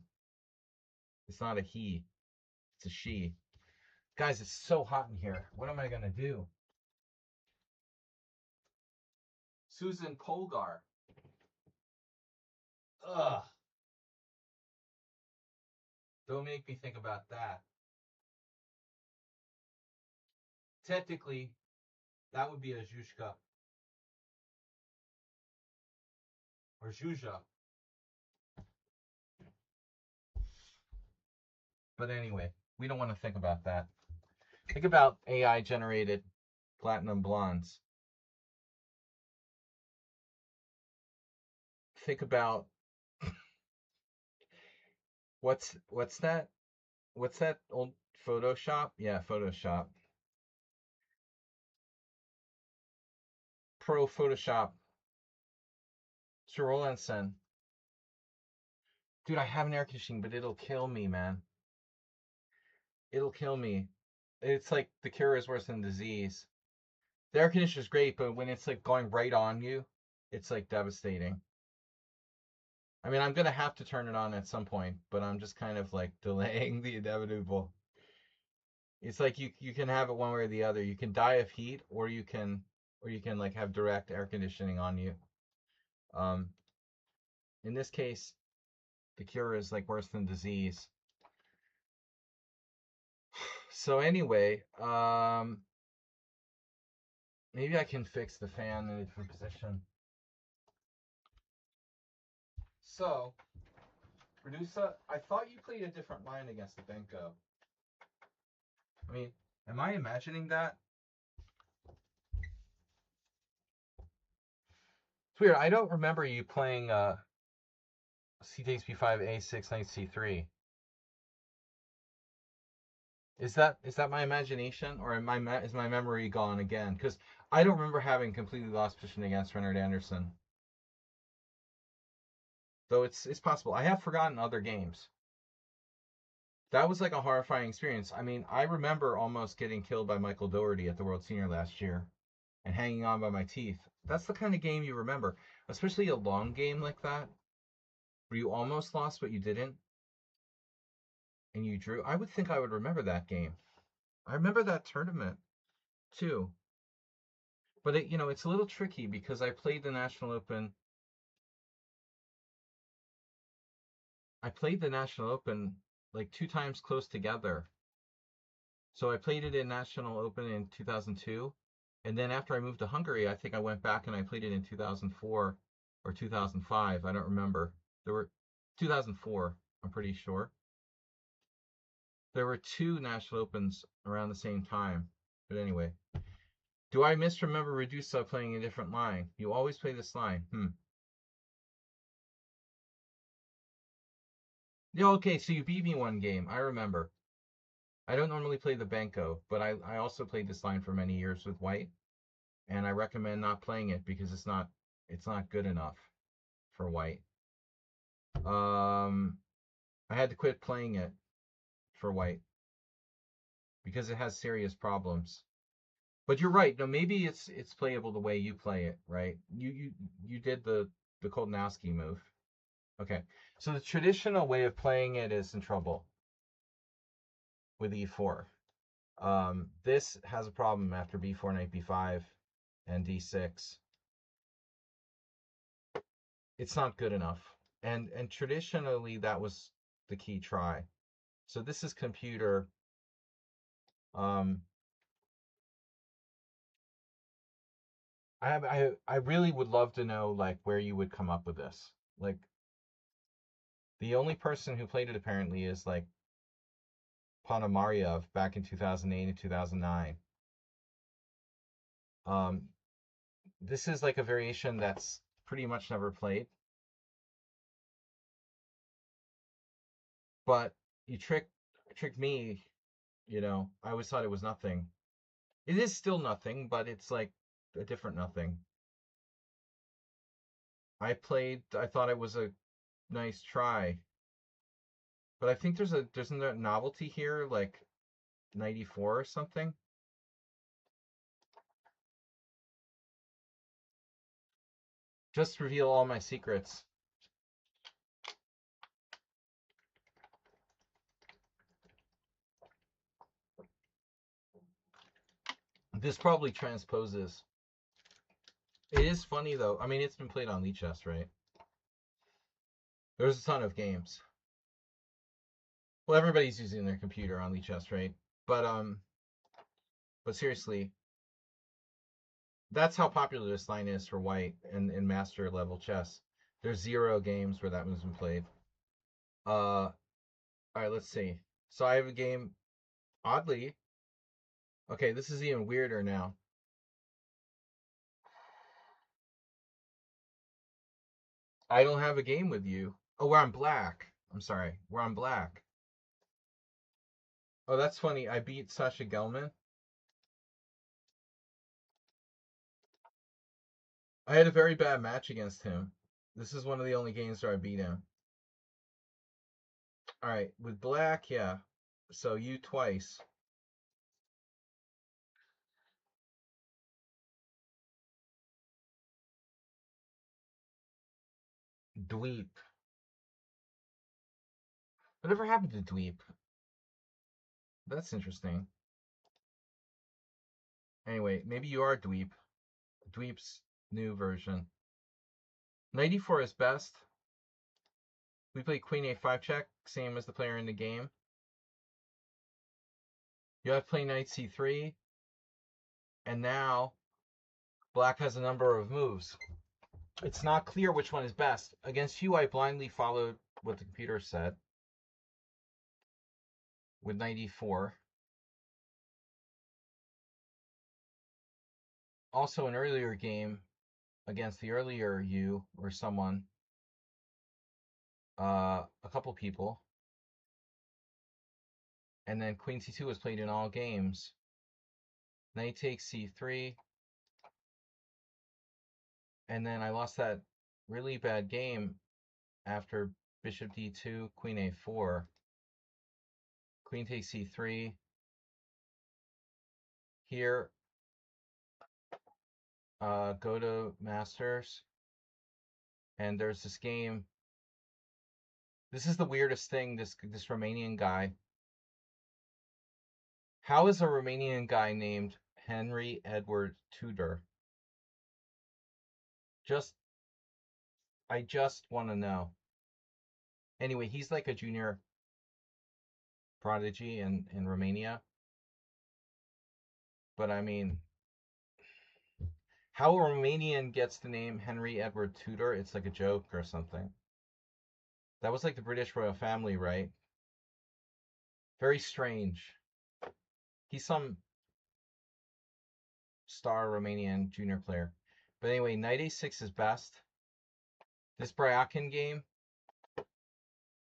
It's not a he. It's a she. Guys, it's so hot in here. What am I gonna do? Susan Polgar. Ugh. Don't make me think about that. Technically, that would be a Zhushka. Or Zhuzha. But anyway, we don't want to think about that. Think about AI generated platinum blondes. Think about what's that? What's that old Photoshop? Yeah, Photoshop. Pro Photoshop. Sir Rolandson. Dude, I have an air conditioning, but it'll kill me, man. It'll kill me. It's like the cure is worse than disease. The air conditioner's great, but when it's like going right on you, it's like devastating. I mean, I'm gonna have to turn it on at some point, but I'm just kind of like delaying the inevitable. It's like you can have it one way or the other. You can die of heat, or you can like have direct air conditioning on you. In this case, the cure is like worse than disease. So anyway, maybe I can fix the fan in a different position. So, Radusa, I thought you played a different line against the Benko. I mean, am I imagining that? It's weird. I don't remember you playing C takes B5, A6, knight C3. Is that my imagination, or is my memory gone again? Because I don't remember having completely lost position against Renard Anderson. Though it's possible. I have forgotten other games. That was like a horrifying experience. I mean, I remember almost getting killed by Michael Doherty at the World Senior last year and hanging on by my teeth. That's the kind of game you remember, especially a long game like that where you almost lost but you didn't and you drew. I would think I would remember that game. I remember that tournament too. But it's a little tricky because I played the National Open. I played the National Open like two times close together. So I played it in National Open in 2002, and then after I moved to Hungary, I think I went back and I played it in 2004 or 2005. I don't remember. There were 2004, I'm pretty sure. There were two National Opens around the same time. But anyway, do I misremember Redusa playing a different line? You always play this line. Yeah, okay, so you beat me one game. I remember. I don't normally play the Benko, but I also played this line for many years with White, and I recommend not playing it because it's not good enough for White. I had to quit playing it for White because it has serious problems. But you're right. No, maybe it's playable the way you play it, right? You did the Koltanowski move. Okay. So the traditional way of playing it is in trouble with e4. This has a problem after b4, knight b5, and d6. It's not good enough. And traditionally that was the key try. So this is computer. I really would love to know like where you would come up with this. Like the only person who played it apparently is like Ponomarev back in 2008 and 2009. Um, this is like a variation that's pretty much never played. But you tricked me, I always thought it was nothing. It is still nothing, but it's like a different nothing. I thought it was a nice try. But I think there's a novelty here, like 94 or something. Just reveal all my secrets. This probably transposes. It is funny though. I mean, it's been played on Lichess, right? There's a ton of games. Well, everybody's using their computer on Lichess, right? But seriously, that's how popular this line is for White in master level chess. There's 0 games where that one's been played. All right, let's see. So I have a game. Oddly, okay, this is even weirder now. I don't have a game with you. Oh, we're on black. I'm sorry, we're on black. Oh, that's funny. I beat Sasha Gelman. I had a very bad match against him. This is one of the only games where I beat him. All right, with black, yeah. So you twice. Dweep. Whatever happened to Dweep? That's interesting. Anyway, maybe you are Dweep. Dweep's new version. Knight e4 is best. We play queen a5 check, same as the player in the game. You have to play knight c3. And now black has a number of moves. It's not clear which one is best. Against you, I blindly followed what the computer said with knight e4. Also, an earlier game, against the earlier you or someone, a couple people, and then queen c2 was played in all games. Knight takes c3, and then I lost that really bad game after bishop d2, queen a4, queen takes c3. Here, go to Masters, and there's this game. This is the weirdest thing, this Romanian guy. How is a Romanian guy named Henry Edward Tudor? I just want to know. Anyway, he's like a junior prodigy in Romania. But I mean, how a Romanian gets the name Henry Edward Tudor, it's like a joke or something. That was like the British royal family, right? Very strange. He's some star Romanian junior player. But anyway, knight a6 is best. This Bryakin game,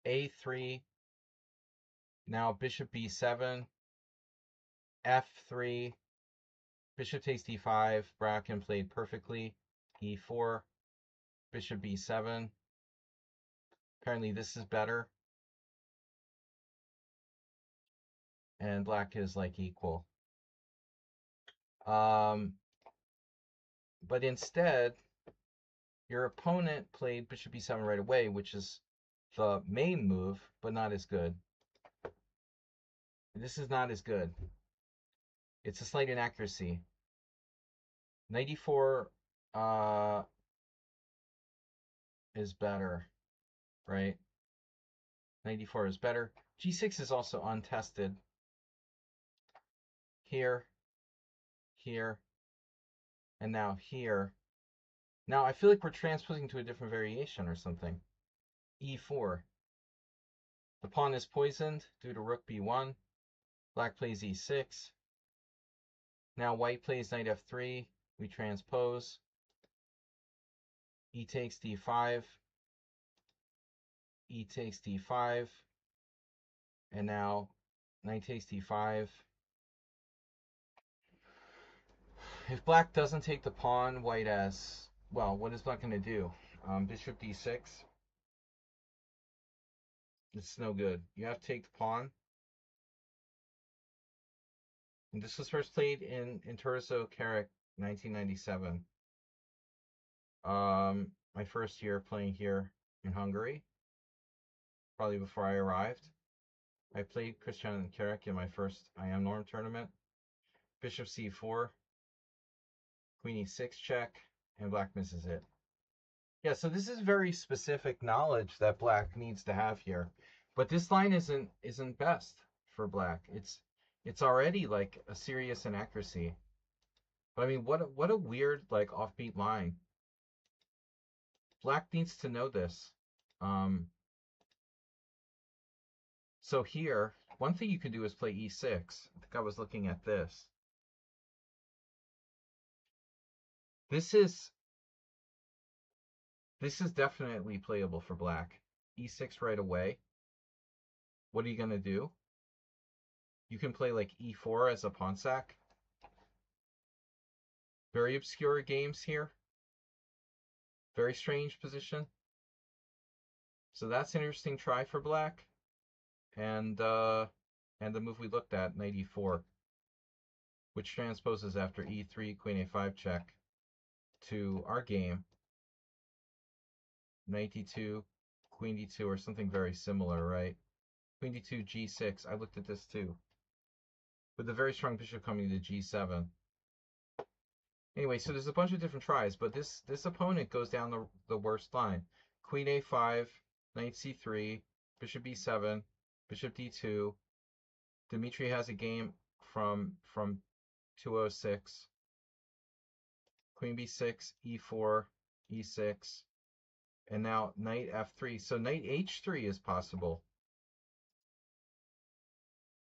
a3, now bishop b7, f3, bishop takes d5, Bryakin played perfectly, e4, bishop b7. Apparently this is better. And black is like equal. But instead, your opponent played bishop b7 right away, which is the main move, but not as good. This is not as good. It's a slight inaccuracy. Knight e4 is better, right? Knight e4 is better. g6 is also untested. Here, here, and now here. Now I feel like we're transposing to a different variation or something. e4. The pawn is poisoned due to rook b1. Black plays e6. Now white plays knight f3. We transpose. E takes d5. E takes d5. And now knight takes d5. If black doesn't take the pawn, white has... Well, what is black going to do? Bishop d6. It's no good. You have to take the pawn. And this was first played in Torso Carrick, 1997. My first year playing here in Hungary, probably before I arrived. I played Christian Carrick in my first IM Norm tournament. Bishop c4, queen e6 check, and black misses it. Yeah, so this is very specific knowledge that black needs to have here. But this line isn't best for black. It's already like a serious inaccuracy. But I mean, what a weird like offbeat line. Black needs to know this. So here, one thing you could do is play e6. I think I was looking at this. This is definitely playable for black. e6 right away. What are you going to do? You can play like e4 as a pawn sack. Very obscure games here. Very strange position. So that's an interesting try for black. And the move we looked at, knight e4, which transposes after e3, queen a5 check to our game. Knight d2, queen d2, or something very similar, right? Queen d2, g6. I looked at this too. With a very strong bishop coming to g7. Anyway, so there's a bunch of different tries, but this opponent goes down the worst line. Queen a5, knight c3, bishop b7, bishop d2. Dmitry has a game from 206. Queen b6, e4, e6, and now knight f3. So knight h3 is possible.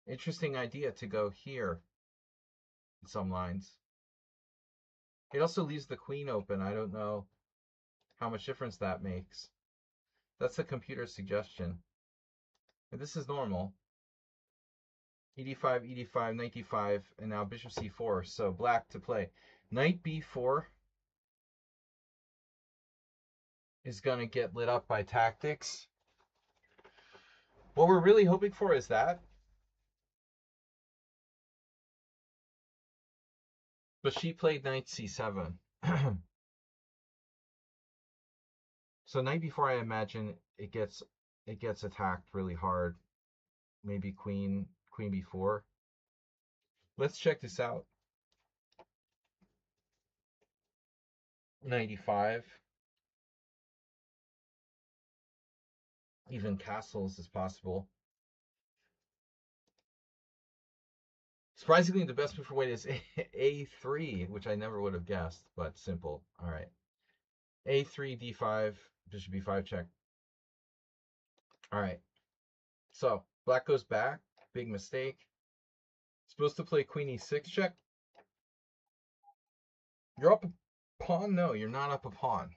Interesting idea to go here in some lines. It also leaves the queen open. I don't know how much difference that makes. That's the computer's suggestion. And this is normal. ED5, ED5, knight D5, and now bishop C4. So black to play. Knight B4 is going to get lit up by tactics. What we're really hoping for is that. But she played knight C7. So knight B4, I imagine it gets attacked really hard. Maybe queen B4. Let's check this out. Knight E5. Even castles is possible. Surprisingly, the best move for white is A3, which I never would have guessed, but simple. All right. A3, D5, bishop B5 check. All right. So black goes back. Big mistake. Supposed to play queen E6 check. You're up a pawn? No, you're not up a pawn.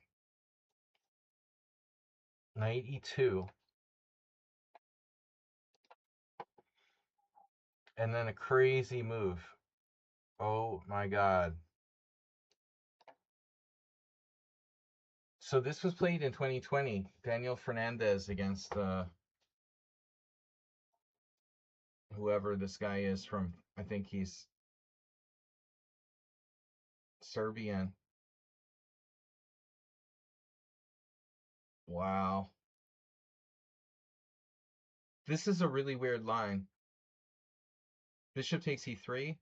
Knight E2. And then a crazy move. Oh my god. So this was played in 2020. Daniel Fernandez against whoever this guy is from. I think he's Serbian. Wow. This is a really weird line. Bishop takes E3,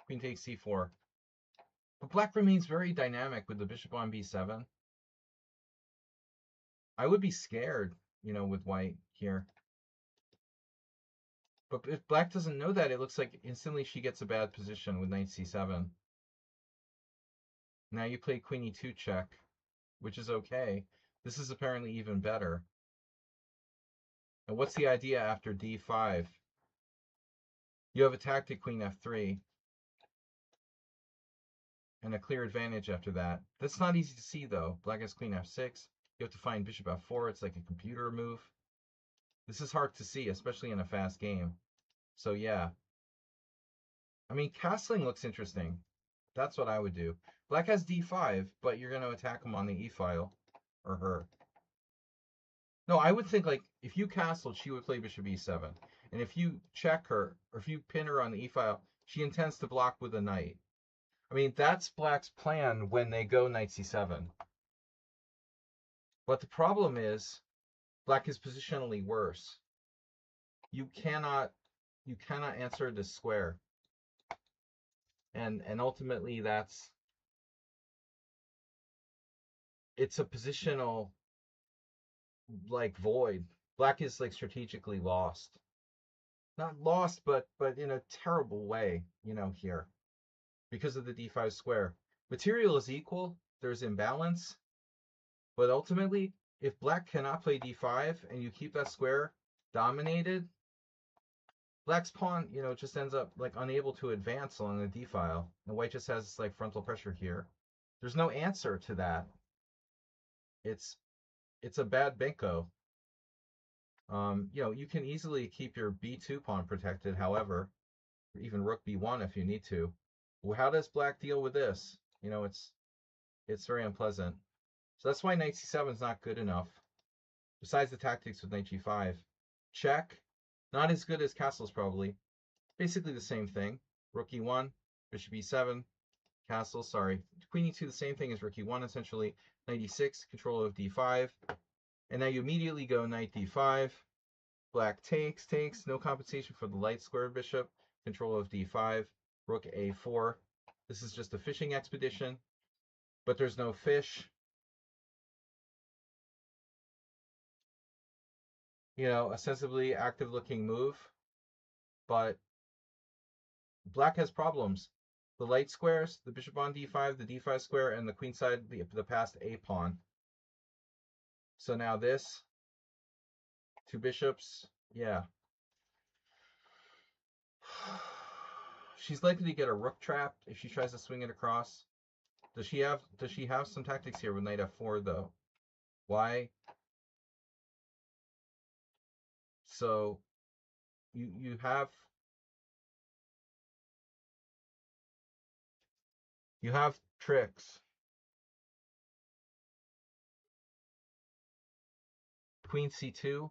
queen takes C4. But black remains very dynamic with the bishop on B7. I would be scared, with white here. But if black doesn't know that, it looks like instantly she gets a bad position with knight C7. Now you play queen E2 check, which is okay. This is apparently even better. And what's the idea after D5? You have attacked at queen F3. And a clear advantage after that. That's not easy to see, though. Black has queen F6. You have to find bishop F4. It's like a computer move. This is hard to see, especially in a fast game. So, yeah. I mean, castling looks interesting. That's what I would do. Black has D5, but you're going to attack him on the E file. Or her. No, I would think, like, if you castled, she would play bishop E7. And if you check her, or if you pin her on the E file, she intends to block with a knight. I mean, that's black's plan when they go knight C7. But the problem is, black is positionally worse. You cannot answer this square. And ultimately it's a positional like void. Black is like strategically lost. Not lost, but in a terrible way, here. Because of the D5 square. Material is equal, there's imbalance, but ultimately, if black cannot play D5 and you keep that square dominated, black's pawn, just ends up like unable to advance along the D file. And white just has like frontal pressure here. There's no answer to that. It's a bad benko. You can easily keep your B2 pawn protected, however, or even rook B1 if you need to. Well, how does black deal with this? It's very unpleasant. So that's why knight C7 is not good enough. Besides the tactics with knight G5. Check. Not as good as castles, probably. Basically the same thing. Rook E1, bishop E7, castle, sorry. Queen E2, the same thing as rook E1, essentially. Knight E6, control of D5. And now you immediately go knight D5. Black takes, no compensation for the light squared bishop. Control of D5. Rook A4. This is just a fishing expedition, but there's no fish. A sensibly active looking move, but black has problems. The light squares, the bishop on D5, the D5 square, and the queen side, the passed A pawn. So now this, two bishops, yeah. She's likely to get a rook trapped if she tries to swing it across. Does she have some tactics here with knight f4 though? Why? So you have tricks. Queen c2,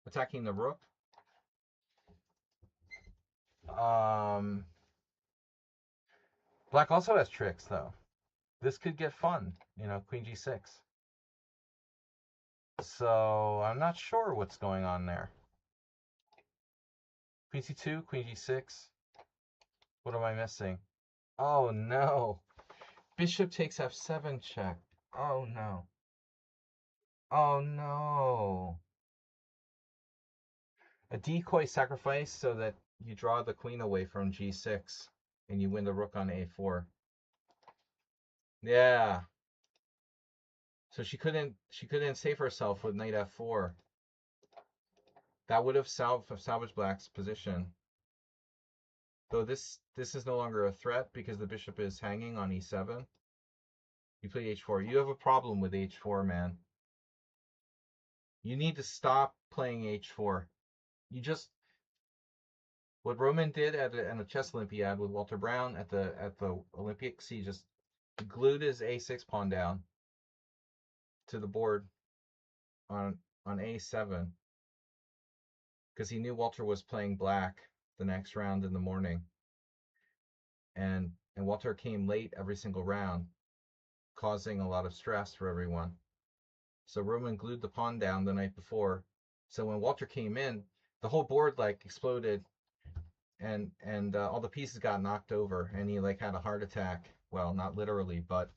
attacking the rook. Black also has tricks though. This could get fun, queen g6. So I'm not sure what's going on there. Queen c2, queen g6. What am I missing? Oh no. Bishop takes f7 check. Oh no. Oh no. A decoy sacrifice so that you draw the queen away from g6 and you win the rook on a4. Yeah. So she couldn't save herself with knight f4. That would have salvaged Black's position. Though this is no longer a threat because the bishop is hanging on e7. You play h4. You have a problem with h4, man. You need to stop playing h4. You just what Roman did at a chess Olympiad with Walter Brown at the Olympics, he just glued his a6 pawn down to the board on a7 because he knew Walter was playing black the next round in the morning, and Walter came late every single round, causing a lot of stress for everyone. So Roman glued the pawn down the night before. So when Walter came in, the whole board like exploded, and all the pieces got knocked over, and he like had a heart attack. Well, not literally, but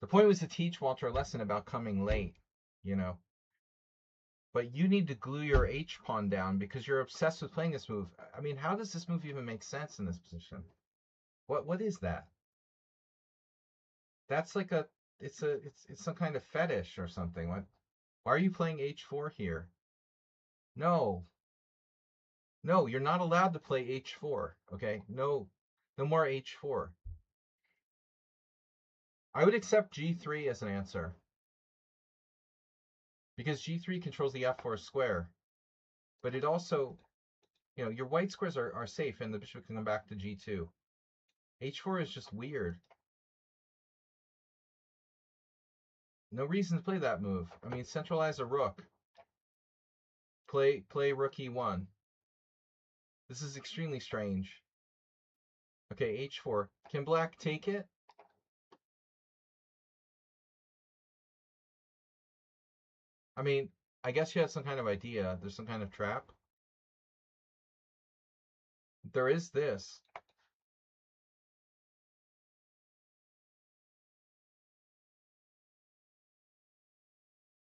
the point was to teach Walter a lesson about coming late, But you need to glue your H pawn down because you're obsessed with playing this move. I mean, how does this move even make sense in this position? What is that? That's like it's some kind of fetish or something. Why are you playing h4 here? No. No, you're not allowed to play h4, okay? No more h4. I would accept g3 as an answer because g3 controls the f4 square, but it also, your white squares are safe and the bishop can come back to g2. h4 is just weird. No reason to play that move. I mean, centralize a rook. Play rook e1. This is extremely strange. Okay, h4. Can Black take it? I mean, I guess you had some kind of idea. There's some kind of trap. There is this.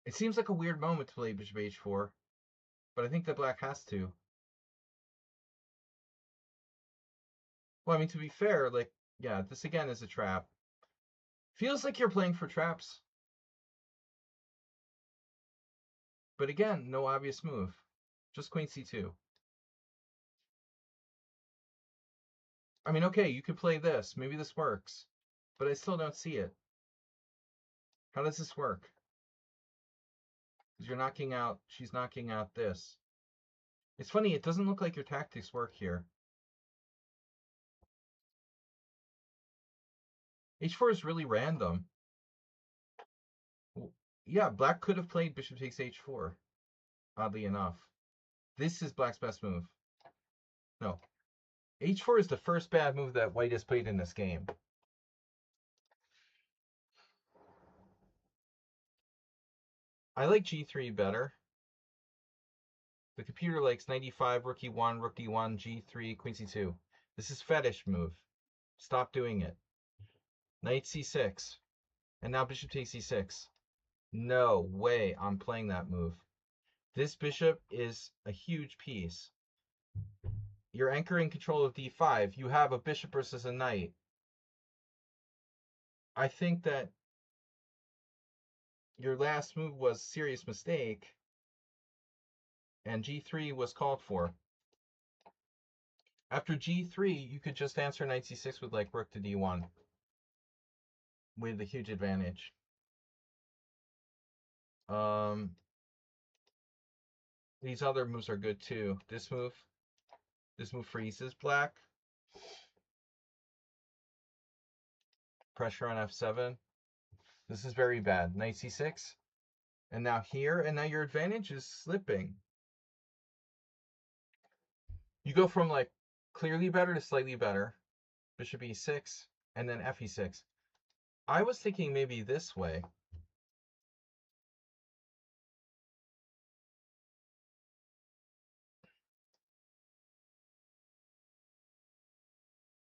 It seems like a weird moment to play bishop h4, but I think that Black has to. Well, I mean, to be fair, like, yeah, this again is a trap. Feels like you're playing for traps. But again, no obvious move. Just queen c2. I mean, okay, you could play this. Maybe this works. But I still don't see it. How does this work? Because she's knocking out this. It's funny, it doesn't look like your tactics work here. h4 is really random. Yeah, Black could have played bishop takes h4, oddly enough. This is Black's best move. No. h4 is the first bad move that White has played in this game. I like g3 better. The computer likes 95, rook e1, rook d1, g3, queen c2. This is fetish move. Stop doing it. Knight c6. And now bishop takes c6. No way I'm playing that move. This bishop is a huge piece. You're anchoring control of d5. You have a bishop versus a knight. I think that your last move was a serious mistake, and g3 was called for. After g3, you could just answer knight c6 with like rook to d1. with a huge advantage. Um, these other moves are good too. This move freezes black. Pressure on f7. This is very bad. Knight c6. And now here, and now your advantage is slipping. You go from like clearly better to slightly better. Bishop e6, and then f e6. I was thinking maybe this way.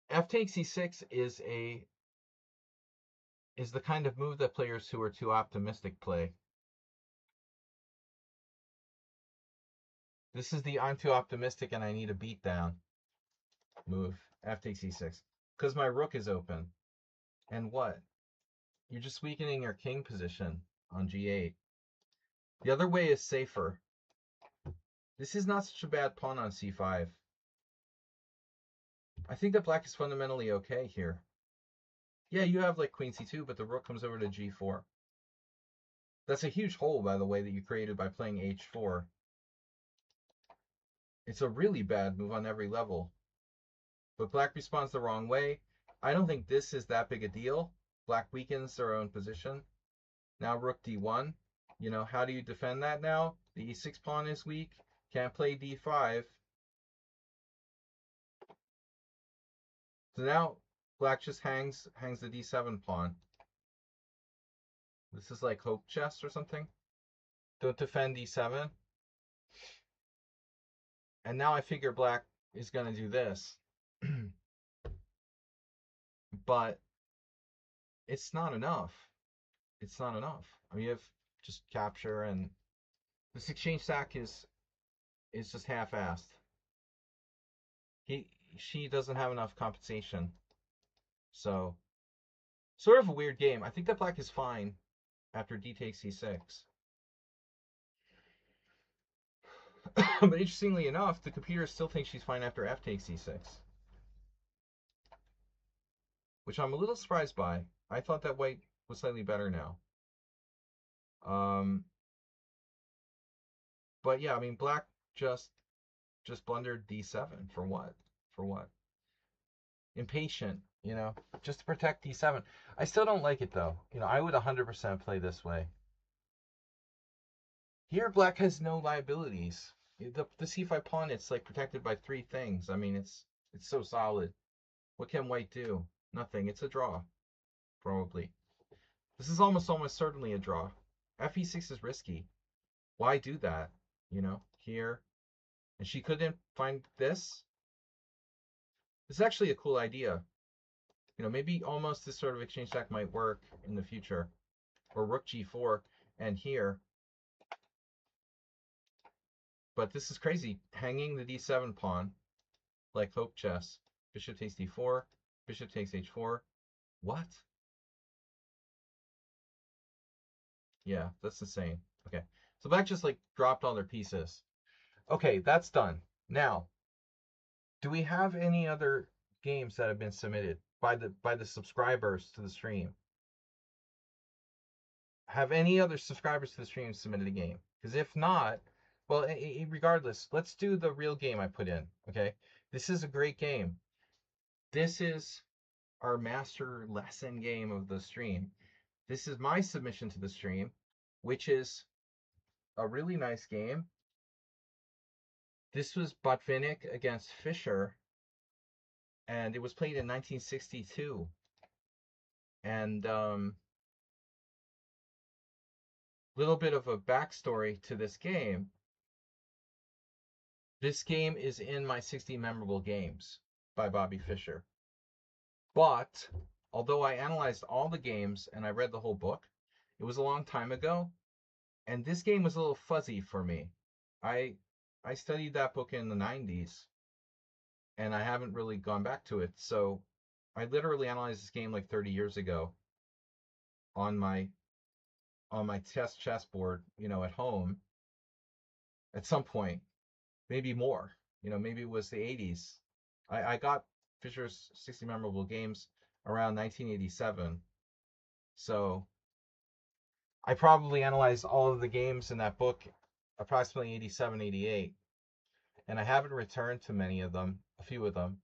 F takes e6 is the kind of move that players who are too optimistic play. This is the I'm too optimistic and I need a beatdown move. F takes e6. Because my rook is open. And what? You're just weakening your king position on g8. The other way is safer. This is not such a bad pawn on c5. I think that black is fundamentally okay here. Yeah, you have like queen c2, but the rook comes over to g4. That's a huge hole, by the way, that you created by playing h4. It's a really bad move on every level. But black responds the wrong way. I don't think this is that big a deal. Black weakens their own position. Now rook d1. You know, how do you defend that now? The e6 pawn is weak. Can't play d5. So now black just hangs the d7 pawn. This is like hope chess or something. Don't defend d7. And now I figure black is going to do this. But it's not enough. It's not enough. I mean, you have just capture, and this exchange sack is just half-assed. She doesn't have enough compensation. So, sort of a weird game. I think that black is fine after d takes c6. But interestingly enough, the computer still thinks she's fine after f takes c6. Which I'm a little surprised by. I thought that white was slightly better now. But yeah, I mean, black just blundered d7 for what? For what? Impatient, you know, just to protect d7. I still don't like it though. You know, I would 100% play this way. Here, black has no liabilities. The c5 pawn, it's like protected by 3 things. I mean, it's so solid. What can white do? Nothing. It's a draw, probably. This is almost certainly a draw. Fe6 is risky. Why do that? You know, here. And she couldn't find this. This is actually a cool idea. You know, maybe almost this sort of exchange sack might work in the future. Or rook g4 and here. But this is crazy. Hanging the d7 pawn, like hope chess. Bishop takes d4. Bishop takes h4. What? Yeah, that's insane. Okay. So black just like dropped all their pieces. Okay, that's done. Now, do we have any other games that have been submitted by the subscribers to the stream? Have any other subscribers to the stream submitted a game? Because if not, well, regardless, let's do the real game I put in. Okay, this is a great game. This is our master lesson game of the stream. This is my submission to the stream, which is a really nice game. This was Botvinnik against Fischer, and it was played in 1962. And little bit of a backstory to this game. This game is in my 60 memorable games by Bobby Fischer. But although I analyzed all the games and I read the whole book, it was a long time ago, and this game was a little fuzzy for me. I studied that book in the 90s, and I haven't really gone back to it. So I literally analyzed this game like 30 years ago on my test chessboard, you know, at home at some point, maybe more, you know, maybe it was the 80s. I got Fischer's 60 memorable games around 1987. So I probably analyzed all of the games in that book approximately 87, 88, and I haven't returned to many of them, a few of them.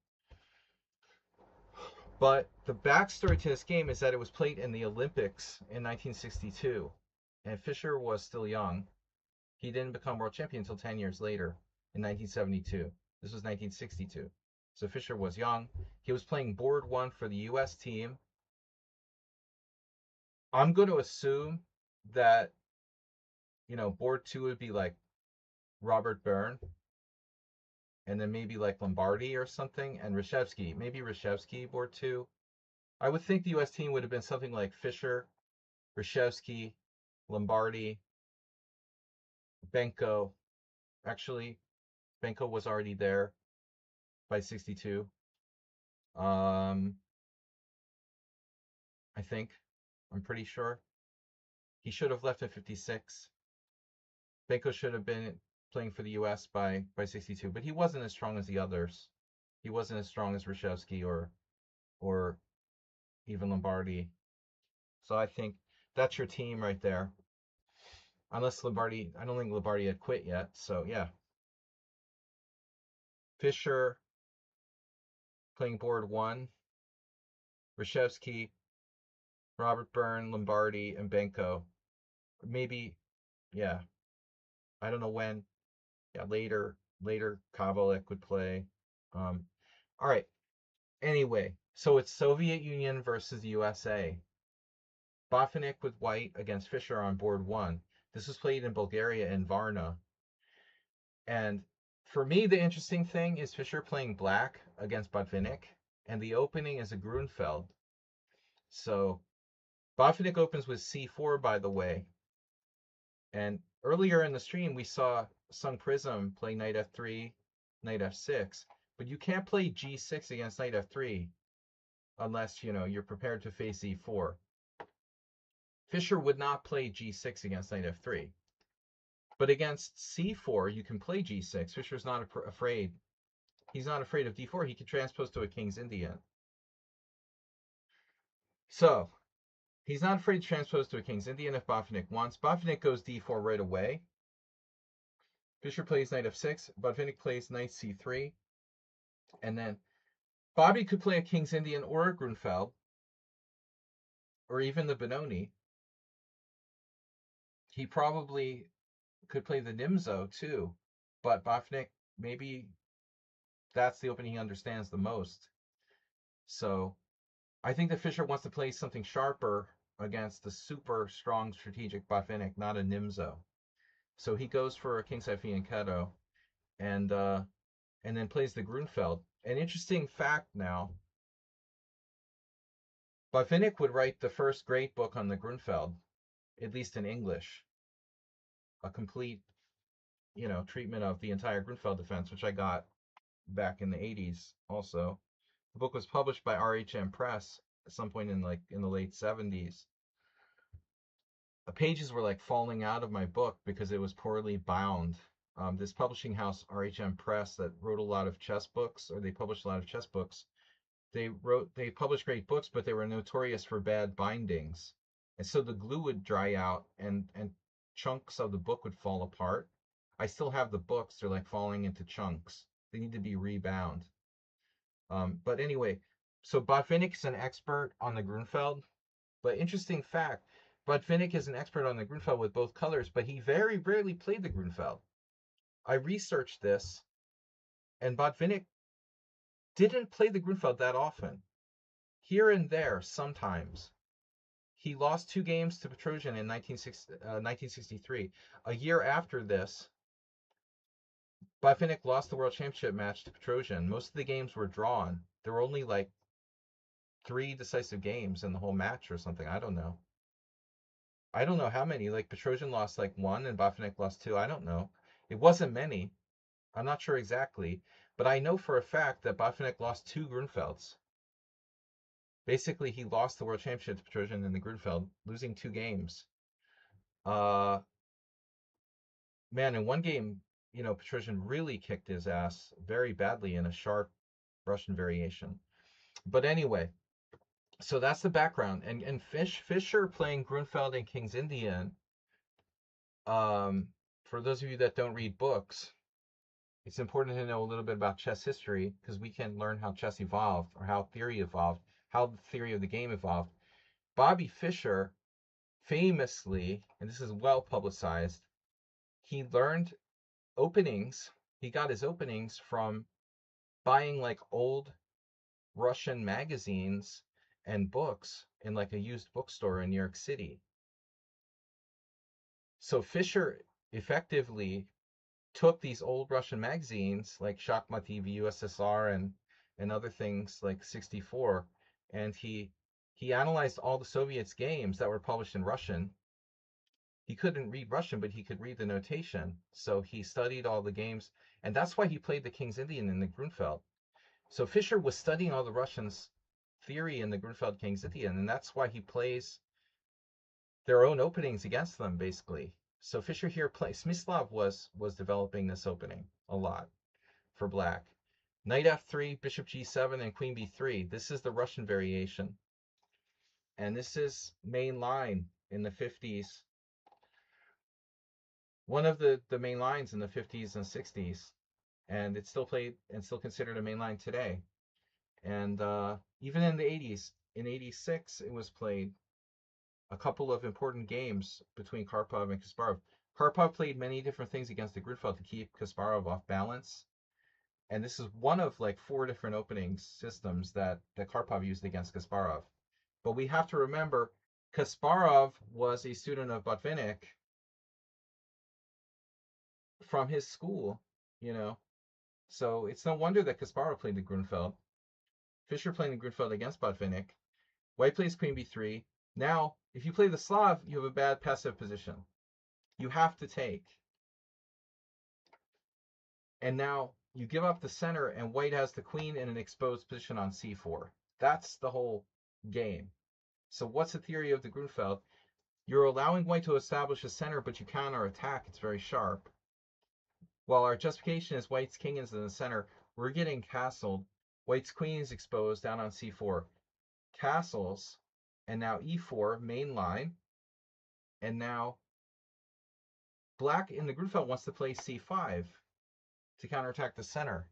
But the backstory to this game is that it was played in the Olympics in 1962, and Fischer was still young. He didn't become world champion until 10 years later in 1972. This was 1962. So Fischer was young. He was playing board one for the U.S. team. I'm going to assume that, board two would be like Robert Byrne, and then maybe like Lombardi or something, and Reshevsky. Maybe Reshevsky board two. I would think the U.S. team would have been something like Fischer, Reshevsky, Lombardi, Benko. Actually, Benko was already there by 62. I think. I'm pretty sure. He should have left at 56. Benko should have been playing for the U.S. by 62, but he wasn't as strong as the others. He wasn't as strong as Reshevsky or even Lombardi. So I think that's your team right there. Unless Lombardi, I don't think Lombardi had quit yet. So yeah, Fischer playing board one, Reshevsky, Robert Byrne, Lombardi, and Benko. Maybe, yeah, I don't know when. Yeah, later Kavalek would play. All right. Anyway, so it's Soviet Union versus the USA. Botvinnik with white against Fischer on board one. This was played in Bulgaria in Varna. And for me, the interesting thing is Fischer playing black against Botvinnik, and the opening is a Grunfeld. So Botvinnik opens with c4, by the way. And earlier in the stream, we saw Sung Prism play knight f3, knight f6, but you can't play g6 against knight f3 unless, you're prepared to face e4. Fischer would not play g6 against knight f3. But against c4, you can play g6. Fischer's not afraid. He's not afraid of d4. He can transpose to a King's Indian. So, he's not afraid to transpose to a King's Indian if Botvinnik wants. Botvinnik goes d4 right away. Fischer plays knight f6. Botvinnik plays knight c3. And then Bobby could play a King's Indian or a Grunfeld, or even the Benoni. He probably could play the Nimzo too, but Botvinnik, maybe that's the opening he understands the most. So I think that Fischer wants to play something sharper against the super strong strategic Botvinnik, not a Nimzo. So he goes for a kingside fianchetto and then plays the Grunfeld. An interesting fact now, Botvinnik would write the first great book on the Grunfeld, at least in English, a complete, treatment of the entire Grunfeld defense, which I got back in the 80s also. The book was published by RHM Press at some point in the late 70s. The pages were like falling out of my book because it was poorly bound. This publishing house, RHM Press, that wrote a lot of chess books, or they published a lot of chess books, they published great books, but they were notorious for bad bindings. And so the glue would dry out and chunks of the book would fall apart. I still have the books. They're like falling into chunks. They need to be rebound. But anyway, so Botvinnik is an expert on the Grunfeld. But interesting fact, Botvinnik is an expert on the Grunfeld with both colors, but he very rarely played the Grunfeld. I researched this, and Botvinnik didn't play the Grunfeld that often. Here and there, sometimes. He lost 2 games to Petrosian in 1963. A year after this, Botvinnik lost the World Championship match to Petrosian. Most of the games were drawn. There were only like 3 decisive games in the whole match or something. I don't know. I don't know how many. Like Petrosian lost like 1 and Botvinnik lost 2. I don't know. It wasn't many. I'm not sure exactly. But I know for a fact that Botvinnik lost 2 Grunfelds. Basically, he lost the World Championship to Petrosian in the Grunfeld, losing 2 games. Man, in one game, Petrosian really kicked his ass very badly in a sharp Russian variation. But anyway, So that's the background. And Fischer playing Grunfeld and King's Indian. Um, for those of you that don't read books, it's important to know a little bit about chess history because we can learn how chess evolved or how theory evolved, how the theory of the game evolved. Bobby Fischer famously, and this is well publicized, he learned openings. He got his openings from buying like old Russian magazines and books in like a used bookstore in New York City. So Fischer effectively took these old Russian magazines like Shakhmat TV USSR and other things like 64, and he analyzed all the Soviets games that were published in Russian. He couldn't read Russian, but he could read the notation. So he studied all the games, and that's why he played the King's Indian in the Grunfeld. So Fischer was studying all the Russians' theory in the Grunfeld King's Indian, and that's why he plays their own openings against them, basically. So Fischer here plays. Smyslov was developing this opening a lot for black. Knight f3, bishop g7, and queen b3. This is the Russian variation. And this is main line in the 50s. One of the main lines in the 50s and 60s. And it's still played and still considered a main line today. And even in the 80s, in 86, it was played a couple of important games between Karpov and Kasparov. Karpov played many different things against the Grunfeld to keep Kasparov off balance. And this is one of like 4 different opening systems that Karpov used against Kasparov. But we have to remember Kasparov was a student of Botvinnik from his school, you know. So it's no wonder that Kasparov played the Grunfeld. Fischer playing the Grunfeld against Botvinnik. White plays queen b3. Now, if you play the Slav, you have a bad passive position. You have to take. And now you give up the center, and white has the queen in an exposed position on c4. That's the whole game. So what's the theory of the Grunfeld? You're allowing white to establish a center, but you counterattack. It's very sharp. While our justification is white's king is in the center, we're getting castled. White's queen is exposed down on c4. Castles, and now e4, main line. And now black in the Grunfeld wants to play c5 to counterattack the center.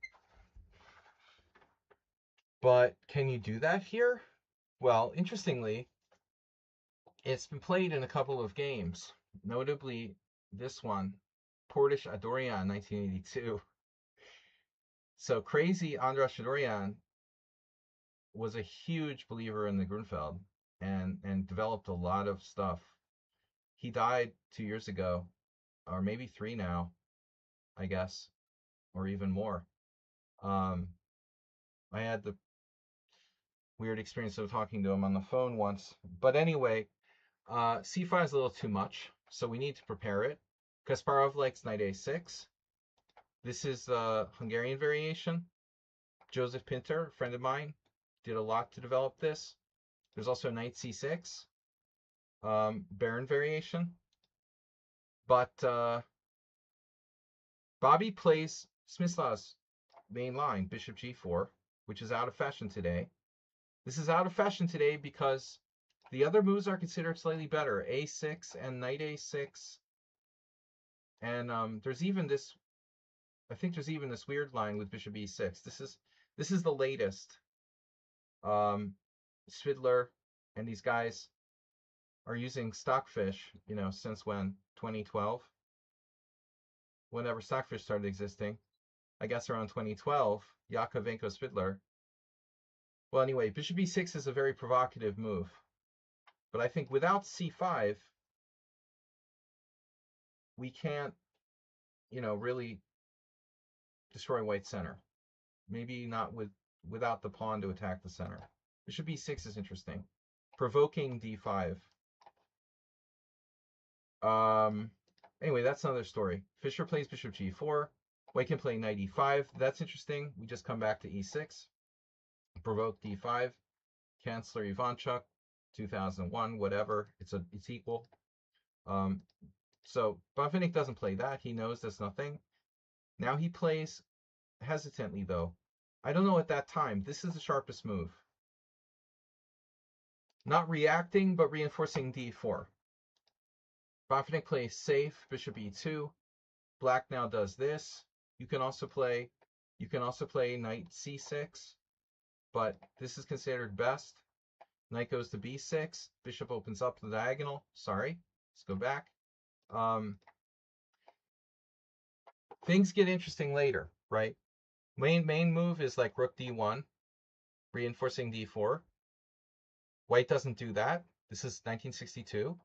But can you do that here? Well, interestingly, it's been played in a couple of games, notably this one, Portish Adorian, 1982. So crazy Andras Adorian was a huge believer in the Grunfeld and developed a lot of stuff. He died 2 years ago, or maybe 3 now, I guess, or even more. I had the weird experience of talking to him on the phone once. But anyway, c5 is a little too much, so we need to prepare it. Kasparov likes knight a6. This is the Hungarian variation. Joseph Pinter, a friend of mine, did a lot to develop this. There's also knight c6, Baron variation. But Bobby plays Smyslov's main line, bishop g4, which is out of fashion today. This is out of fashion today because the other moves are considered slightly better. a6 and knight a6. And there's even this, I think there's even this weird line with bishop e6. This is the latest. Spidler and these guys are using Stockfish, since when? 2012? Whenever Stockfish started existing. I guess around 2012, Yakovenko Spidler. Well, anyway, bishop e6 is a very provocative move. But I think without c5, we can't, really destroy white's center. Maybe not without the pawn to attack the center. Bishop e6 is interesting. Provoking d5. Anyway, that's another story. Fischer plays bishop g4. White can play knight e5. That's interesting. We just come back to e6. Provoke d5. Chancellor Ivanchuk, 2001, whatever. It's equal. So Botvinnik doesn't play that. He knows that's nothing. Now he plays hesitantly, though. I don't know at that time. This is the sharpest move. Not reacting, but reinforcing d4. Botvinnik plays safe, bishop e2. Black now does this. You can also play knight c6, but this is considered best. Knight goes to b6. Bishop opens up the diagonal. Sorry, let's go back. Things get interesting later, right? Main move is like rook d1, reinforcing d4. White doesn't do that. This is 1962.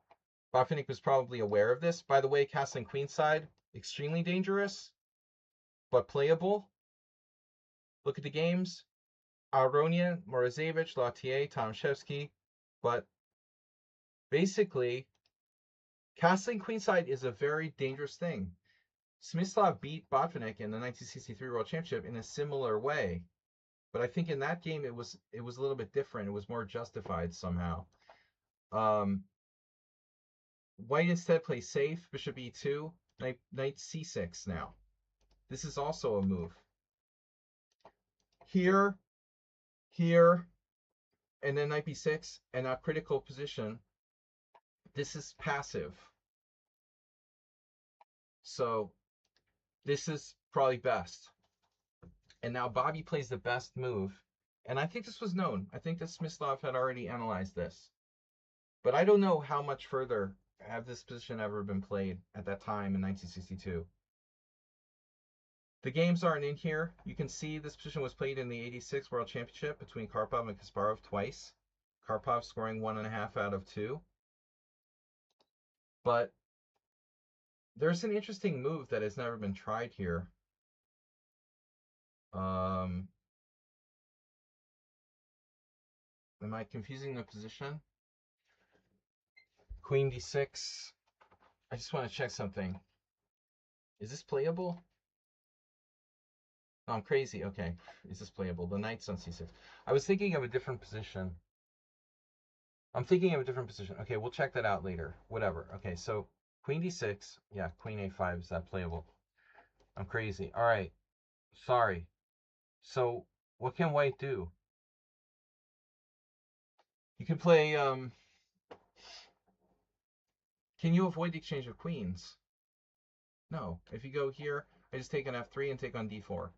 Botvinnik was probably aware of this. By the way, castling queenside, extremely dangerous, but playable. Look at the games. Aronian, Morozevich, Lautier, Tomaszewski. But basically, castling queenside is a very dangerous thing. Smyslov beat Botvinnik in the 1963 World Championship in a similar way. But I think in that game it was a little bit different. It was more justified somehow. White instead plays safe, bishop e2, knight c6 now. This is also a move. Here, and then knight b6, and a critical position. This is passive. So this is probably best. And now Bobby plays the best move. And I think this was known. I think that Smyslov had already analyzed this. But I don't know how much further have this position ever been played at that time in 1962. The games aren't in here. You can see this position was played in the 86 World Championship between Karpov and Kasparov twice. Karpov scoring 1.5 out of 2. But there's an interesting move that has never been tried here. Am I confusing the position? Queen d6. I just want to check something. Is this playable? Oh, I'm crazy. Okay. Is this playable? The knight's on c6. I was thinking of a different position. Okay, we'll check that out later. Whatever. Okay, so queen d6. Yeah, queen a5. Is that playable? I'm crazy. All right. Sorry. So what can white do? You can play... Can you avoid the exchange of queens? No. If you go here, I just take on f3 and take on d4.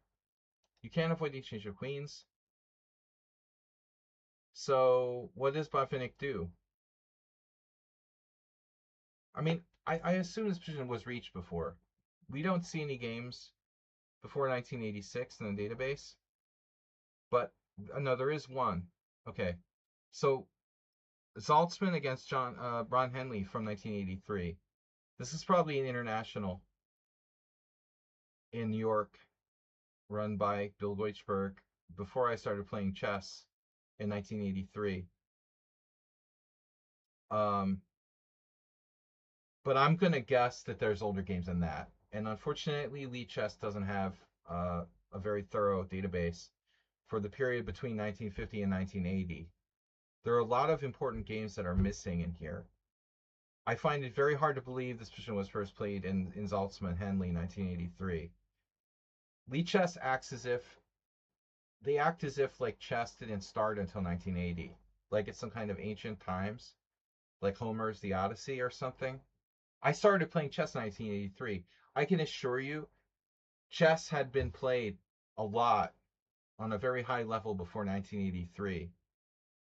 You can't avoid the exchange of queens. So what does Botvinnik do? I mean, I assume this position was reached before. We don't see any games before 1986 in the database. But no, there is one. Okay. So Saltzman against Ron Henley from 1983. This is probably an international in New York run by Bill Goichberg before I started playing chess in 1983. But I'm going to guess that there's older games than that. And unfortunately, Elite Chess doesn't have a very thorough database for the period between 1950 and 1980. There are a lot of important games that are missing in here. I find it very hard to believe this position was first played in Saltzman Henley 1983. Elite Chess act as if like chess didn't start until 1980, like it's some kind of ancient times, like Homer's The Odyssey or something. I started playing chess in 1983. I can assure you, chess had been played a lot on a very high level before 1983.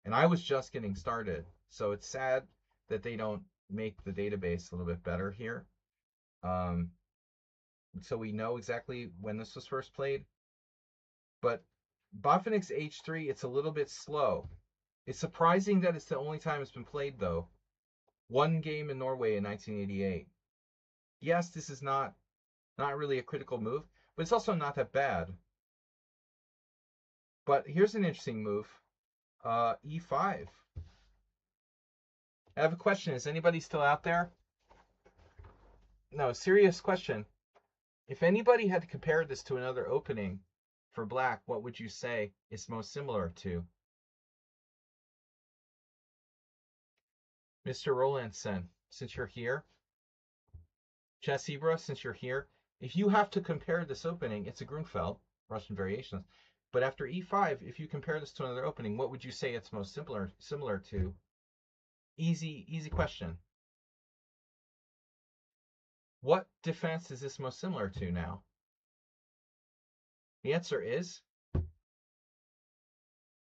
And I was just getting started. So it's sad that they don't make the database a little bit better here. So we know exactly when this was first played. But Botvinnik's h3, it's a little bit slow. It's surprising that it's the only time it's been played, though. One game in Norway in 1988. Yes, this is not really a critical move, but it's also not that bad. But here's an interesting move. E5. I have a question. Is anybody still out there? No, serious question. If anybody had to compare this to another opening for black, what would you say it's most similar to? Mr. Rolandson, since you're here. Chess Ibra, since you're here. If you have to compare this opening, it's a Grunfeld, Russian variations. But after e5, if you compare this to another opening, what would you say it's most similar to? Easy question. What defense is this most similar to now? The answer is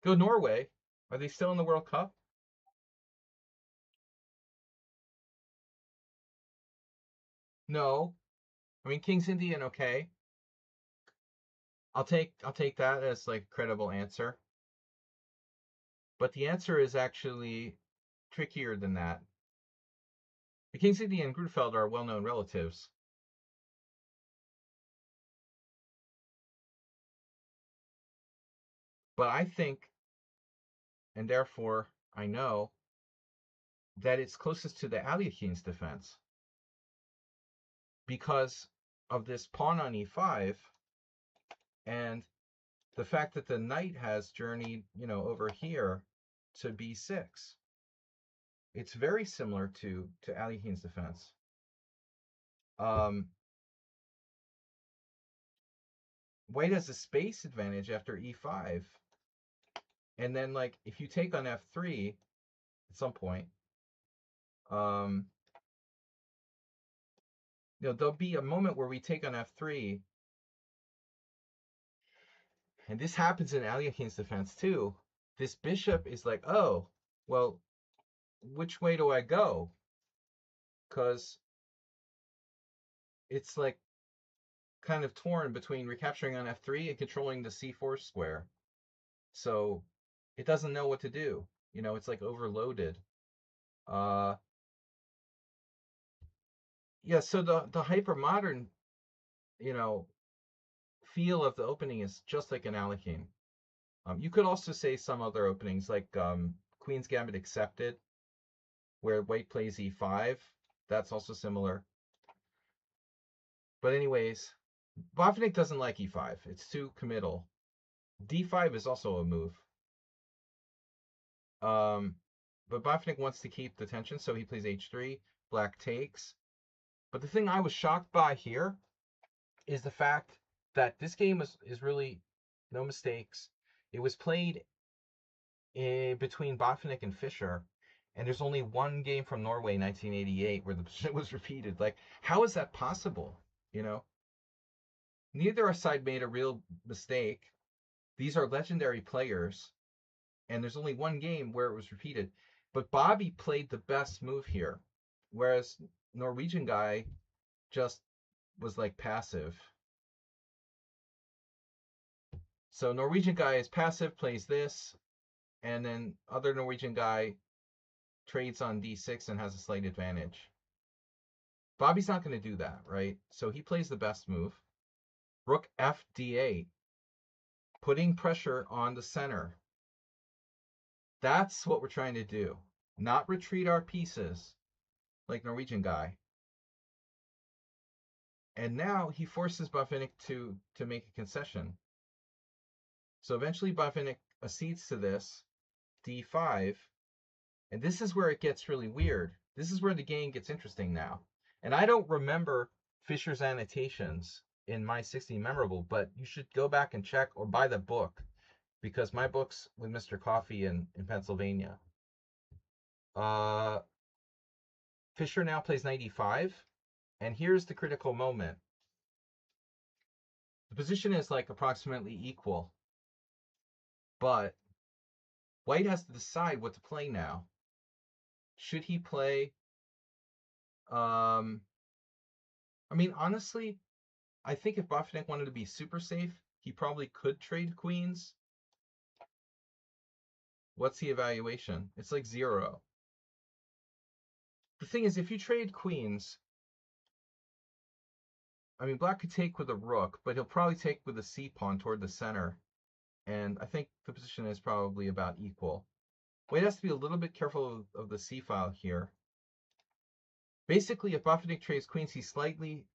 go Norway. Are they still in the World Cup? No. I mean, King's Indian, okay. I'll take that as like a credible answer. But the answer is actually trickier than that. The King's Indian and Grunfeld are well-known relatives. But I think, and therefore I know, that it's closest to the Alekhines defense because of this pawn on e5 and the fact that the knight has journeyed, over here to b6. It's very similar to Alekhines defense. White has a space advantage after e5. And then, like, if you take on f3 at some point, there'll be a moment where we take on f3, and this happens in Alekhines defense too. This bishop is like, oh, well, which way do I go? Because it's like kind of torn between recapturing on f3 and controlling the c4 square. So it doesn't know what to do. It's like overloaded. Yeah, so the hyper modern, feel of the opening is just like an Alekhine. You could also say some other openings like Queen's Gambit Accepted, where white plays e5. That's also similar. But anyways, Botvinnik doesn't like e5. It's too committal. d5 is also a move. But Botvinnik wants to keep the tension, so he plays h3. Black takes. But the thing I was shocked by here is the fact that this game is really no mistakes. It was played between Botvinnik and Fischer, and there's only one game from Norway, 1988, where the position was repeated. Like, how is that possible? Neither side made a real mistake. These are legendary players, and there's only one game where it was repeated. But Bobby played the best move here, whereas Norwegian guy just was like passive. So Norwegian guy is passive, plays this, and then other Norwegian guy trades on d6 and has a slight advantage. Bobby's not going to do that, right? So he plays the best move. Rook f d8, putting pressure on the center. That's what we're trying to do. Not retreat our pieces like Norwegian guy. And now he forces Botvinnik to make a concession. So eventually Botvinnik accedes to this, d5, and this is where it gets really weird. This is where the game gets interesting now. And I don't remember Fischer's annotations in My 16 Memorable, but you should go back and check or buy the book, because my book's with Mr. Coffee in Pennsylvania. Fischer now plays knight e5, and here's the critical moment. The position is like approximately equal, but White has to decide what to play now. Should he play? I mean, honestly, I think if Botvinnik wanted to be super safe, he probably could trade queens. What's the evaluation? It's like 0. The thing is, if you trade queens, I mean, black could take with a rook, but he'll probably take with a c-pawn toward the center. And I think the position is probably about equal. White has to be a little bit careful of the c-file here. Basically, if Botvinnik trades queens, he slightly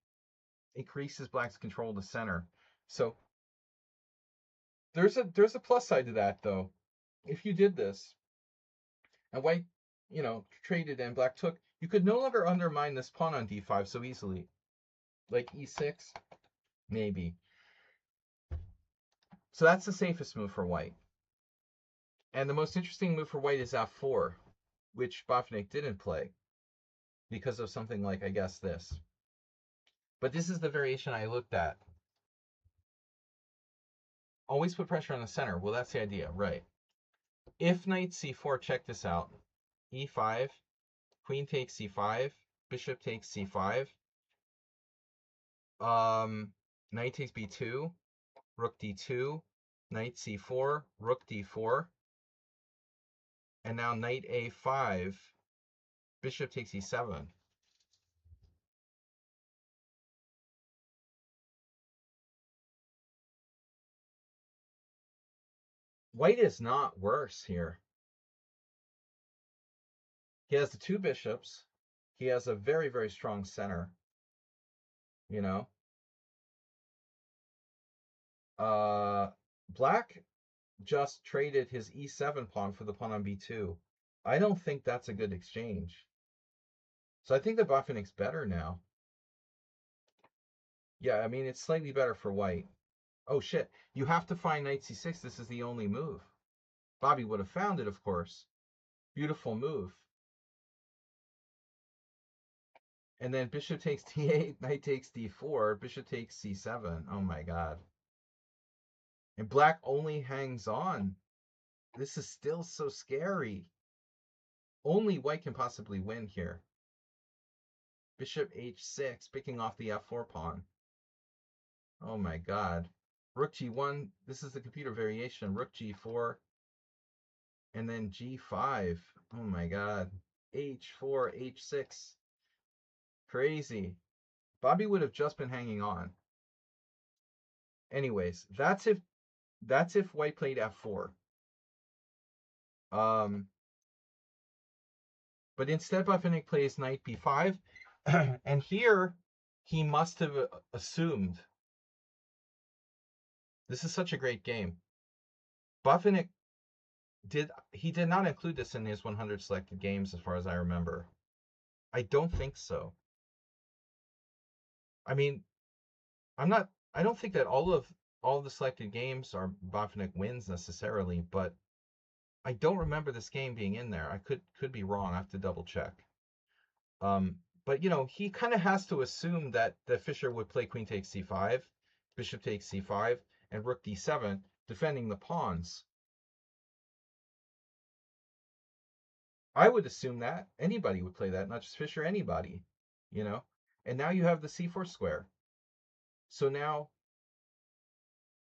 increases black's control of the center. So there's a plus side to that, though. If you did this, and white, traded and black took, you could no longer undermine this pawn on d5 so easily. Like e6, maybe. So that's the safest move for white. And the most interesting move for white is f4. which Botvinnik didn't play because of something like, I guess, this. But this is the variation I looked at. Always put pressure on the center. Well, that's the idea, right? If knight c4, check this out. e5, queen takes c5, bishop takes c5, knight takes b2, rook d2, knight c4, rook d4, and now knight a5, bishop takes e7. White is not worse here. He has the two bishops. He has a very, very strong center. You know, black just traded his e7 pawn for the pawn on b2. I don't think that's a good exchange. So I think that Botvinnik's better now. Yeah, I mean, it's slightly better for white. Oh, shit. You have to find knight c6. This is the only move. Bobby would have found it, of course. Beautiful move. And then bishop takes d8, knight takes d4, bishop takes c7. Oh, my God. And black only hangs on. This is still so scary. Only white can possibly win here. Bishop h6, picking off the f4 pawn. Oh my God. Rook g1, this is the computer variation. Rook g4, and then g5. Oh my God. h4, h6. Crazy. Bobby would have just been hanging on. Anyways, that's if white played f4. But instead Botvinnik plays knight b5, and here he must have assumed. This is such a great game. Botvinnik did not include this in his 100 selected games as far as I remember. I don't think so. I mean, I don't think that all of the selected games are Botvinnik wins necessarily, but I don't remember this game being in there. I could be wrong. I have to double check. But you know, he kind of has to assume that Fischer would play queen takes c5, bishop takes c5, and rook d7, defending the pawns. I would assume that anybody would play that, not just Fischer, anybody, you know. And now you have the c4 square. So now,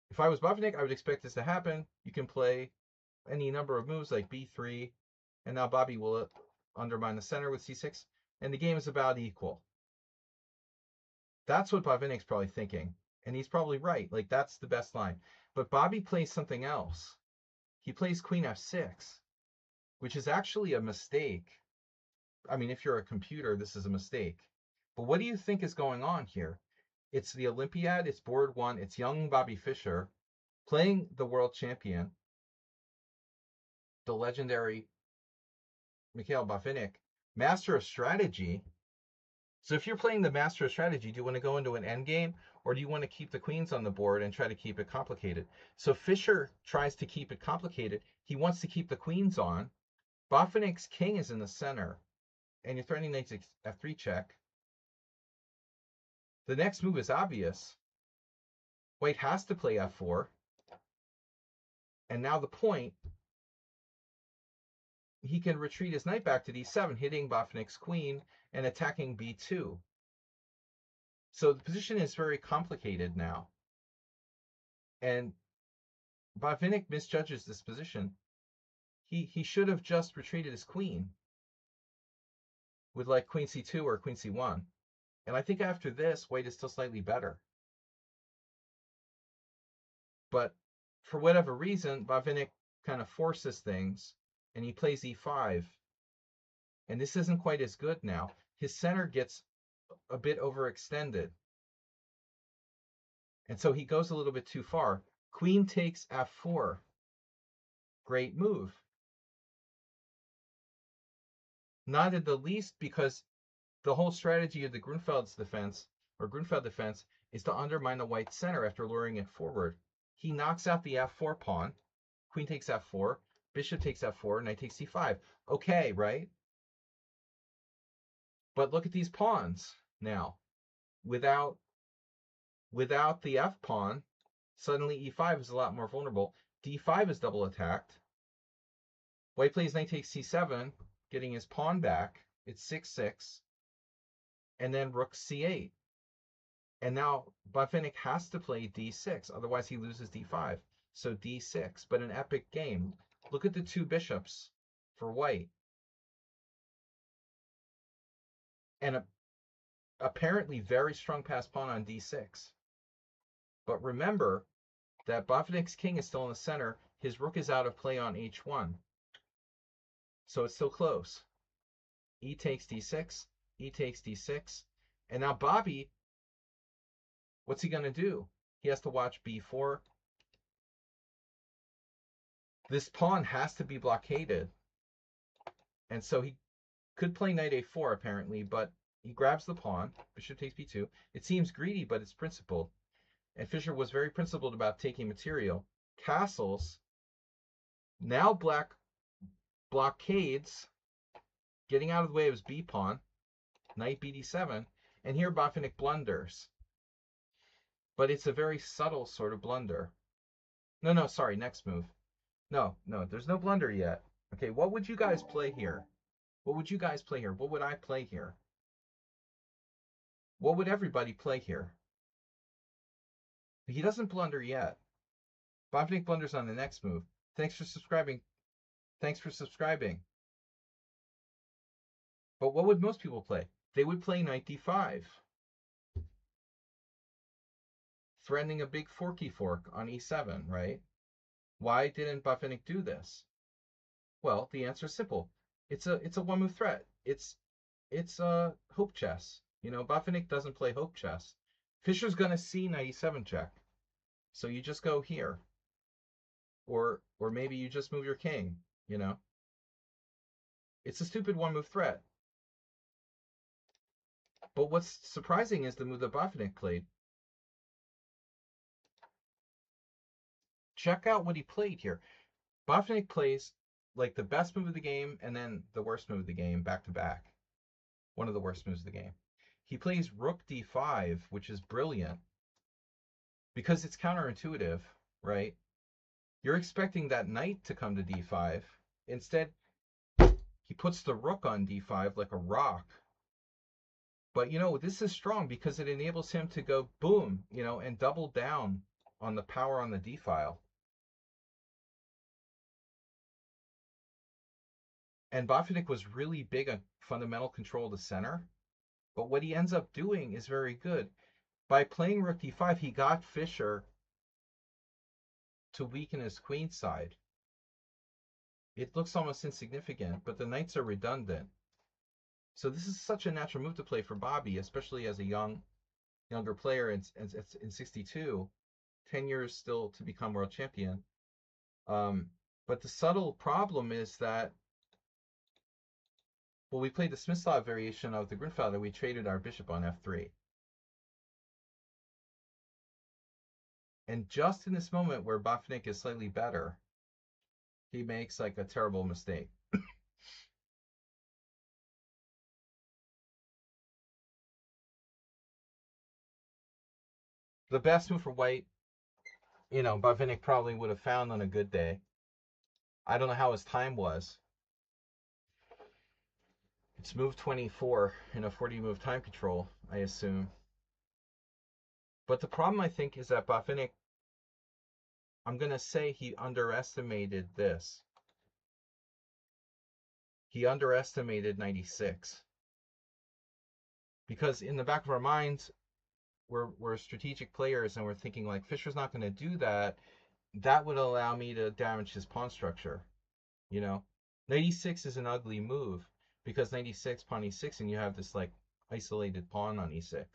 if I was Botvinnik, I would expect this to happen. You can play any number of moves like b3, and now Bobby will undermine the center with c6, and the game is about equal. That's what Botvinnik's probably thinking, and he's probably right. Like, that's the best line. But Bobby plays something else. He plays queen f6, which is actually a mistake. I mean, if you're a computer, this is a mistake. But what do you think is going on here? It's the Olympiad, it's board one, it's young Bobby Fischer playing the world champion, the legendary Mikhail Botvinnik, master of strategy. So if you're playing the master of strategy, do you want to go into an endgame, or do you want to keep the queens on the board and try to keep it complicated? So Fischer tries to keep it complicated. He wants to keep the queens on. Botvinnik's king is in the center, and you're threatening knight f3 check. The next move is obvious. White has to play f4. And now the point, he can retreat his knight back to d7, hitting Botvinnik's queen and attacking b2. So the position is very complicated now. And Botvinnik misjudges this position. He should have just retreated his queen with like queen c2 or queen c1. And I think after this, white is still slightly better. But for whatever reason, Botvinnik kind of forces things, and he plays e5. And this isn't quite as good now. His center gets a bit overextended. And so he goes a little bit too far. Queen takes f4. Great move. Not in the least because the whole strategy of the Grunfeld's defense, or Grunfeld defense, is to undermine the white center after luring it forward. He knocks out the f4 pawn. Queen takes f4. Bishop takes f4, knight takes c5. Okay, right? But look at these pawns now. Without the f pawn, suddenly e5 is a lot more vulnerable. d5 is double attacked. White plays knight takes c7, getting his pawn back. It's 6-6. And then rook c8. And now Botvinnik has to play d6, otherwise he loses d5. So d6, but an epic game. Look at the two bishops for white. And apparently very strong passed pawn on d6. But remember that Botvinnik's king is still in the center. His rook is out of play on h1. So it's still close. E takes d6, e takes d6. And now Bobby, what's he going to do? He has to watch b4. This pawn has to be blockaded. And so he could play knight a4 apparently, but he grabs the pawn. Bishop takes b2. It seems greedy, but it's principled. And Fischer was very principled about taking material. Castles. Now black blockades, getting out of the way of his b pawn. Knight bd7. And here Botvinnik blunders. But it's a very subtle sort of blunder. No, sorry, next move. No, there's no blunder yet. Okay, what would you guys play here? What would you guys play here? What would I play here? What would everybody play here? He doesn't blunder yet. Botvinnik blunders on the next move. Thanks for subscribing. Thanks for subscribing. But what would most people play? They would play knight d5. Threatening a big forky fork on e7, right? Why didn't Botvinnik do this? Well, the answer is simple. It's a one-move threat. It's hope chess. You know, Botvinnik doesn't play hope chess. Fischer's going to see knight e7 check. So you just go here. Or maybe you just move your king, you know. It's a stupid one-move threat. But what's surprising is the move that Botvinnik played. Check out what he played here. Botvinnik plays like the best move of the game and then the worst move of the game back to back. One of the worst moves of the game. He plays rook d5, which is brilliant because it's counterintuitive, right? You're expecting that knight to come to d5. Instead, he puts the rook on d5 like a rock. But, you know, this is strong because it enables him to go boom, you know, and double down on the power on the d file. And Botvinnik was really big on fundamental control of the center. But what he ends up doing is very good. By playing rook d5, he got Fischer to weaken his queen side. It looks almost insignificant, but the knights are redundant. So this is such a natural move to play for Bobby, especially as a younger player in 62, 10 years still to become world champion. But the subtle problem is that, well, we played the Smyslov variation of the Grunfelder. We traded our bishop on f3. And just in this moment where Botvinnik is slightly better, he makes like a terrible mistake. The best move for white, you know, Botvinnik probably would have found on a good day. I don't know how his time was. It's move 24 in a 40 move time control, I assume. But the problem, I think, is that Botvinnik, I'm going to say he underestimated this. He underestimated 96. Because in the back of our minds, we're strategic players and we're thinking like, Fischer's not going to do that. That would allow me to damage his pawn structure. You know, 96 is an ugly move because 96 pawn e6 and you have this like isolated pawn on e6.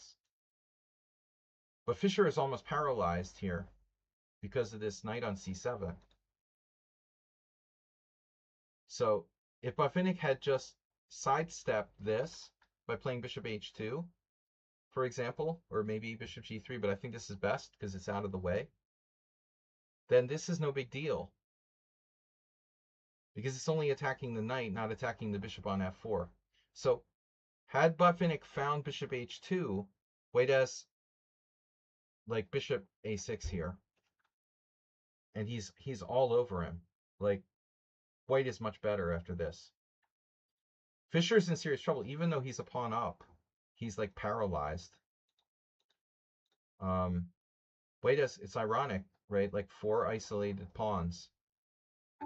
But Fischer is almost paralyzed here because of this knight on c7. So if Botvinnik had just sidestepped this by playing bishop h2, for example, or maybe bishop g3, but I think this is best because it's out of the way, then this is no big deal. because it's only attacking the knight, not attacking the bishop on f4. So had Botvinnik found bishop h2, white has like bishop a6 here, and he's all over him. Like white is much better after this. Fischer's in serious trouble, even though he's a pawn up. He's like paralyzed. White has, it's ironic, right? Like 4 isolated pawns.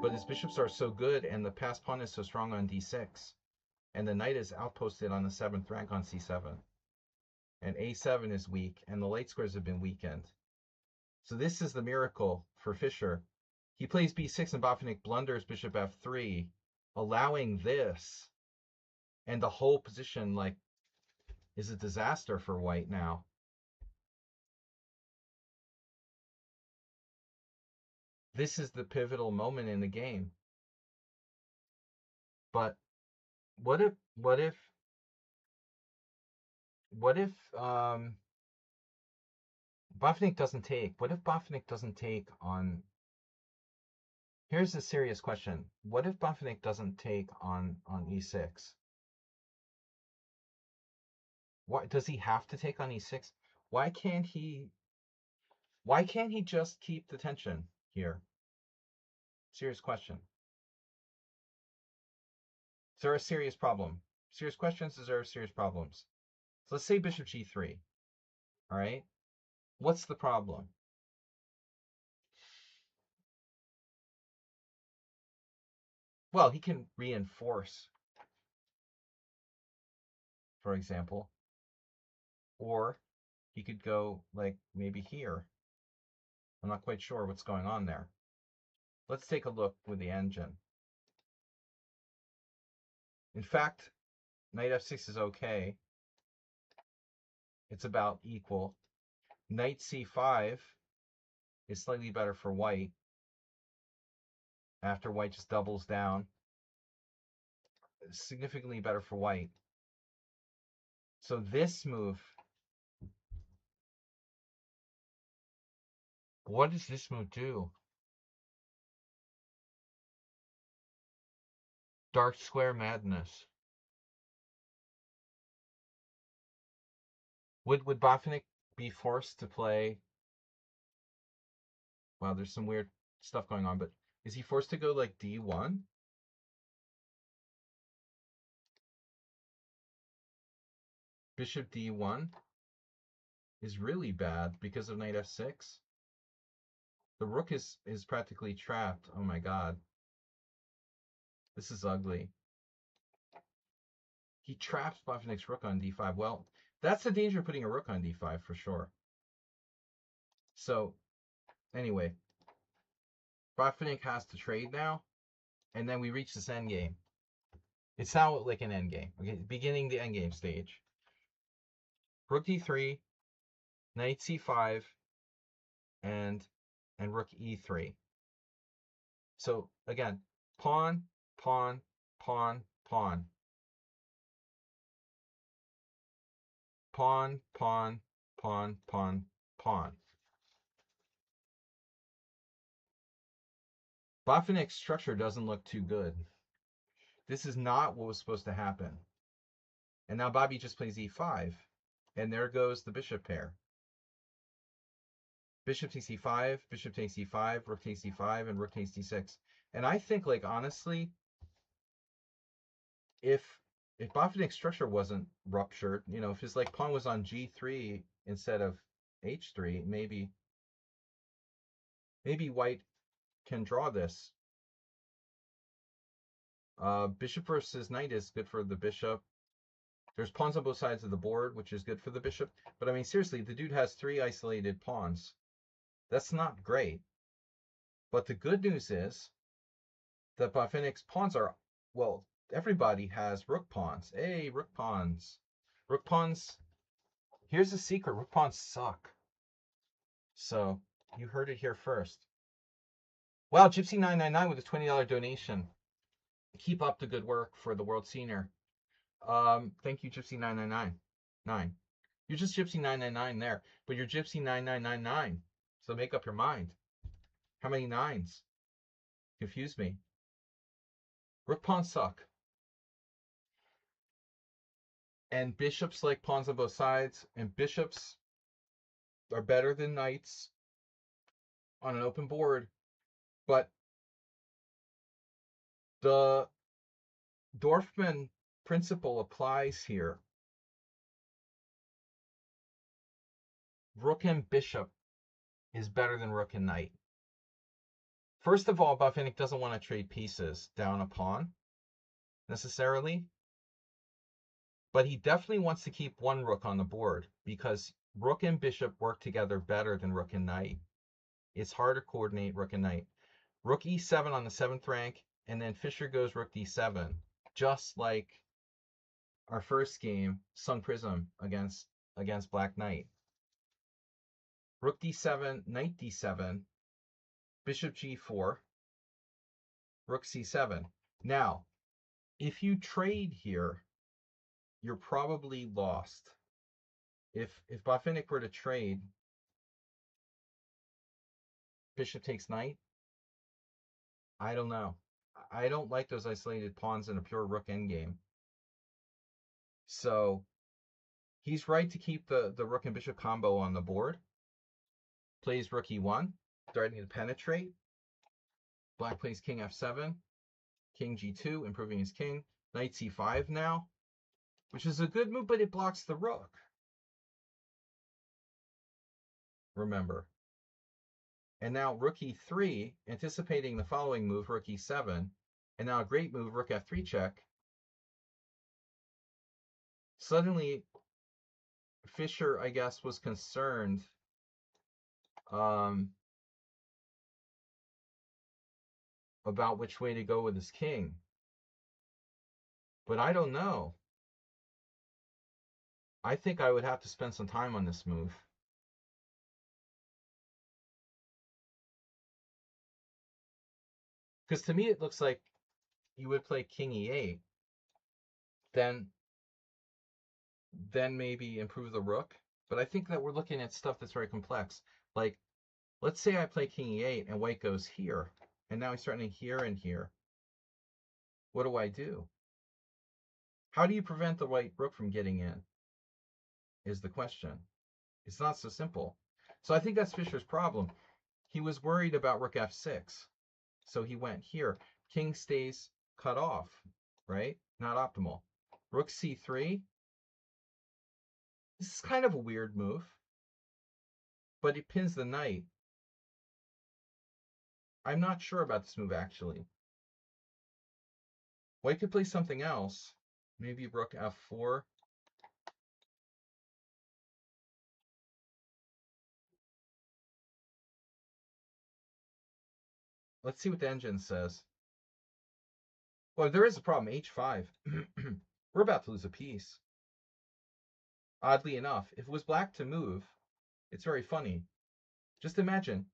But his bishops are so good, and the passed pawn is so strong on d6. And the knight is outposted on the 7th rank on c7. And a7 is weak, and the light squares have been weakened. So this is the miracle for Fischer. He plays b6, and Botvinnik blunders bishop f3, allowing this. And the whole position, like, is a disaster for white now. This is the pivotal moment in the game. But what if Botvinnik doesn't take? What if Botvinnik doesn't take on? Here's a serious question. What if Botvinnik doesn't take on e6? Why does he have to take on e6? Why can't he just keep the tension here? Serious question. Is there a serious problem? Serious questions deserve serious problems. So let's say bishop g3. All right. What's the problem? Well, he can reinforce, for example, or he could go like maybe here. I'm not quite sure what's going on there. Let's take a look with the engine. In fact, knight f6 is okay. It's about equal. Knight c5 is slightly better for white after white just doubles down. Significantly better for white. So this move, what does this move do? Dark square madness. Would Botvinnik be forced to play? Wow, there's some weird stuff going on, but is he forced to go like d1? Bishop d1 is really bad because of knight f6. The rook is practically trapped. Oh my god. This is ugly. He traps Botvinnik's rook on d5. Well, that's the danger of putting a rook on d5 for sure. So, anyway, Botvinnik has to trade now, and then we reach this endgame. It's now like an endgame. Okay, beginning the endgame stage. Rook d3, knight c5, and rook e3. So again, pawn, pawn, pawn, pawn. Pawn, pawn, pawn, pawn, pawn. Botvinnik's structure doesn't look too good. This is not what was supposed to happen. And now Bobby just plays e5. And there goes the bishop pair. Bishop takes e5, bishop takes e5, rook takes e5, and rook takes d6. And I think, like, honestly, if Botvinnik's structure wasn't ruptured, you know, if his like pawn was on g3 instead of h3, maybe white can draw this. Bishop versus knight is good for the bishop. There's pawns on both sides of the board, which is good for the bishop. But I mean, seriously, the dude has 3 isolated pawns. That's not great. But the good news is that Botvinnik's pawns are, well, everybody has rook pawns. Hey, rook pawns. Rook pawns, here's the secret. Rook pawns suck. So, you heard it here first. Wow, Gypsy999 with a $20 donation. Keep up the good work for the world senior. Thank you, Gypsy999. You're just Gypsy999 there, but you're Gypsy9999. So make up your mind. How many nines? Confuse me. Rook pawns suck. And bishops like pawns on both sides, and bishops are better than knights on an open board, but the Dorfman principle applies here. Rook and bishop is better than rook and knight. First of all, Botvinnik doesn't want to trade pieces down a pawn, necessarily. But he definitely wants to keep one rook on the board, because rook and bishop work together better than rook and knight. It's hard to coordinate rook and knight. Rook e7 on the 7th rank, and then Fischer goes rook d7, just like our first game, Sun Prism, against Black Knight. Rook d7, knight d7, bishop g4, rook c7. Now, if you trade here, you're probably lost. If Botvinnik were to trade, bishop takes knight, I don't know. I don't like those isolated pawns in a pure rook endgame. So he's right to keep the rook and bishop combo on the board. Plays rook e1, starting to penetrate. Black plays king f7, king g2, improving his king. Knight c5 now, which is a good move, but it blocks the rook. Remember. And now rook e3, anticipating the following move, rook e7. And now a great move, rook f3 check. Suddenly, Fischer, I guess, was concerned about which way to go with his king. But I don't know. I think I would have to spend some time on this move. Because to me, it looks like you would play king e8, then maybe improve the rook. But I think that we're looking at stuff that's very complex. Like, let's say I play king e8 and white goes here, and now he's threatening here and here. What do I do? How do you prevent the white rook from getting in, is the question. It's not so simple. So I think that's Fischer's problem. He was worried about rook f6, so he went here. King stays cut off, right? Not optimal. Rook c3. This is kind of a weird move, but it pins the knight. I'm not sure about this move, actually. White could play something else. Maybe rook f4. Let's see what the engine says. Well, there is a problem, h5. We're about to lose a piece. Oddly enough, if it was black to move, it's very funny. Just imagine,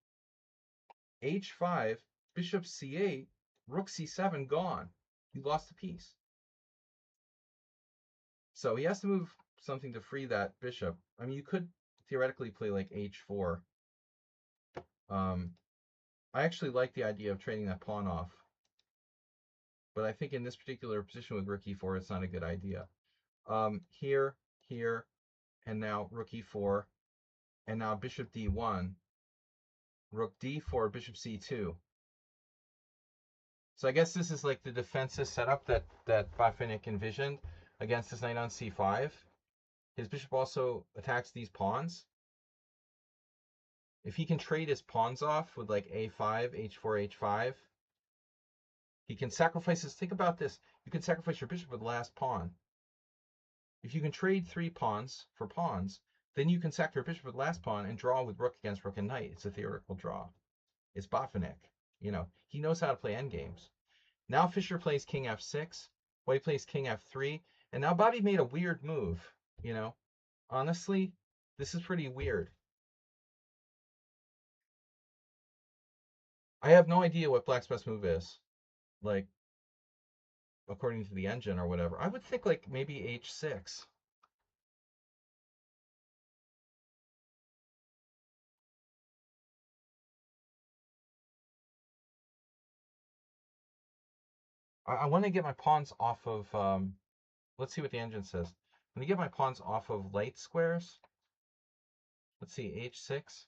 h5, bishop c8, rook c7, gone. You lost a piece. So he has to move something to free that bishop. I mean, you could theoretically play like h4. I actually like the idea of trading that pawn off. But I think in this particular position with rook e4, it's not a good idea. Here, and now rook e4, and now bishop d1, rook d4, bishop c2. So I guess this is like the defensive setup that Botvinnik envisioned against his knight on c5. His bishop also attacks these pawns. If he can trade his pawns off with like a5, h4, h5, he can sacrifice his... Think about this. You can sacrifice your bishop with the last pawn. If you can trade 3 pawns for pawns, then you can sack your bishop with the last pawn and draw with rook against rook and knight. It's a theoretical draw. It's Botvinnik. You know, he knows how to play endgames. Now Fischer plays king f6. White plays king f3. And now Bobby made a weird move, you know. Honestly, this is pretty weird. I have no idea what black's best move is. Like, according to the engine or whatever. I would think like maybe h6. I want to get my pawns off of, let's see what the engine says. When you get my pawns off of light squares, let's see, h6.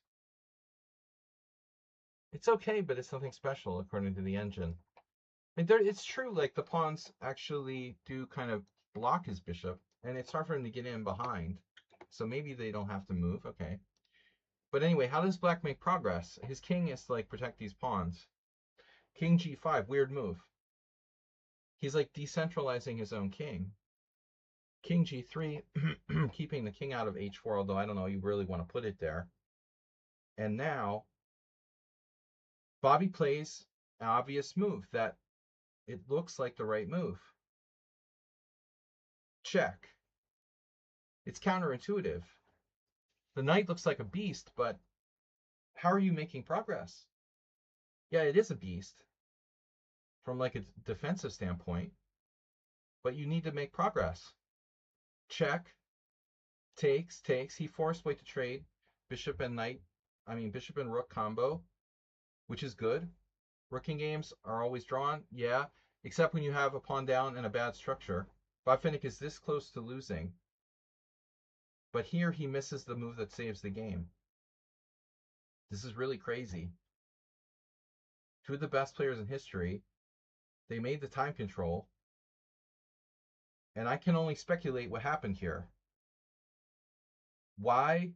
It's okay, but it's something special according to the engine. I mean, it's true, like the pawns actually do kind of block his bishop, and it's hard for him to get in behind. So maybe they don't have to move, okay. But anyway, how does black make progress? His king is to like protect these pawns. King g5, weird move. He's like decentralizing his own king. King g3, keeping the king out of h4, although I don't know, you really want to put it there. And now, Bobby plays an obvious move that it looks like the right move. Check. It's counterintuitive. The knight looks like a beast, but how are you making progress? Yeah, it is a beast from like a defensive standpoint, but you need to make progress. Check. Takes. He forced white to trade bishop and knight. Bishop and rook combo, which is good. Rooking games are always drawn, yeah, except when you have a pawn down and a bad structure. Botvinnik is this close to losing, but here he misses the move that saves the game. This is really crazy. Two of the best players in history, they made the time control, and I can only speculate what happened here. Why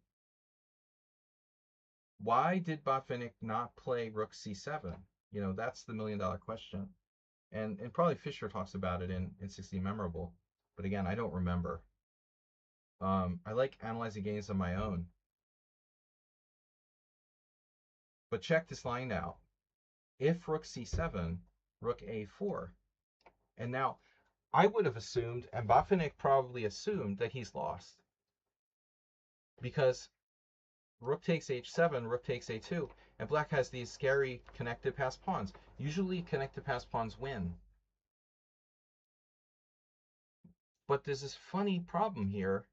did Botvinnik not play rook c7? You know, that's the million-dollar question. And probably Fischer talks about it in 16 Memorable. But again, I don't remember. I like analyzing games on my own. But check this line out. If rook c7, rook a4. And now, I would have assumed, and Botvinnik probably assumed, that he's lost. Because rook takes h7, rook takes a2, and black has these scary connected passed pawns. Usually connected passed pawns win. But there's this funny problem here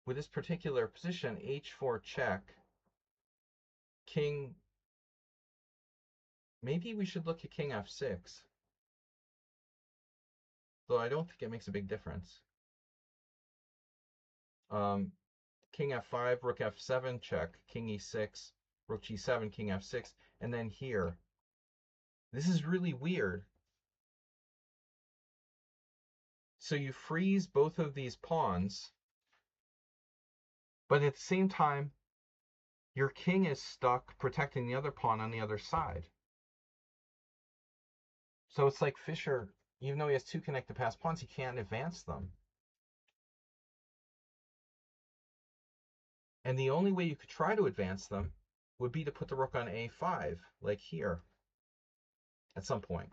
with this particular position, h4 check, king. Maybe we should look at king f6. Though I don't think it makes a big difference. King f5, rook f7 check, king e6, rook g7, king f6, and then here. This is really weird. So you freeze both of these pawns, but at the same time, your king is stuck protecting the other pawn on the other side. So it's like Fischer, even though he has two connected passed pawns, he can't advance them. And the only way you could try to advance them would be to put the rook on a5, like here, at some point.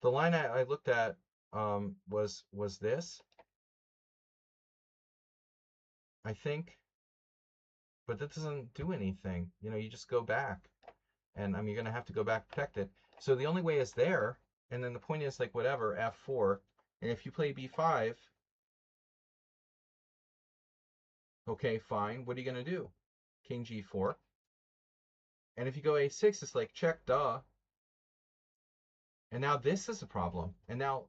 The line I looked at was this, I think, but that doesn't do anything. You know, you just go back, and you're going to have to go back to protect it. So the only way is there, and then the point is, like, whatever, f4, and if you play b5, okay, fine, what are you going to do? King g4. And if you go a6, it's like, check, duh. And now this is a problem. And now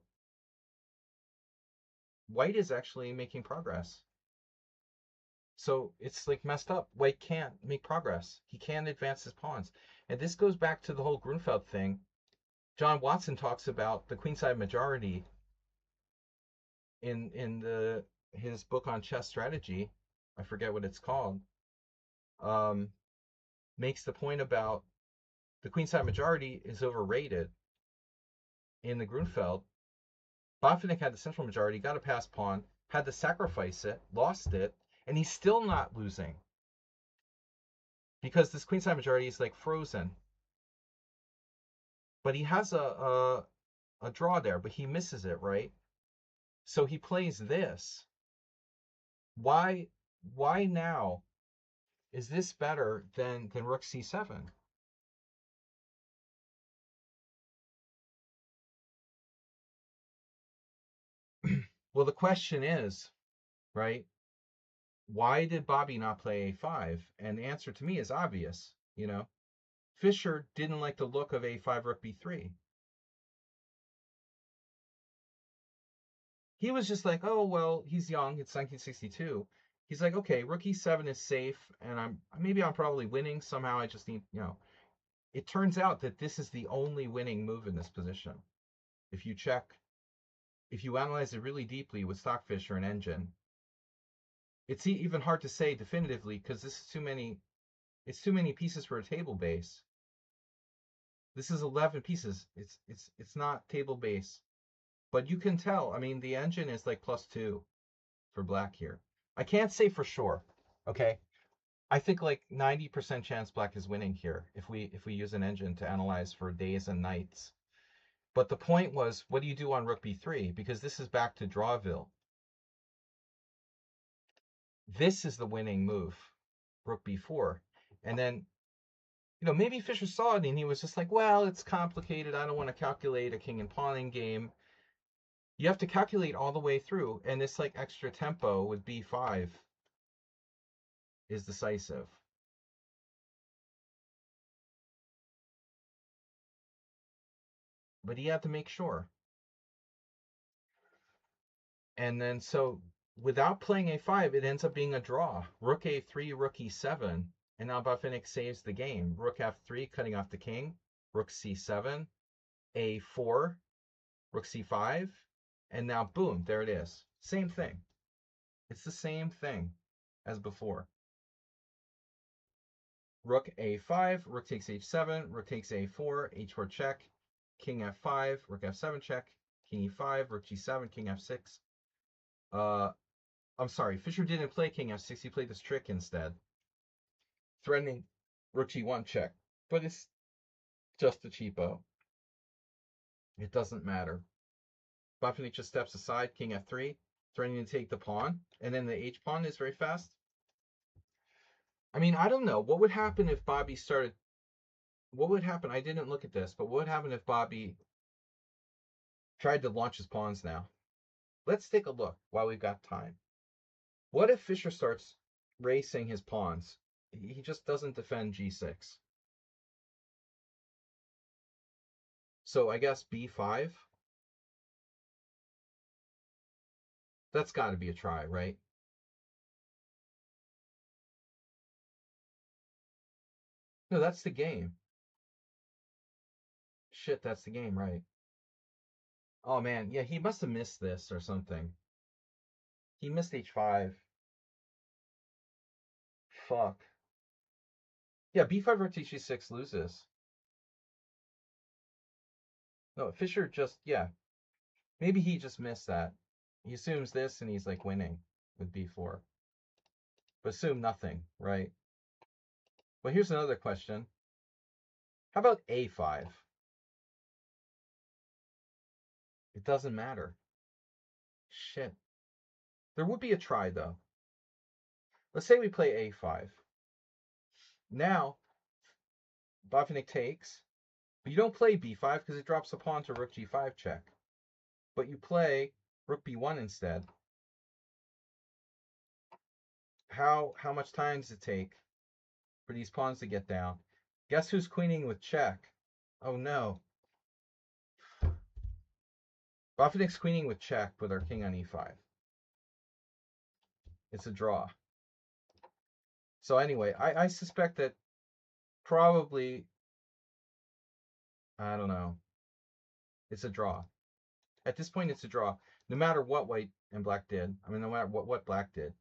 white is actually making progress. So it's like messed up. White can't make progress. He can't advance his pawns. And this goes back to the whole Grunfeld thing. John Watson talks about the queenside majority in his book on chess strategy. I forget what it's called. Makes the point about the queenside majority is overrated in the Grunfeld. Botvinnik had the central majority, got a passed pawn, had to sacrifice it, lost it, and he's still not losing. Because this queenside majority is like frozen. But he has a draw there, but he misses it, right? So he plays this. Why now? Is this better than rook c7? Well, the question is, right? Why did Bobby not play a5? And the answer to me is obvious, you know. Fischer didn't like the look of a5 rook b3. he was just like, oh, well, he's young. It's 1962. He's like, okay, rook e7 is safe, and I'm probably winning somehow. I just need, It turns out that this is the only winning move in this position. If you check, if you analyze it really deeply with Stockfish or an engine, it's even hard to say definitively because this is too many. It's too many pieces for a table base. This is 11 pieces. It's not table base, but you can tell. I mean, the engine is like +2 for black here. I can't say for sure. Okay, I think like 90% chance black is winning here if we use an engine to analyze for days and nights. But the point was, what do you do on rook b3? Because this is back to drawville. This is the winning move, rook b4. And then, maybe Fischer saw it and he was just like, well, it's complicated. I don't want to calculate a king and pawning game. You have to calculate all the way through. And this like extra tempo with b5 is decisive. But he had to make sure. And then so without playing a5, it ends up being a draw. Rook a3, rook e7, and now Botvinnik saves the game. Rook f3, cutting off the king. Rook c7, a4, rook c5, and now boom, there it is. Same thing. It's the same thing as before. Rook a5, rook takes h7, rook takes a4, h4 check, king f5, rook f7 check, king e5, rook g7, king f6. I'm sorry, Fischer didn't play king f6, he played this trick instead. Threatening rook g1 check. But it's just a cheapo. It doesn't matter. Botvinnik just steps aside, king f3, threatening to take the pawn, and then the h pawn is very fast. I mean, I don't know. What would happen if Bobby started... What would happen? I didn't look at this, but what would happen if Bobby tried to launch his pawns now? Let's take a look while we've got time. What if Fischer starts racing his pawns? He just doesn't defend g6. So I guess b5. That's got to be a try, right? No, that's the game. Shit, that's the game, right? Oh man, yeah, he must have missed this or something. He missed h5. Fuck. Yeah, b5 rook takes g6 loses. No, Fischer just, yeah. Maybe he just missed that. He assumes this and he's like winning with b4. But assume nothing, right? Well, here's another question. How about a5? It doesn't matter. Shit. There would be a try, though. Let's say we play a5. Now, Botvinnik takes, but you don't play b5 because it drops the pawn to rook g5 check. But you play rook b1 instead. How much time does it take for these pawns to get down? Guess who's queening with check? Oh no. Botvinnik's queening with check with our king on e5. It's a draw. So anyway, I suspect that probably, I don't know, it's a draw. At this point, it's a draw. No matter what white and black did. I mean, no matter what black did.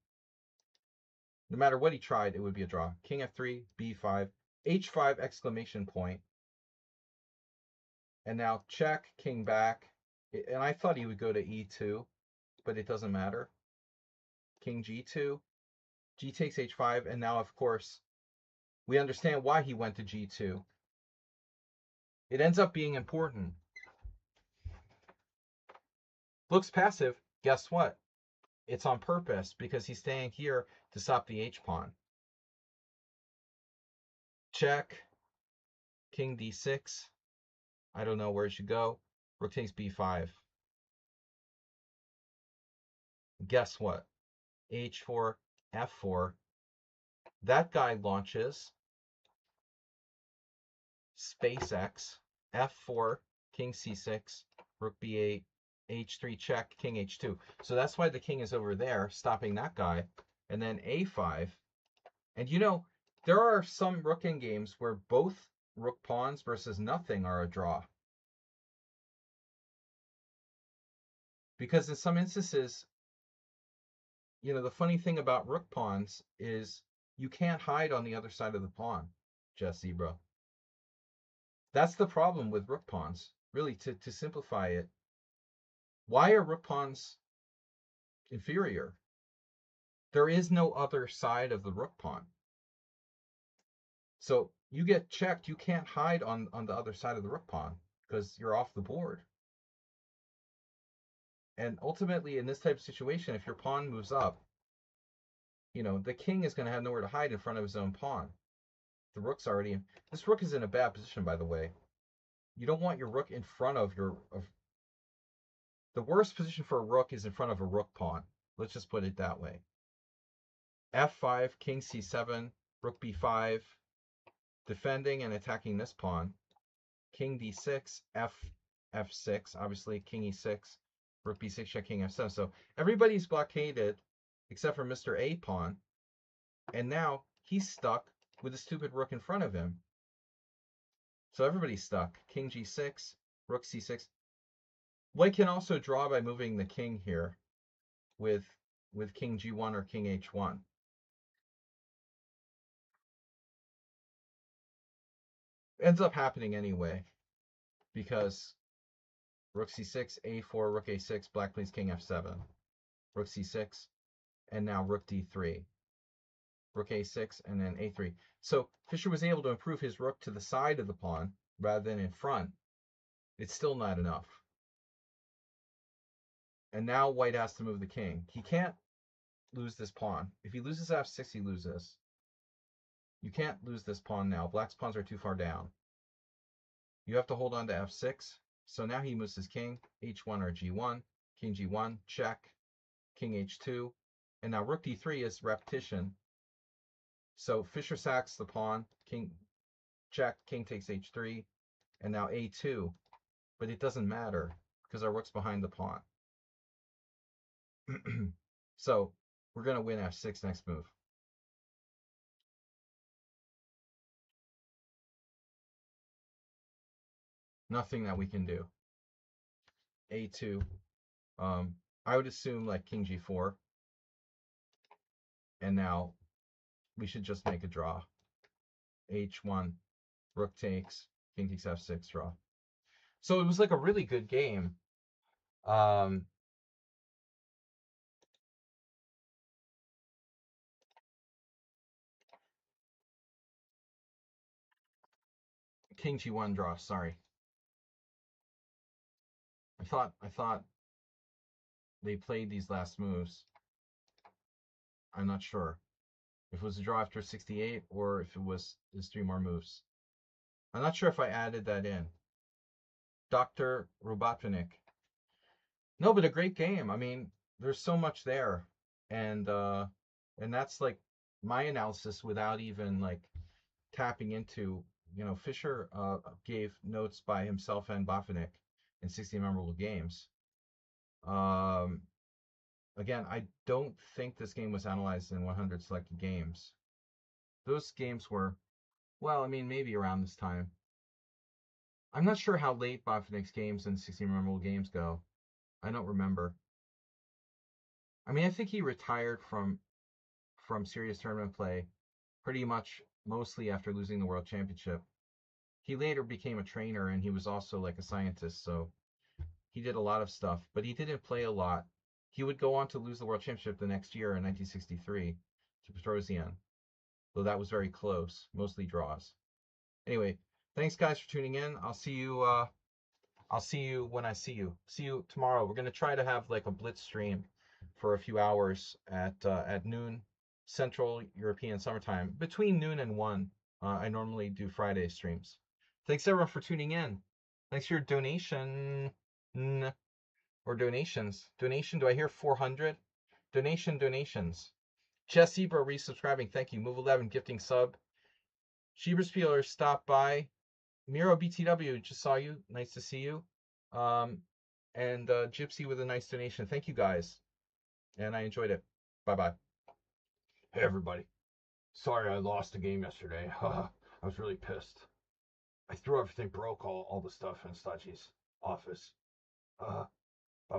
No matter what he tried, it would be a draw. King f3, b5, h5 exclamation point. And now check, king back. And I thought he would go to e2, but it doesn't matter. King g2, g takes h5, and now, of course, we understand why he went to g2. It ends up being important. Looks passive. Guess what? It's on purpose because he's staying here to stop the h-pawn. Check. King d6. I don't know where it should go. Rook takes b5. Guess what? h4, f4. That guy launches. Space x. f4, king c6, rook b8, h3 check, king h2. So that's why the king is over there, stopping that guy. And then a5. And you know, there are some rook in games where both rook pawns versus nothing are a draw. Because in some instances, you know, the funny thing about rook pawns is you can't hide on the other side of the pawn, Jess Zebra. That's the problem with rook pawns. Really, to simplify it, why are rook pawns inferior? There is no other side of the rook pawn. So you get checked, you can't hide on the other side of the rook pawn because you're off the board. And ultimately, in this type of situation, if your pawn moves up, you know, the king is going to have nowhere to hide in front of his own pawn. The rook's already in. This rook is in a bad position, by the way. You don't want your rook in front of your... The worst position for a rook is in front of a rook pawn. Let's just put it that way. f5, king c7, rook b5, defending and attacking this pawn. King d6, f6, obviously king e6, rook b6, check king f7. So everybody's blockaded except for Mr. A pawn. And now he's stuck with a stupid rook in front of him. So everybody's stuck. King g6, rook c6. White can also draw by moving the king here with king g1 or king h1. Ends up happening anyway because rook c6, a4, rook a6, black plays king f7, rook c6, and now rook d3, rook a6, and then a3. So Fischer was able to improve his rook to the side of the pawn rather than in front. It's still not enough. And now white has to move the king. He can't lose this pawn. If he loses f6, he loses. You can't lose this pawn now. Black's pawns are too far down. You have to hold on to f6. So now he moves his king, h1 or g1, king g1, check, king h2. And now rook d3 is repetition. So Fischer sacks the pawn, king check, king takes h3, and now a2. But it doesn't matter because our rook's behind the pawn. So we're going to win f6 next move. Nothing that we can do. a2. I would assume like king g4. And now we should just make a draw. h1, rook takes, king takes f6, draw. So it was like a really good game. King g1 draw, sorry. I thought they played these last moves. I'm not sure if it was a draw after 68 or if it was there's 3 more moves. I'm not sure if I added that in. Dr. Robotnik. No, but a great game. I mean, there's so much there. And that's like my analysis without even like tapping into, you know, Fischer gave notes by himself and Botvinnik in 60 Memorable Games. Again, I don't think this game was analyzed in 100 selected games. Those games were, well, I mean, maybe around this time. I'm not sure how late Botvinnik's games and 60 Memorable Games go. I don't remember. I mean, I think he retired from serious tournament play pretty much mostly after losing the World Championship. He later became a trainer and he was also like a scientist, so he did a lot of stuff, but he didn't play a lot. He would go on to lose the World Championship the next year in 1963 to Petrosian, though that was very close, mostly draws. Anyway, thanks guys for tuning in. I'll see you when I see you. See you tomorrow. We're gonna try to have like a blitz stream for a few hours at noon Central European Summertime. Between noon and 1, I normally do Friday streams. Thanks everyone for tuning in. Thanks for your donation. Or donations. Donation, do I hear 400? Donations. Jess Ebro resubscribing, thank you. Move 11 gifting sub. Sheeberspieler stopped by. Miro BTW, just saw you. Nice to see you. and Gypsy with a nice donation. Thank you guys, and I enjoyed it. Bye bye. Hey everybody. Sorry I lost the game yesterday. I was really pissed. I threw everything, broke all the stuff in Stachi's office.